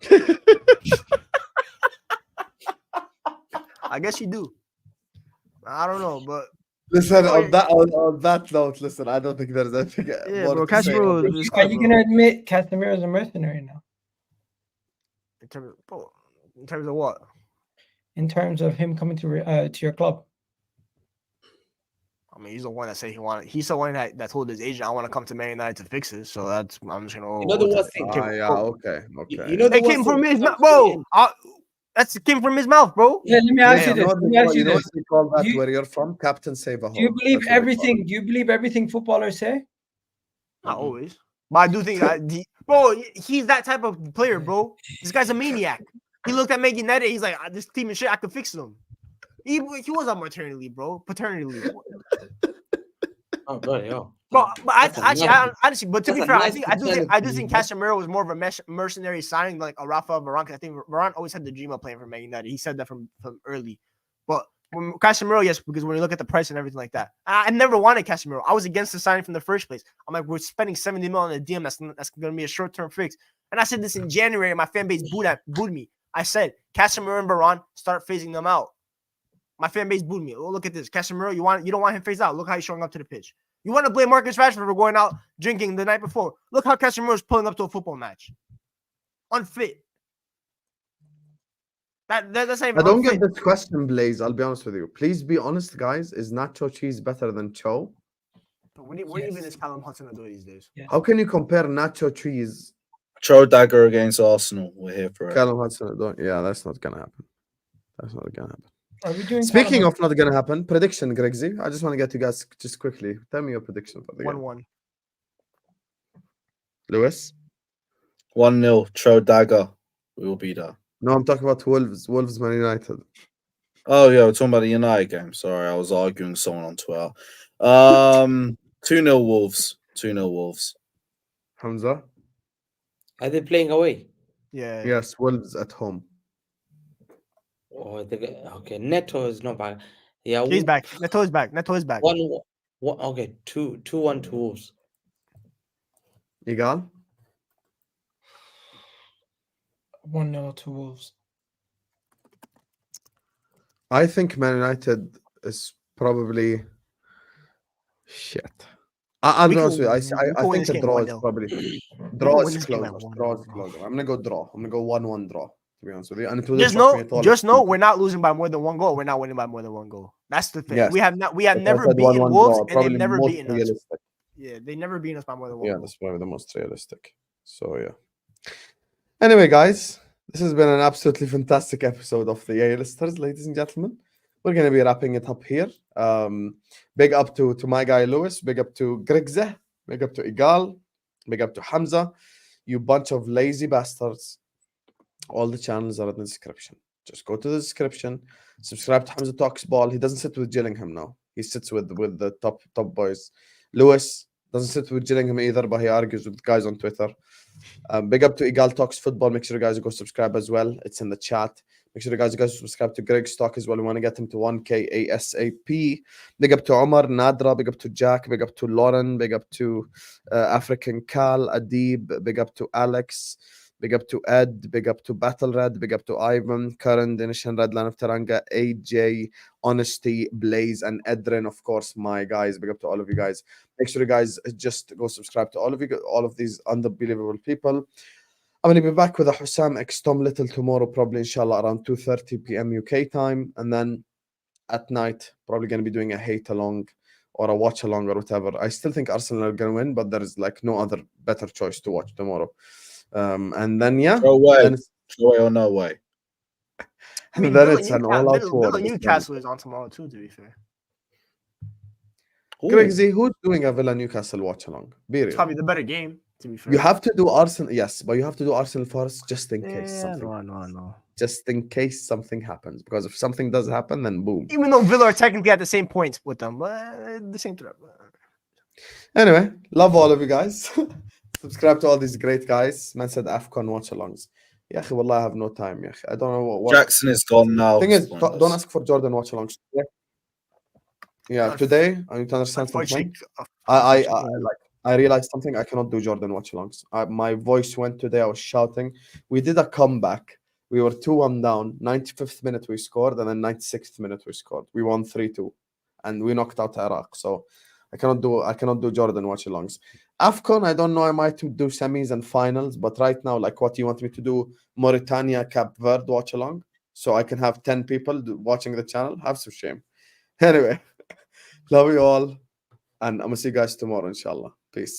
I guess you do. I don't know, but listen on that note. Listen, I don't think there's anything. Yeah, bro. Casemiro. Are you gonna admit Casemiro is a mercenary now? In terms of what? In terms of him coming to your club. I mean, he's the one that said he wanted. He's the one that told his agent, "I want to come to Man United to fix it." So that's I'm just gonna. You know the worst thing. Okay. You know it came from his mouth, bro. That came from his mouth, bro. Yeah, let me ask you this. Let me ask you this. You call that where you're from, Captain Save a Hole. Do you believe everything? Do you believe everything footballers say? Not always. But I do think, bro, he's that type of player, bro. This guy's a maniac. He looked at Man United. He's like, this team is shit. I could fix them. He was on maternity leave, bro. Paternity leave. Oh, bloody hell. But That's a nice- honestly, but to be that's a fair, nice I do think paternity, Casemiro was more of a mercenary signing like a Rafael Varane. I think Varane always had the dream of playing for Man United. He said that from early. But when Casemiro, yes, because when you look at the price and everything like that, I never wanted Casemiro. I was against the signing from the first place. I'm like, we're spending 70 million on a DM. That's going to be a short-term fix. And I said this in January. My fan base booed me. I said Casemiro and Varane, start phasing them out. My fan base booed me. Oh, look at this. Casemiro, you don't want him phased out. Look how he's showing up to the pitch. You want to blame Marcus Rashford for going out drinking the night before. Look how Casemiro is pulling up to a football match. Unfit. That's not even I don't unfit. get this question, Blaze. I'll be honest with you. Please be honest, guys. Is nacho cheese better than cho? What even is Callum Hudson doing these days? Yes. How can you compare nacho cheese? Throw dagger against Arsenal. We're here for it. Callum Hudson. Yeah, that's not gonna happen. That's not gonna happen. Are we doing Speaking Callum of not gonna happen, prediction, Grigsy. I just want to get you guys just quickly. Tell me your prediction for the game. 1-1. Lewis? 1-0. Throw dagger. We will be there. No, I'm talking about Wolves. Wolves Man United. Oh yeah, we're talking about the United game. Sorry, I was arguing with someone on Twitter. 2-0 Wolves. 2-0 Wolves. Hamza? Are they playing away? Yeah. Yes, Wolves at home. Oh, okay. Neto is not back. Yeah, He's back. Neto is back. 1-1. Okay, 2-1 to Wolves. Egal? 1-0 to Wolves. I think Man United is probably shit. I'll be honest with you. I win think this a game draw is 1-0. probably draw win is this game closer. by 1-0, Draw is bro. closer. I'm gonna go draw. I'm gonna go 1-1 draw. To be honest with you, and it will Just shock me at all. know we're not losing by more than one goal. We're not winning by more than one goal. That's the thing. Yes. We have If I never said beaten 1-1 Wolves, draw, and they've probably never most beaten us. realistic. Yeah, they never beaten us by more than one Yeah, goal. that's probably the most realistic. So yeah. Anyway, guys, this has been an absolutely fantastic episode of the A-listers, ladies and gentlemen. We're gonna be wrapping it up here. Big up to my guy Lewis. Big up to Grigs. Big up to Egal. Big up to Hamza. You bunch of lazy bastards. All the channels are in the description. Just go to the description. Subscribe to Hamza Talks Ball. He doesn't sit with Gillingham now. He sits with the top boys. Lewis doesn't sit with Gillingham either, but he argues with guys on Twitter. Big up to Egal Talks Football. Make sure you guys go subscribe as well. It's in the chat. Make sure you guys subscribe to Grigs Talk as well. We want to get him to 1K ASAP. Big up to Omar, Nadra. Big up to Jack. Big up to Lauren. Big up to African Cal, Adib. Big up to Alex. Big up to Ed. Big up to Battle Red. Big up to Ivan, Karan, Dinishan, Redline of Taranga, AJ, Honesty, Blaze, and Edrin, of course, my guys. Big up to all of you guys. Make sure you guys just go subscribe to all of these unbelievable people. I'm going to be back with a Hussam X Tom Little tomorrow, probably, inshallah, around 2:30 p.m. UK time. And then at night, probably going to be doing a hate along or a watch along or whatever. I still think Arsenal are going to win, but there is like no other better choice to watch tomorrow. And then, yeah. No way. Then No way or no way. I mean, then Villa it's an all-out war. Villa Newcastle is on tomorrow too, to be fair. Grigsy, who's doing a Villa Newcastle watch along? Be It's real. probably the better game, to be fair. You have to do Arsenal, yes, but you have to do Arsenal first just in case something. No. Just in case something happens, because if something does happen, then boom. Even though Villa are technically at the same points with them, but the same threat. Anyway, love all of you guys. Subscribe to all these great guys. Man said AFCON watch alongs. Yeah, wallah, I have no time. Yeah, I don't know what. Jackson is gone now. Thing is, don't ask for Jordan watch alongs. Yeah, today I need to understand something. I realized something. I cannot do Jordan watch alongs. My voice went today. I was shouting. We did a comeback. We were 2-1 down. 95th minute we scored, and then 96th minute we scored. We won 3-2, and we knocked out Iraq. So I cannot do Jordan watch alongs. AFCON, I don't know. I might do semis and finals, but right now, like, what do you want me to do? Mauritania, Cape Verde watch along, so I can have 10 people watching the channel. Have some shame. Anyway, love you all, and I'm gonna see you guys tomorrow, inshallah. Peace.